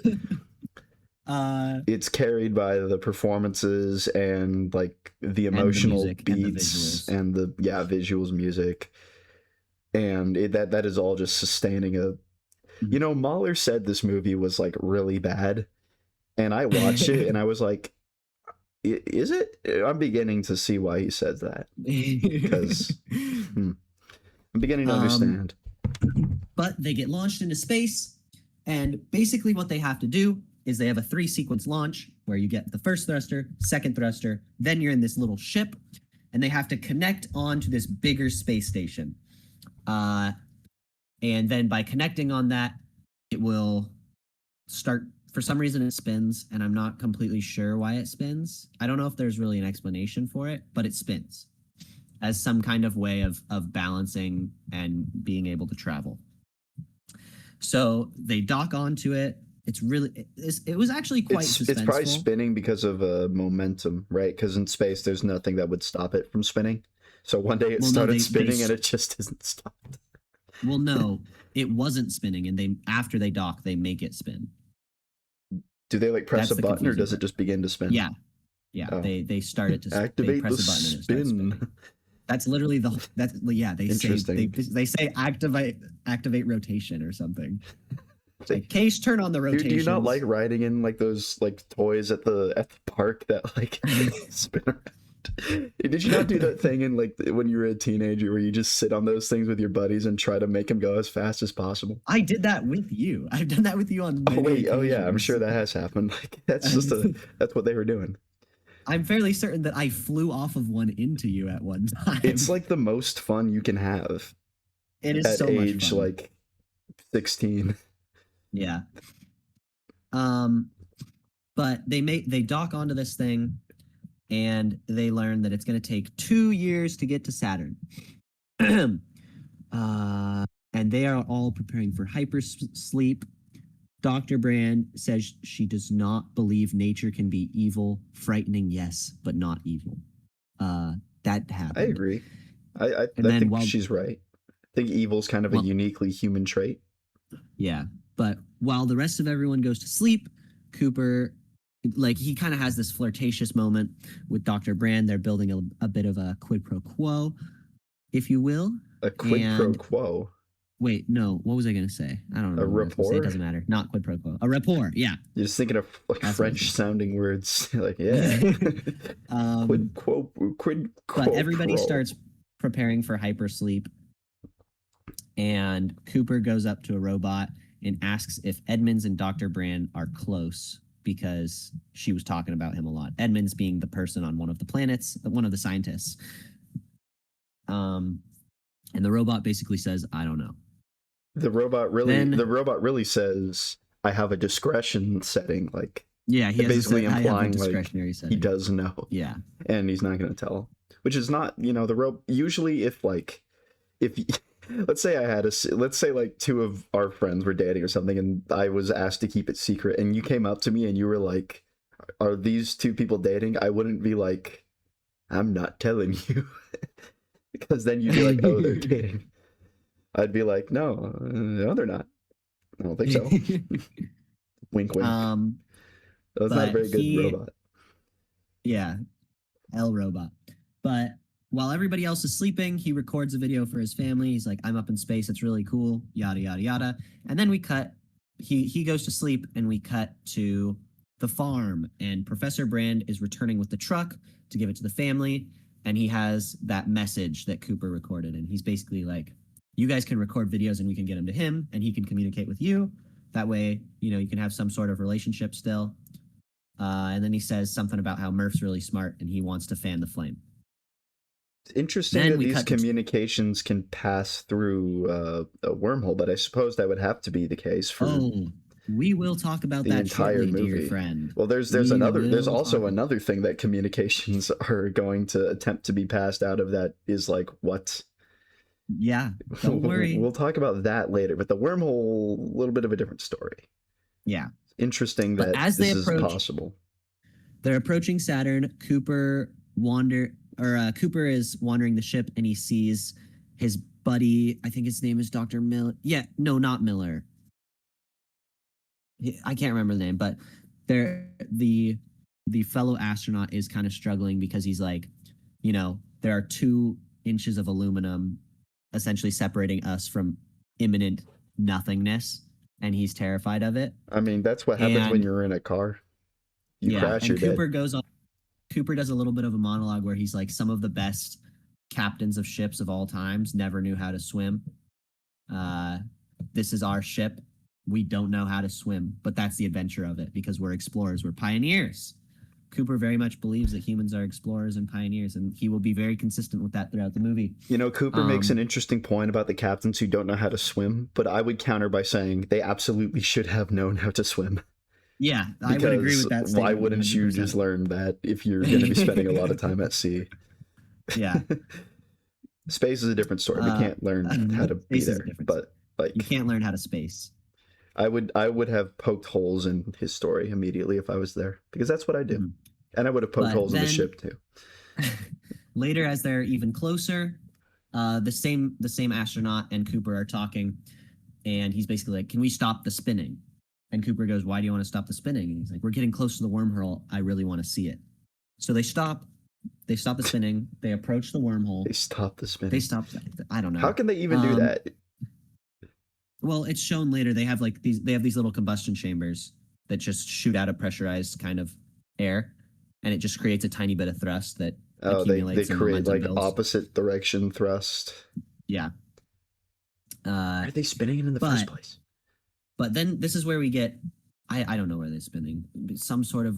B: worse.
A: It's carried by the performances and like the
B: And the
A: emotional
B: music and the
A: beats
B: visuals.
A: and the visuals, music, and that is all just sustaining a. You know, Mahler said this movie was like really bad, and I watched it and I was like, "Is it?" I'm beginning to see why he says that because I'm beginning to understand.
B: But they get launched into space, and basically what they have to do is they have a 3-sequence launch where you get the first thruster, second thruster, then you're in this little ship, and they have to connect onto this bigger space station. And then by connecting on that, it will start. For some reason, it spins, and I'm not completely sure why it spins. I don't know if there's really an explanation for it, but it spins as some kind of way of balancing and being able to travel. So they dock onto it. It was actually quite suspenseful.
A: It's probably spinning because of momentum, right? Because in space, there's nothing that would stop it from spinning. So one day it started spinning and it just isn't stopped.
B: Well, no, it wasn't spinning, and after they dock, they make it spin.
A: Do they like press a button, or does it just begin to spin?
B: Yeah. Oh. They start it to
A: activate
B: press
A: the
B: a button and it
A: spin.
B: starts spinning. That's literally they say activate rotation or something. Like, Case, turn on the rotation.
A: Do you not like riding in like those like toys at the park that like spin around? Did you not do that thing in like when you were a teenager where you just sit on those things with your buddies and try to make them go as fast as possible?
B: I did that with you. I've done that with you on many occasions.
A: Oh yeah, I'm sure that has happened. Like that's what they were doing.
B: I'm fairly certain that I flew off of one into you at one time.
A: It's like the most fun you can have.
B: It is
A: at
B: so much
A: age
B: fun.
A: Like 16.
B: Yeah. But they dock onto this thing, and they learn that it's going to take 2 years to get to Saturn. And they are all preparing for hypersleep. Dr. Brand says she does not believe nature can be evil. Frightening, yes, but not evil. That happened.
A: I agree. I think she's right. I think evil's kind of a uniquely human trait.
B: Yeah, but while the rest of everyone goes to sleep, Cooper, like, he kind of has this flirtatious moment with Dr. Brand. They're building a bit of a quid pro quo, if you will.
A: A quid pro quo?
B: Wait, no. What was I going to say? I don't know.
A: A rapport?
B: It doesn't matter. Not quid pro quo. A rapport, yeah.
A: You're just thinking of like French-sounding words. Like, yeah. Quid quo.
B: But everybody starts preparing for hypersleep, and Cooper goes up to a robot and asks if Edmonds and Dr. Brand are close, because she was talking about him a lot. Edmonds being the person on one of the planets, one of the scientists. And the robot basically says, I don't know.
A: The robot really says, I have a discretion setting. Like,
B: Yeah, he has
A: basically
B: I have a
A: implying like
B: discretionary
A: he
B: setting.
A: does know,
B: Yeah.
A: and he's not going to tell. Which is not, the rope. Usually, if let's say let's say like two of our friends were dating or something, and I was asked to keep it secret, and you came up to me and you were like, "Are these two people dating?" I wouldn't be like, "I'm not telling you," because then you'd be like, "Oh, they're dating." I'd be like, "No, no, they're not. I don't think so." Wink, wink.
B: um,
A: That was not a
B: but
A: very good robot.
B: yeah, L robot. But while everybody else is sleeping, he records a video for his family. He's like, I'm up in space. It's really cool. Yada, yada, yada. And then we cut. He goes to sleep, and we cut to the farm. And Professor Brand is returning with the truck to give it to the family. And he has that message that Cooper recorded. And he's basically like, you guys can record videos and we can get them to him and he can communicate with you. That way, you can have some sort of relationship still. And then he says something about how Murph's really smart and he wants to fan the flame.
A: It's interesting
B: Then
A: that
B: we
A: these
B: cut to-
A: communications can pass through a wormhole, but I suppose that would have to be the case for
B: Oh, we will talk about
A: the
B: that
A: entire
B: shortly,
A: movie.
B: Dear friend.
A: Well, there's also another thing that communications are going to attempt to be passed out of that is like what?
B: Yeah, don't worry.
A: We'll talk about that later, but the wormhole, a little bit of a different story.
B: Yeah.
A: Interesting
B: But
A: that
B: as
A: this
B: they
A: is
B: approach,
A: possible.
B: they're approaching Saturn. Cooper is wandering the ship and he sees his buddy. I think his name is Dr. Miller. Yeah, no, not Miller. I can't remember the name, but the fellow astronaut is kind of struggling because he's like, there are 2 inches of aluminum essentially separating us from imminent nothingness, and he's terrified of it.
A: I mean, that's what happens when you're in a car. You crash,
B: and
A: you're
B: Cooper
A: dead.
B: goes on. Cooper does a little bit of a monologue where he's like, some of the best captains of ships of all times never knew how to swim. This is our ship. We don't know how to swim, but that's the adventure of it because we're explorers, we're pioneers. Cooper very much believes that humans are explorers and pioneers, and he will be very consistent with that throughout the movie.
A: Cooper makes an interesting point about the captains who don't know how to swim, but I would counter by saying they absolutely should have known how to swim.
B: Yeah, I would agree with that statement.
A: Why wouldn't 100%. You just learn that if you're going to be spending a lot of time at sea?
B: Yeah.
A: Space is a different story. We can't learn how to be there, but like
B: you can't learn how to space.
A: I would have poked holes in his story immediately if I was there because that's what I do. Mm-hmm. And I would have poked holes in the ship too.
B: Later, as they're even closer, the same astronaut and Cooper are talking, and he's basically like, "Can we stop the spinning?" And Cooper goes, "Why do you want to stop the spinning?" And he's like, "We're getting close to the wormhole. I really want to see it." So they stop. They stop the spinning. They approach the wormhole.
A: They stop the spinning.
B: They stop. I don't know.
A: How can they even do that?
B: Well, it's shown later. They have these little combustion chambers that just shoot out a pressurized kind of air, and it just creates a tiny bit of thrust that accumulates.
A: They create like builds. Opposite direction thrust.
B: Yeah.
A: Why are they spinning it in the first place?
B: But then this is where we get, I don't know where they're spinning, some sort of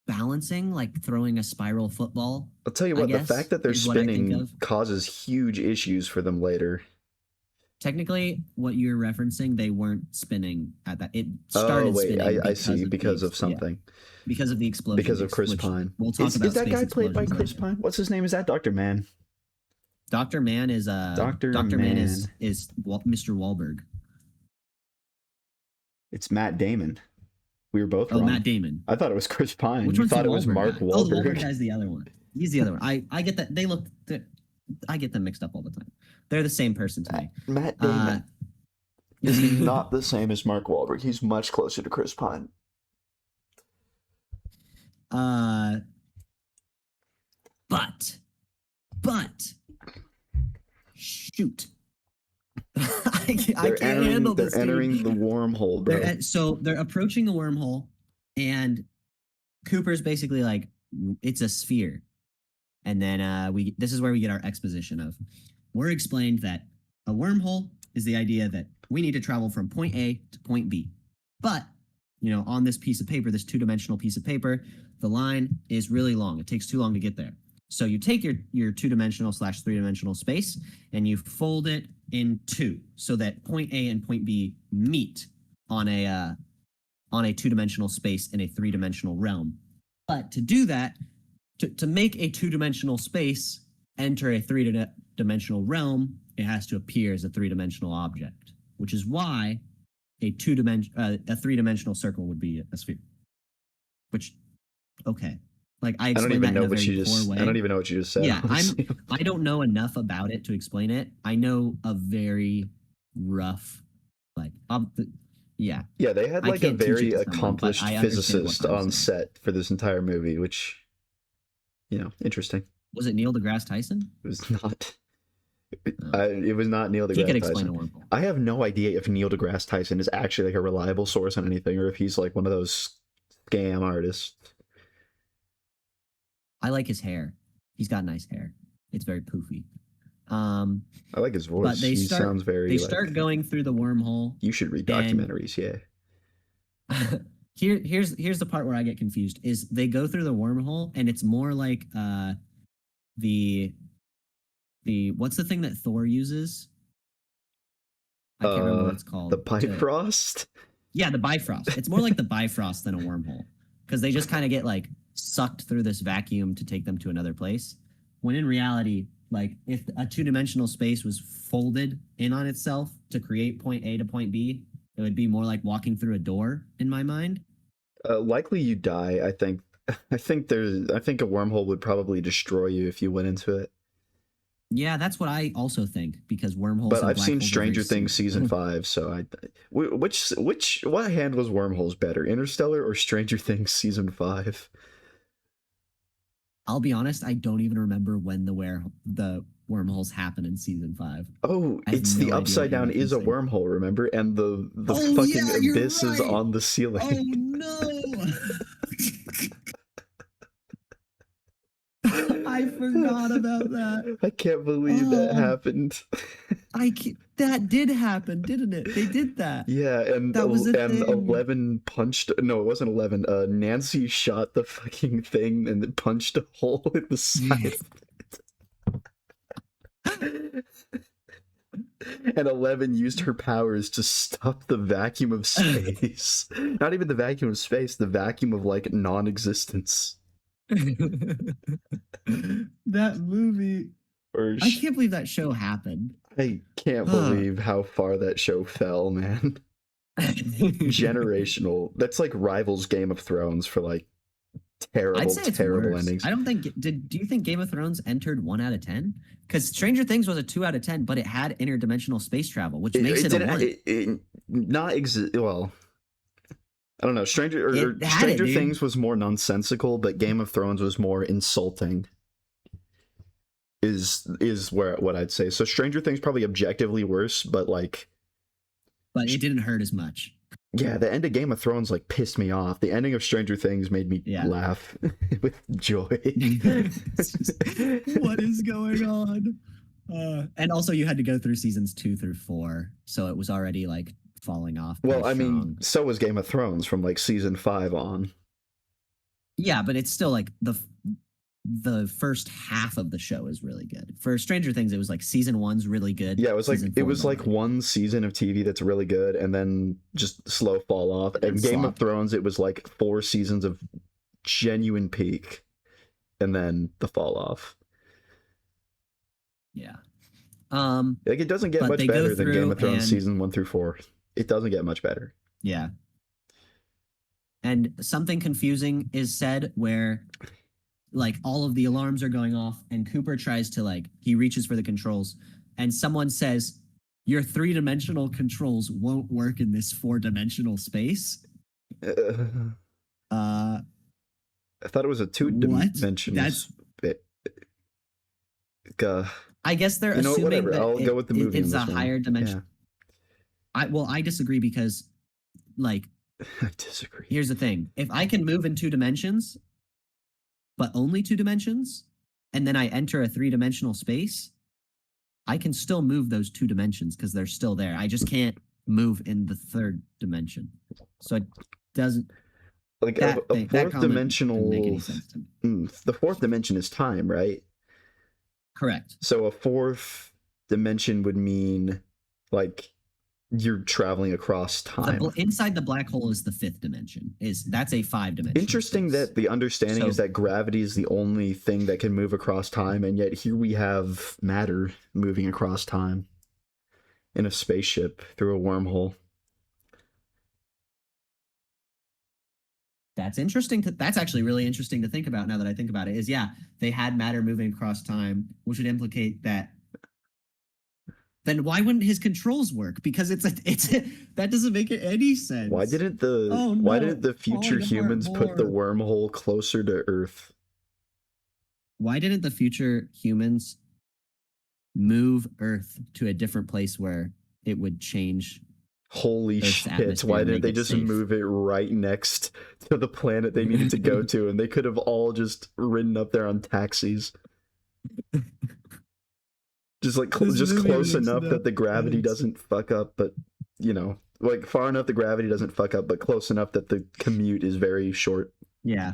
B: balancing, like throwing a spiral football.
A: I'll tell you what, the fact that they're spinning causes huge issues for them later.
B: Technically, what you're referencing, they weren't spinning at that. It started spinning.
A: I see, because of something.
B: Yeah. Because of the explosion.
A: Because of Chris Pine.
B: We'll talk about
A: is that guy played by Chris Pine? What's his name? Is that Dr. Mann?
B: Dr. Mann is Dr. Mann is Mr. Wahlberg.
A: It's Matt Damon. We were both wrong.
B: Matt Damon.
A: I thought it was Chris Pine.
B: Which
A: you thought it was Mark Wahlberg.
B: Oh, the Wahlberg guy's the other one. He's the other one. I get that. I get them mixed up all the time. They're the same person to me.
A: Matt Damon is not the same as Mark Wahlberg. He's much closer to Chris Pine.
B: But shoot. I can't handle this.
A: They're entering the wormhole, bro.
B: So they're approaching the wormhole, and Cooper's basically like, it's a sphere. And then this is where we get our exposition of. We're explained that a wormhole is the idea that we need to travel from point A to point B. But, on this piece of paper, this 2-dimensional piece of paper, the line is really long. It takes too long to get there. So you take your 2-dimensional / 3-dimensional space and you fold it in 2 so that point A and point B meet on a on a two-dimensional space in a three-dimensional realm. But to do that, to make a two-dimensional space enter a three-dimensional realm, it has to appear as a three-dimensional object, which is why a three-dimensional circle would be a sphere. Which, okay, like I explained that in a very poor way.
A: I don't even know what you just said.
B: Yeah,
A: honestly.
B: I don't know enough about it to explain it. I know a very rough, like, yeah.
A: Yeah, they had
B: I
A: like a
B: can't teach it
A: very
B: to someone, but
A: accomplished
B: I understand what
A: physicist
B: I'm
A: on
B: saying.
A: set for this entire movie, which, interesting.
B: Was it Neil deGrasse Tyson?
A: It was not.
B: Oh.
A: It was not Neil
B: He could
A: deGrasse
B: explain a
A: Tyson.
B: wormhole.
A: I have no idea if Neil deGrasse Tyson is actually like a reliable source on anything, or if he's like one of those scam artists.
B: I like his hair. He's got nice hair. It's very poofy.
A: I like his voice.
B: But
A: He sounds very.
B: They start going through the wormhole.
A: You should read
B: and
A: documentaries. Yeah.
B: here's the part where I get confused. Is they go through the wormhole and it's more like the what's the thing that Thor uses? I can't remember what it's called.
A: The Bifrost.
B: Yeah, the Bifrost. It's more like the Bifrost than a wormhole because they just kind of get like sucked through this vacuum to take them to another place. When in reality, like if a two-dimensional space was folded in on itself to create point A to point B, it would be more like walking through a door in my mind.
A: Likely you die. I think. I think a wormhole would probably destroy you if you went into it.
B: Yeah, that's what I also think because wormholes.
A: But
B: and
A: I've
B: black
A: seen
B: holes are
A: Stranger
B: very
A: Things
B: similar.
A: season 5, so what hand was wormholes better, Interstellar or Stranger Things season 5?
B: I'll be honest, I don't even remember when the wormholes happen in season 5.
A: Oh,
B: I have
A: it's
B: no
A: the
B: idea
A: upside
B: what you're
A: down is a
B: referencing.
A: wormhole, remember? And the
B: Oh
A: fucking
B: yeah, you're
A: abyss is
B: right.
A: on the ceiling.
B: Oh no. I forgot about that.
A: I can't believe that
B: Oh,
A: happened.
B: that did happen, didn't it? They did that.
A: Yeah, and
B: That was a
A: and
B: thing.
A: 11 punched. No, it wasn't 11. Nancy shot the fucking thing and punched a hole in the side. And 11 used her powers to stop the vacuum of space. Not even the vacuum of space, the vacuum of like non-existence.
B: That movie.
A: Or
B: I can't believe that show happened.
A: I can't believe how far that show fell, man. Generational. That's like rivals Game of Thrones for like
B: I'd say it's
A: terrible
B: worse.
A: endings.
B: I don't think. Do you think Game of Thrones entered 1 out of 10? Because Stranger Things was a 2 out of 10, but it had interdimensional space travel, which makes it a 1.
A: Not exist. Well, I don't know. Stranger
B: It
A: Things was more nonsensical, but Game of Thrones was more insulting. Is what I'd say. So Stranger Things probably objectively worse, but like.
B: But it didn't hurt as much.
A: Yeah, the end of Game of Thrones like pissed me off. The ending of Stranger Things made me laugh with joy.
B: What is going on? And also, you had to go through seasons 2 through 4, so it was already like falling off.
A: Well, I
B: strong.
A: mean, so was Game of Thrones from like season 5 on.
B: Yeah, but it's still like the first half of the show is really good. For Stranger Things, it was like season 1's really good.
A: Yeah, it was like one season of TV that's really good, and then just slow fall off. And Game of Thrones, it was like 4 seasons of genuine peak, and then the fall off.
B: Yeah.
A: Like it doesn't get much better than Game of Thrones season 1 through 4. It doesn't get much better.
B: Yeah. And something confusing is said where like all of the alarms are going off and Cooper tries to he reaches for the controls and someone says your 3-dimensional controls won't work in this 4-dimensional space.
A: I thought it was a 2-dimensional bit.
B: I guess they're assuming that
A: I'll go with the movie.
B: It's a higher dimension. Yeah. I disagree because I
A: disagree.
B: Here's the thing. If I can move in 2 dimensions, but only 2 dimensions, and then I enter a 3-dimensional space, I can still move those 2 dimensions because they're still there. I just can't move in the 3rd dimension. So it doesn't
A: like a 4th dimensional.
B: Make any sense to me.
A: The 4th dimension is time, right?
B: Correct.
A: So a 4th dimension would mean like You're traveling across time.
B: Inside the black hole is the fifth dimension. That's a 5-dimensional
A: Interesting
B: space.
A: that the understanding
B: So
A: is that gravity is the only thing that can move across time, and yet here we have matter moving across time in a spaceship through a wormhole.
B: that's interesting. That's actually really interesting to think about now that I think about it. Is yeah, they had matter moving across time, which would implicate that. Then why wouldn't his controls work? Because that doesn't make any sense. Oh
A: why
B: no,
A: didn't the future
B: falling apart
A: humans put the
B: more.
A: wormhole closer to Earth?
B: Why didn't the future humans move Earth to a different place where it would change
A: Holy
B: Earth's
A: shit,
B: atmosphere
A: why
B: and
A: didn't
B: make
A: they
B: it
A: just
B: safe?
A: move it right next to the planet they needed to go to, and they could have all just ridden up there on taxis? Just like
B: This
A: just
B: movie
A: close
B: makes
A: enough
B: no
A: that the gravity
B: sense.
A: doesn't fuck up, but like far enough the gravity doesn't fuck up, but close enough that the commute is very short.
B: Yeah.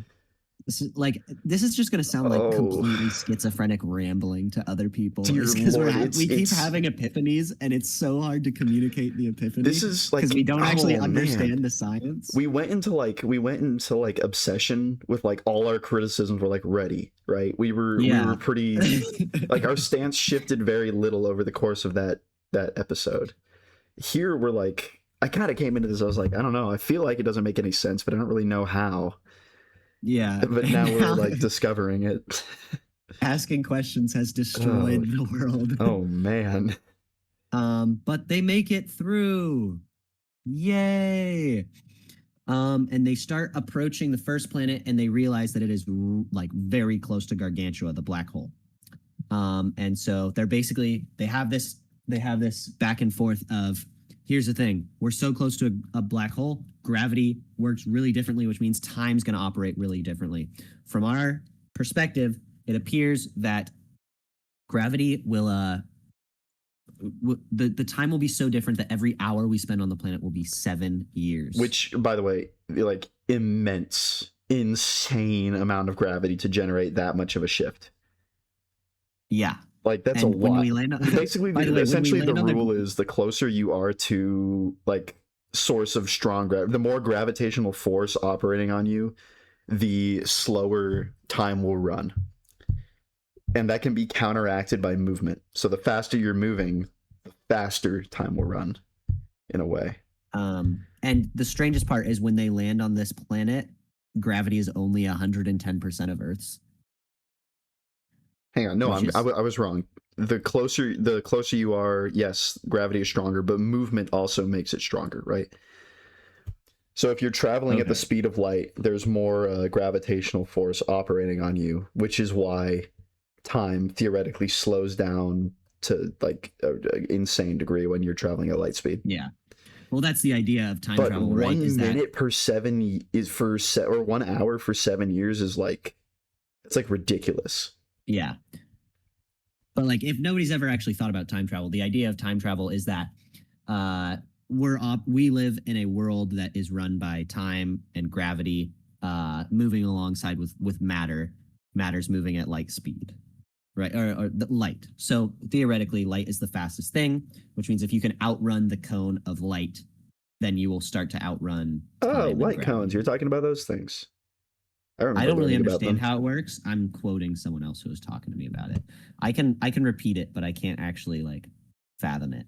B: This is just going to sound like
A: Oh,
B: completely schizophrenic rambling to other people.
A: dear
B: It's because
A: lord,
B: we keep
A: it's
B: having epiphanies, and it's so hard to communicate the epiphany
A: this is
B: because
A: like,
B: we don't actually
A: oh man,
B: understand the science.
A: we went into like obsession with like all our criticisms were like ready, right? We were
B: Yeah.
A: pretty, like our stance shifted very little over the course of that episode. Here we're like, I kind of came into this, I was like, I don't know, I feel like it doesn't make any sense, but I don't really know how.
B: Yeah.
A: But
B: And
A: now we're
B: now
A: like discovering it.
B: asking questions has
A: Oh,
B: destroyed the world.
A: oh man.
B: But they make it through. Yay. And they start approaching the first planet and they realize that it is like very close to Gargantua, the black hole. And so they have this back and forth of, here's the thing, we're so close to a black hole, gravity works really differently, which means time's going to operate really differently. From our perspective, it appears that gravity will the time will be so different that every hour we spend on the planet will be 7 years.
A: Which, by the way, like immense, insane amount of gravity to generate that much of a shift.
B: Yeah.
A: Like that's
B: And
A: a
B: when
A: lot.
B: we land on,
A: Basically,
B: by the way, when we
A: essentially, the
B: land on
A: rule
B: the
A: is the closer you are to like source of strong gravity, the more gravitational force operating on you, the slower time will run, and that can be counteracted by movement. So the faster you're moving, the faster time will run, in a way.
B: And the strangest part is when they land on this planet, gravity is only 110% of Earth's.
A: Hang on, no,
B: Which is,
A: I was wrong. The closer you are, yes, gravity is stronger, but movement also makes it stronger, right? So if you're traveling at the
B: okay.
A: speed of light, there's more gravitational force operating on you, which is why time theoretically slows down to like an insane degree when you're traveling at light speed.
B: Yeah. Well, that's the idea of time
A: But
B: travel, right?
A: 1 minute per 7 is or 1 hour for 7 years is like, it's like ridiculous.
B: Yeah. But like, if nobody's ever actually thought about time travel, the idea of time travel is that we live in a world that is run by time and gravity moving alongside with matter. Matter's moving at light speed, right? Or the light. So theoretically, light is the fastest thing, which means if you can outrun the cone of light, then you will start to outrun time.
A: Oh,
B: and
A: light
B: gravity.
A: cones. You're talking about those things. I
B: I
A: remember
B: don't really
A: learning about
B: understand
A: them.
B: how it works. I'm quoting someone else who was talking to me about it. I can repeat it, but I can't actually like fathom it.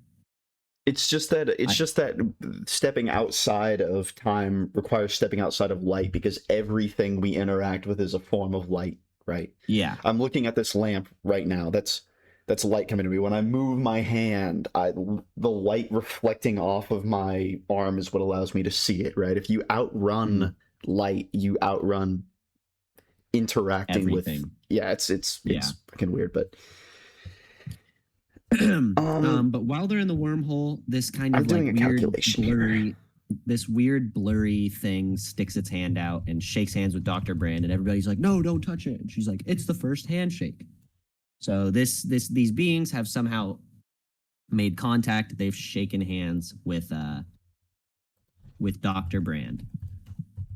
A: It's just that stepping outside of time requires stepping outside of light, because everything we interact with is a form of light, right?
B: Yeah.
A: I'm looking at this lamp right now. That's light coming to me. When I move my hand, the light reflecting off of my arm is what allows me to see it, right? If you outrun light, you outrun interacting
B: Everything.
A: with, yeah, it's fucking weird, but
B: but while they're in the wormhole, this kind
A: I'm
B: of like
A: doing a
B: weird
A: calculation here.
B: blurry thing sticks its hand out and shakes hands with Dr. Brand, and everybody's like, no, don't touch it. And she's like, it's the first handshake. So these beings have somehow made contact. They've shaken hands with Dr. Brand.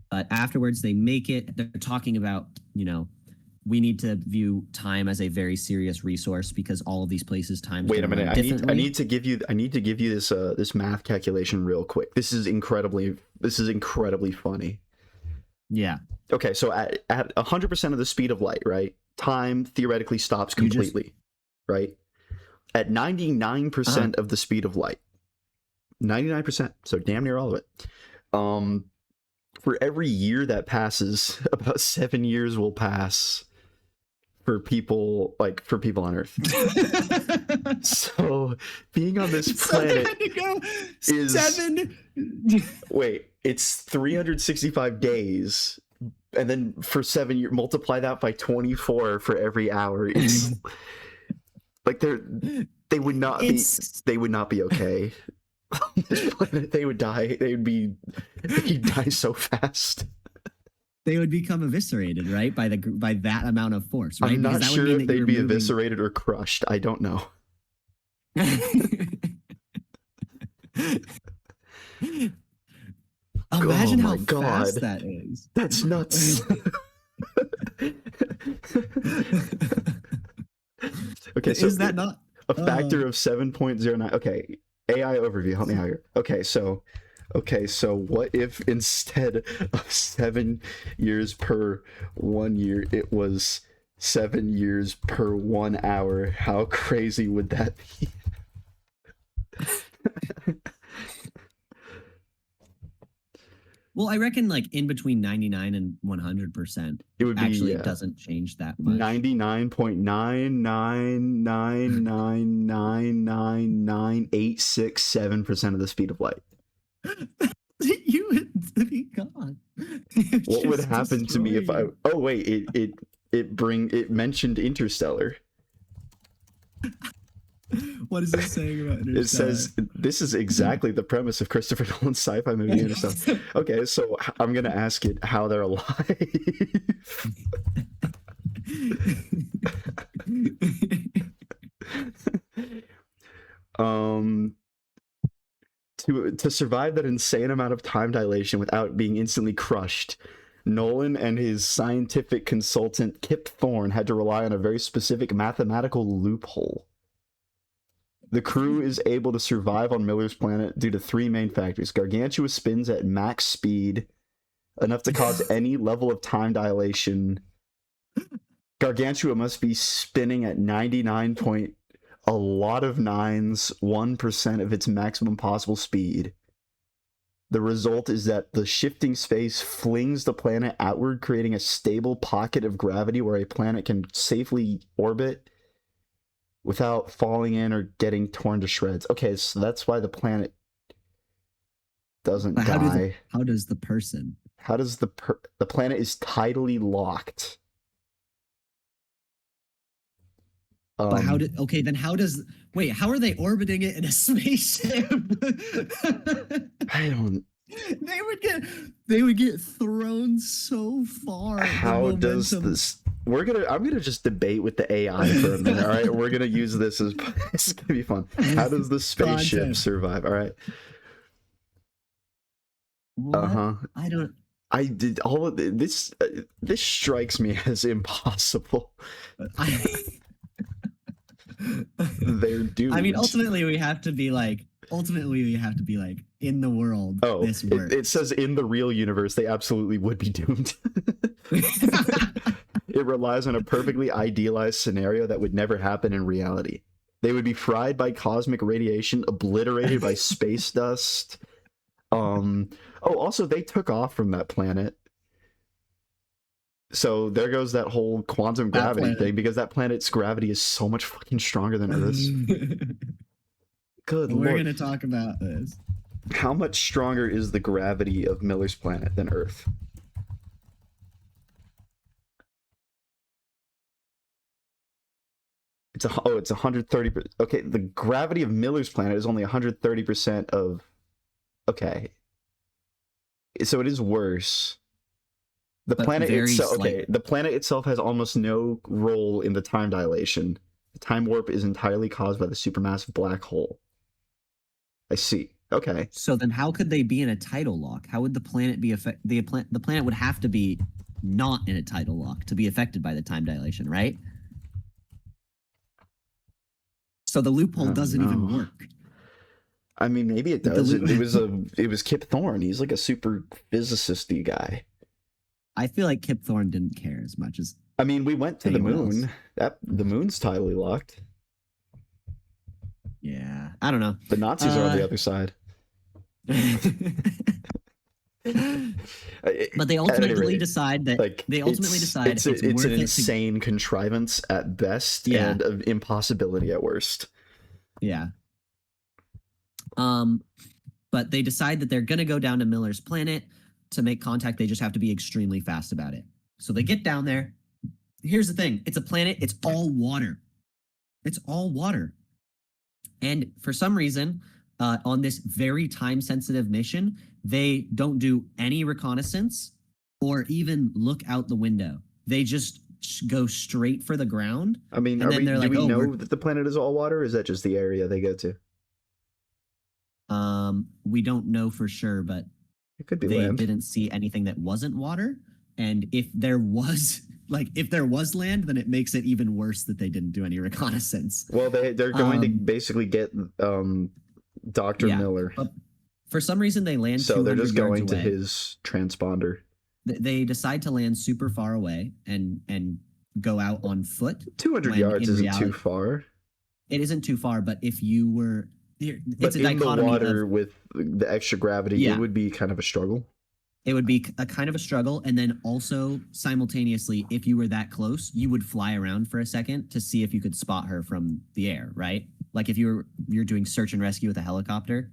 B: But afterwards they make it. They're talking about, we need to view time as a very serious resource because all of these places time's
A: Wait a
B: gonna
A: minute.
B: run differently.
A: I need to give you this this math calculation real quick. This is incredibly funny.
B: Yeah.
A: Okay, so at 100% of the speed of light, right? Time theoretically stops
B: You just-
A: completely, right? At 99% of the speed of light, 99%, so damn near all of it. For every year that passes, about 7 years will pass for people on Earth. So being on this planet is
B: 7.
A: Wait, it's 365 days, and then for 7 years, multiply that by 24 for every hour. It's like they would not be okay. On this planet, they would die. They'd die so fast.
B: They would become eviscerated, right? By that amount of force, right?
A: I'm not
B: because that
A: sure
B: would mean
A: if
B: that
A: they'd be eviscerated or crushed. I don't know.
B: Imagine how
A: God.
B: fast that is.
A: That's nuts. Okay, so
B: is that not
A: a factor of 7.09? Okay, AI overview. Help me out here. Okay, so what if instead of 7 years per 1 year, it was 7 years per 1 hour? How crazy would that be?
B: Well, I reckon like in between 99 and 100%,
A: It would be
B: actually it doesn't change that much.
A: 99.999999867% of the speed of light.
B: You would be gone.
A: What would happen to me if I? Oh wait, it mentioned Interstellar.
B: What is it saying about Interstellar?
A: It says this is exactly the premise of Christopher Nolan's sci-fi movie Interstellar. Okay, so I'm gonna ask it how they're alive. To survive that insane amount of time dilation without being instantly crushed, Nolan and his scientific consultant Kip Thorne had to rely on a very specific mathematical loophole. The crew is able to survive on Miller's planet due to 3 main factors. Gargantua spins at max speed, enough to cause any level of time dilation. Gargantua must be spinning at 99 point a lot of 9s, 1% of its maximum possible speed. The result is that the shifting space flings the planet outward, creating a stable pocket of gravity where a planet can safely orbit without falling in or getting torn to shreds. Okay, so that's why the planet doesn't die.
B: How does the person?
A: How does the planet is tidally locked?
B: But how did? Okay, then how does? Wait, how are they orbiting it in a spaceship?
A: I don't.
B: They would get thrown so far.
A: How does this? I'm gonna just debate with the AI for a minute. All right, we're gonna use this as it's gonna be fun. How does the spaceship survive? All right.
B: I don't.
A: I did all of this. This strikes me as impossible. They're doomed.
B: I mean, ultimately we have to be like in the world.
A: Oh,
B: this works.
A: It says in the real universe they absolutely would be doomed. It relies on a perfectly idealized scenario that would never happen in reality. They would be fried by cosmic radiation, obliterated by space dust. Also they took off from that planet. So there goes that whole quantum gravity thing, because that planet's gravity is so much fucking stronger than Earth's. Good Lord.
B: We're gonna talk about this.
A: How much stronger is the gravity of Miller's planet than Earth? It's 130. Okay, the gravity of Miller's planet is only 130% of. Okay. So it is worse. The planet itself. Okay, the planet itself has almost no role in the time dilation. The time warp is entirely caused by the supermassive black hole. I see. Okay.
B: So then, how could they be in a tidal lock? How would the planet be the planet would have to be not in a tidal lock to be affected by the time dilation, right? So the loophole
A: Oh,
B: doesn't even
A: no.
B: work.
A: I mean, maybe it
B: The
A: does.
B: loo-
A: It was Kip Thorne. He's like a super physicist-y guy.
B: I feel like Kip Thorne didn't care as much as
A: I mean, we went to the
B: anyone else.
A: moon. The moon's tidally locked.
B: Yeah, I don't know.
A: The Nazis are on the other side.
B: But they ultimately decide that
A: it's
B: worth
A: an
B: it
A: insane contrivance at best and an impossibility at worst.
B: Yeah. But they decide that they're going to go down to Miller's planet to make contact. They just have to be extremely fast about it. So they get down there. Here's the thing. It's a planet. It's all water. It's all water. And for some reason, on this very time-sensitive mission, they don't do any reconnaissance or even look out the window. They just go straight for the ground.
A: I mean,
B: do we
A: know that the planet is all water, or is that just the area they go to?
B: We don't know for sure, but
A: it could be
B: they
A: land.
B: didn't see anything that wasn't water. And if there was land, then it makes it even worse that they didn't do any reconnaissance.
A: Well, they're going to basically get Dr. Miller.
B: But for some reason, they land.
A: So they're just going to
B: away.
A: his transponder.
B: They decide to land super far away and go out on foot.
A: 200 yards isn't too far.
B: It isn't too far, but if you were, it's a
A: in
B: dichotomy
A: the water with the extra gravity, it would be kind of a struggle.
B: It would be a kind of a struggle, and then also simultaneously, if you were that close, you would fly around for a second to see if you could spot her from the air, right? Like if you're doing search and rescue with a helicopter,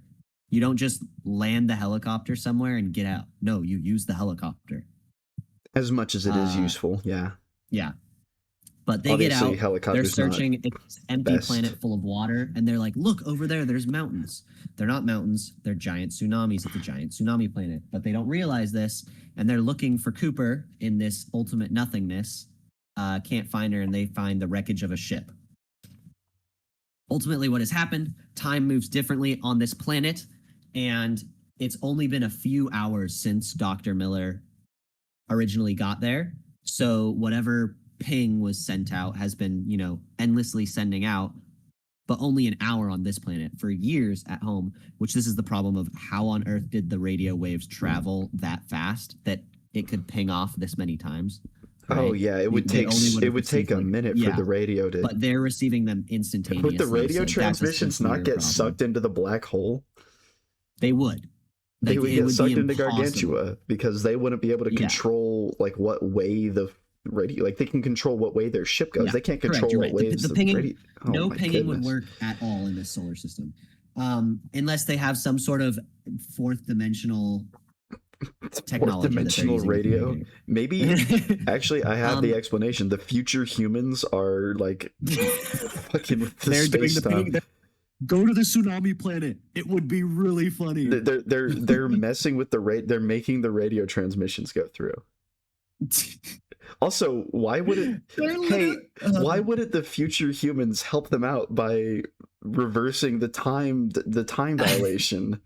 B: you don't just land the helicopter somewhere and get out. No, you use the helicopter.
A: As much as it is useful, yeah.
B: Yeah. But they
A: Obviously,
B: get out, they're searching it's empty planet full of water, and they're like, look, over there's mountains. They're not mountains, they're giant tsunamis. It's a giant tsunami planet. But they don't realize this, and they're looking for Cooper in this ultimate nothingness. Can't find her, and they find the wreckage of a ship. Ultimately, what has happened, time moves differently on this planet, and it's only been a few hours since Dr. Miller originally got there. So whatever ping was sent out has been, endlessly sending out, but only an hour on this planet. For years at home, which this is the problem of how on earth did the radio waves travel that fast that it could ping off this many times. Right?
A: Oh yeah, it would take a minute for the radio to.
B: But they're receiving them instantaneously.
A: Would the radio transmissions not get sucked into the black hole?
B: They would.
A: They would get sucked into Gargantua because they wouldn't be able to control what way the radio, they can control what way their ship goes. They can't control what waves
B: the pinging. No pinging would work at all in this solar system, unless they have some sort of fourth dimensional technology.
A: Fourth-dimensional radio. Maybe actually, I have the explanation. The future humans are fucking with the space-time.
B: Go to the tsunami planet. It would be really funny.
A: They're messing with they're making the radio transmissions go through. Also, why wouldn't the future humans help them out by reversing the time dilation?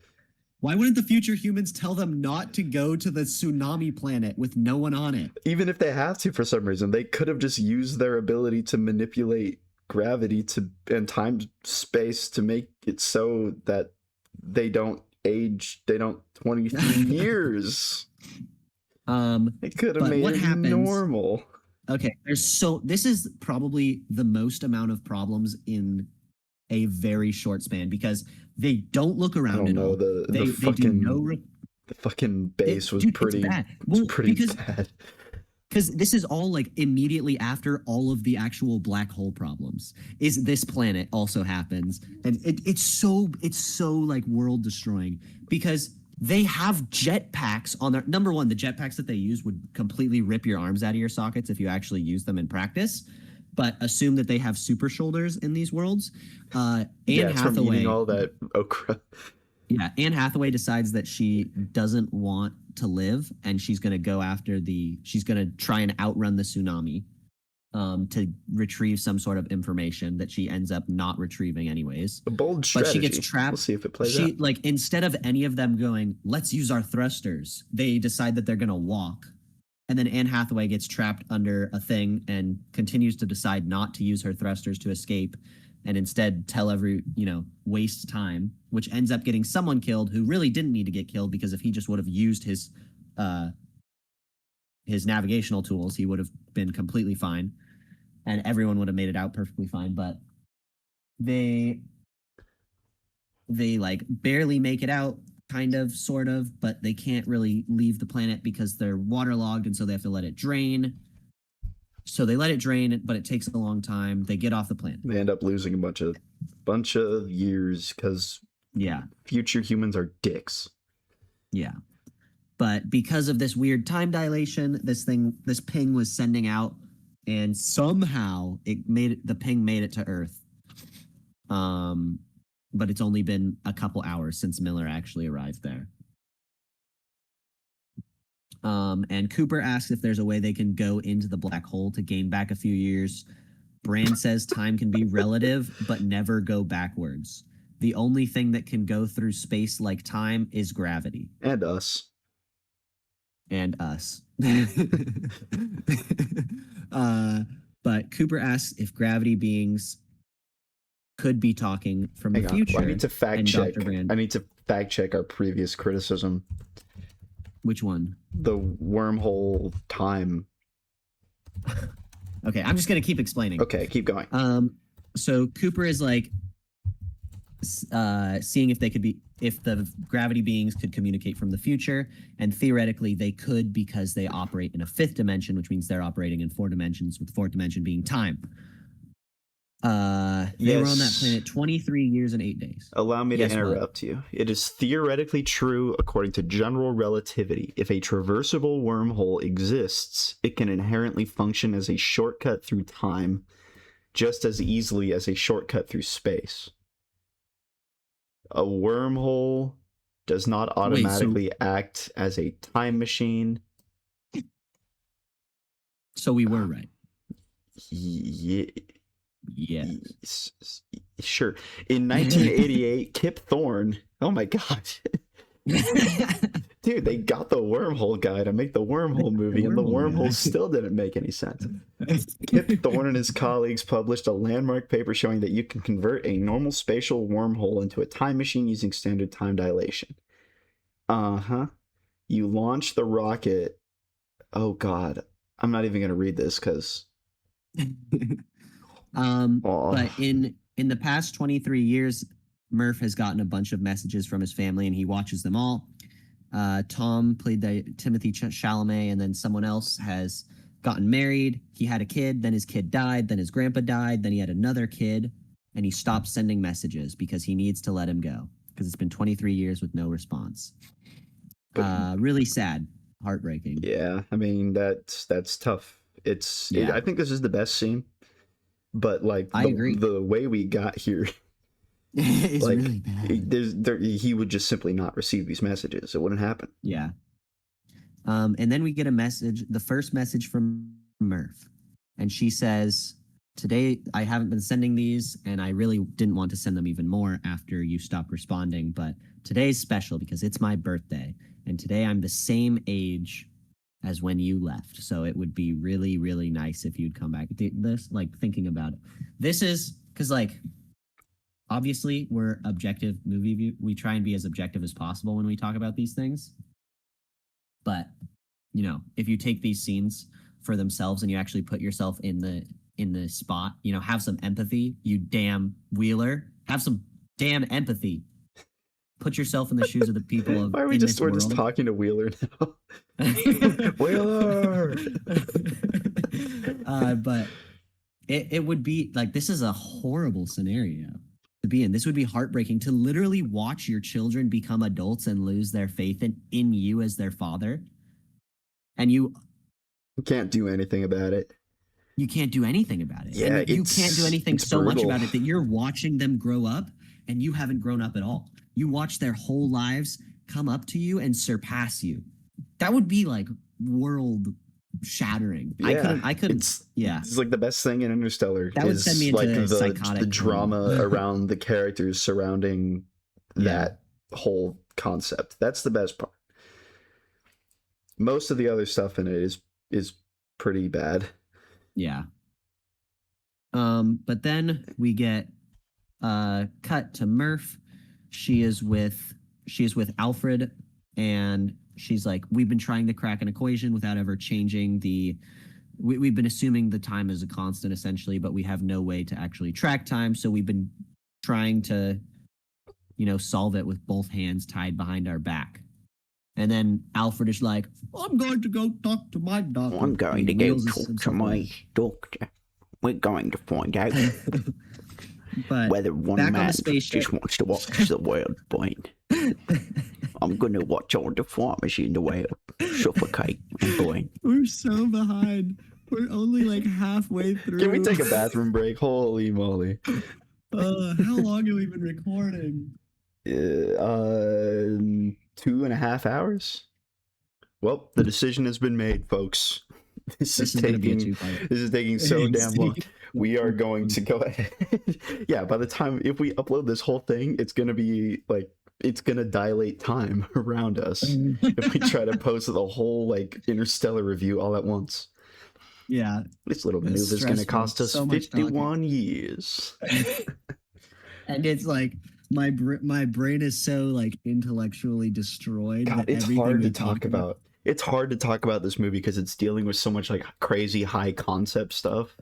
B: Why wouldn't the future humans tell them not to go to the tsunami planet with no one on it?
A: Even if they have to for some reason, they could have just used their ability to manipulate gravity and time space to make it so that they don't age. They don't 23 years. It could have made it normal.
B: Okay, this is probably the most amount of problems in a very short span because they don't look around at all.
A: The fucking base was pretty bad. Bad.
B: Because this is all immediately after all of the actual black hole problems. Is this planet also happens, and it's so world destroying because they have jetpacks on their number one. The jetpacks that they use would completely rip your arms out of your sockets if you actually use them in practice. But assume that they have super shoulders in these worlds. Anne Hathaway,
A: eating all that okra.
B: Yeah, Anne Hathaway decides that she doesn't want to live, and she's going to go after she's going to try and outrun the tsunami to retrieve some sort of information that she ends up not retrieving anyways.
A: A bold strategy.
B: But she gets trapped.
A: We'll see if it plays out.
B: Instead of any of them going, let's use our thrusters, they decide that they're going to walk. And then Anne Hathaway gets trapped under a thing and continues to decide not to use her thrusters to escape and instead waste time, which ends up getting someone killed who really didn't need to get killed, because if he just would have used his navigational tools, he would have been completely fine and everyone would have made it out perfectly fine. But they like barely make it out, kind of, sort of, but they can't really leave the planet because they're waterlogged, and so they have to let it drain. So they let it drain, but it takes a long time. They get off the planet.
A: They end up losing a bunch of years because future humans are dicks.
B: Yeah. But because of this weird time dilation, this ping was sending out, and somehow the ping made it to Earth. But it's only been a couple hours since Miller actually arrived there. And Cooper asks if there's a way they can go into the black hole to gain back a few years. Brand says time can be relative, but never go backwards. The only thing that can go through space like time is gravity.
A: And us.
B: But Cooper asks if gravity beings could be talking from the future.
A: I need to fact check our previous criticism.
B: Which one?
A: The wormhole time.
B: Okay, I'm just gonna keep explaining.
A: Okay, keep going.
B: So Cooper is like seeing if the gravity beings could communicate from the future, and theoretically they could, because they operate in a fifth dimension, which means they're operating in 4 dimensions, with the fourth dimension being time. They were on that planet 23 years and 8 days.
A: Allow me to interrupt you. It is theoretically true, according to general relativity. If a traversable wormhole exists, it can inherently function as a shortcut through time, just as easily as a shortcut through space. A wormhole does not automatically act as a time machine.
B: So we were right.
A: Yeah.
B: Yes.
A: Sure. In 1988, Kip Thorne. Oh my god. Dude, they got the wormhole guy to make the wormhole movie, and the wormhole still didn't make any sense. Kip Thorne and his colleagues published a landmark paper showing that you can convert a normal spatial wormhole into a time machine using standard time dilation. You launch the rocket. Oh god. I'm not even going to read this because...
B: But in the past 23 years, Murph has gotten a bunch of messages from his family, and he watches them all. Tom, played by Timothy Chalamet, and then someone else has gotten married. He had a kid, then his kid died, then his grandpa died, then he had another kid, and he stopped sending messages because he needs to let him go, because it's been 23 years with no response. Really sad, heartbreaking.
A: Yeah, I mean, that's tough. I think this is the best scene. But I agree. The way we got here,
B: it's really bad.
A: He would just simply not receive these messages. It wouldn't happen.
B: Yeah. And then we get a message, the first message from Murph, and she says, "Today I haven't been sending these, and I really didn't want to send them even more after you stopped responding. But today's special because it's my birthday, and today I'm the same age as when you left. So it would be really, really nice if you'd come back." This, thinking about it, this is because, obviously we're objective movie view. We try and be as objective as possible when we talk about these things. But, if you take these scenes for themselves and you actually put yourself in the spot, have some empathy, you damn Wheeler, have some damn empathy. Put yourself in the shoes of the people of.
A: Why are we're just talking to Wheeler now? Wheeler.
B: But it would be this is a horrible scenario to be in. This would be heartbreaking, to literally watch your children become adults and lose their faith in you as their father, and you
A: can't do anything about it.
B: You can't do anything about it.
A: Yeah,
B: and you can't do anything so
A: brutal.
B: much about it that you're watching them grow up, and you haven't grown up at all. You watch their whole lives come up to you and surpass you. That would be world shattering.
A: Yeah,
B: I couldn't.
A: It's the best thing in Interstellar.
B: That would send me into
A: the drama around the characters surrounding that whole concept. That's the best part. Most of the other stuff in it is is pretty bad.
B: Yeah. But then we get cut to Murph. She is with Alfred, and she's like, we've been trying to crack an equation without ever changing the. We've been assuming the time is a constant essentially, but we have no way to actually track time. So we've been trying to, solve it with both hands tied behind our back. And then Alfred is like, I'm going to go talk to my doctor.
C: I'm going to go talk to my doctor. We're going to find out
B: but
C: whether one
B: back on
C: man
B: the spaceship.
C: just wants to watch the world burn. I'm going to watch all the farmers in the world suffocate and burn.
B: We're so behind. We're only like halfway through.
A: Can we take a bathroom break? Holy moly.
B: How long have we been recording?
A: 2.5 hours. Well, the decision has been made, folks. This is taking so damn long. We are going to go ahead. Yeah, by the time, if we upload this whole thing, it's gonna be like, it's gonna dilate time around us if we try to post the whole like Interstellar review all at once.
B: Yeah,
A: this little maneuver is gonna cost us
B: so
A: 51 years.
B: And it's like my brain is so like intellectually destroyed.
A: God, it's hard to talk about. It's hard to talk about this movie because it's dealing with so much like crazy high concept stuff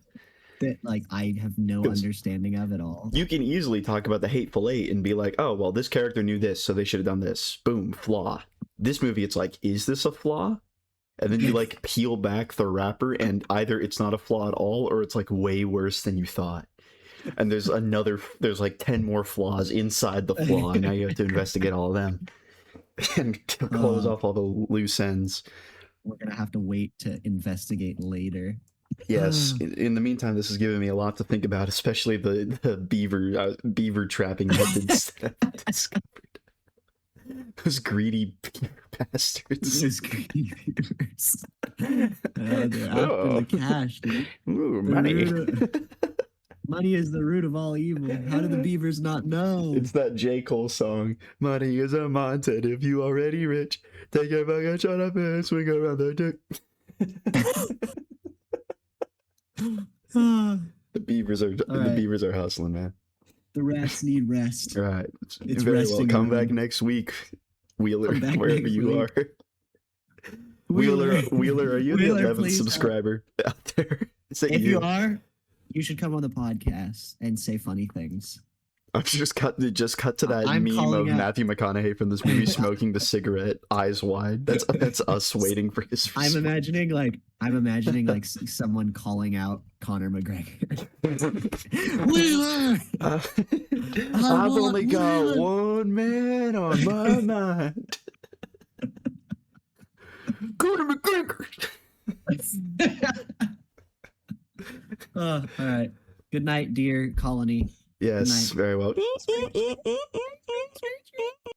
B: that like I have no understanding of at all.
A: You can easily talk about the Hateful Eight and be like, oh, well, this character knew this, so they should have done this. Boom, flaw. This movie, it's like, is this a flaw? And then you like peel back the wrapper and either it's not a flaw at all or it's like way worse than you thought. And there's like 10 more flaws inside the flaw. And now you have to investigate all of them and to close off all the loose ends.
B: We're going to have to wait to investigate later.
A: Yes. In the meantime, this has given me a lot to think about, especially the beaver trapping methods that I've discovered. Those greedy bastards.
B: Those greedy beavers. They're after the cash, dude.
A: Ooh, money.
B: Money is the root of all evil. How do the beavers not know?
A: It's that J. Cole song. Money is a mindset. If you already rich, take a fucking shot up and swing around the dick. The beavers are hustling, man.
B: The rats need rest.
A: All right.
B: It's
A: very
B: resting.
A: Well. Come back next week, Wheeler, wherever you are. Wheeler, are you the 11th subscriber out there?
B: If you are, you should come on the podcast and say funny things.
A: I've just cut to that meme of Matthew McConaughey from this movie smoking the cigarette, eyes wide. That's us waiting for his response.
B: I'm imagining like someone calling out Conor McGregor. Wheeler!
A: I've only got one man on my mind. Conor McGregor.
B: All right. Good night, dear colony.
A: Yes, very well.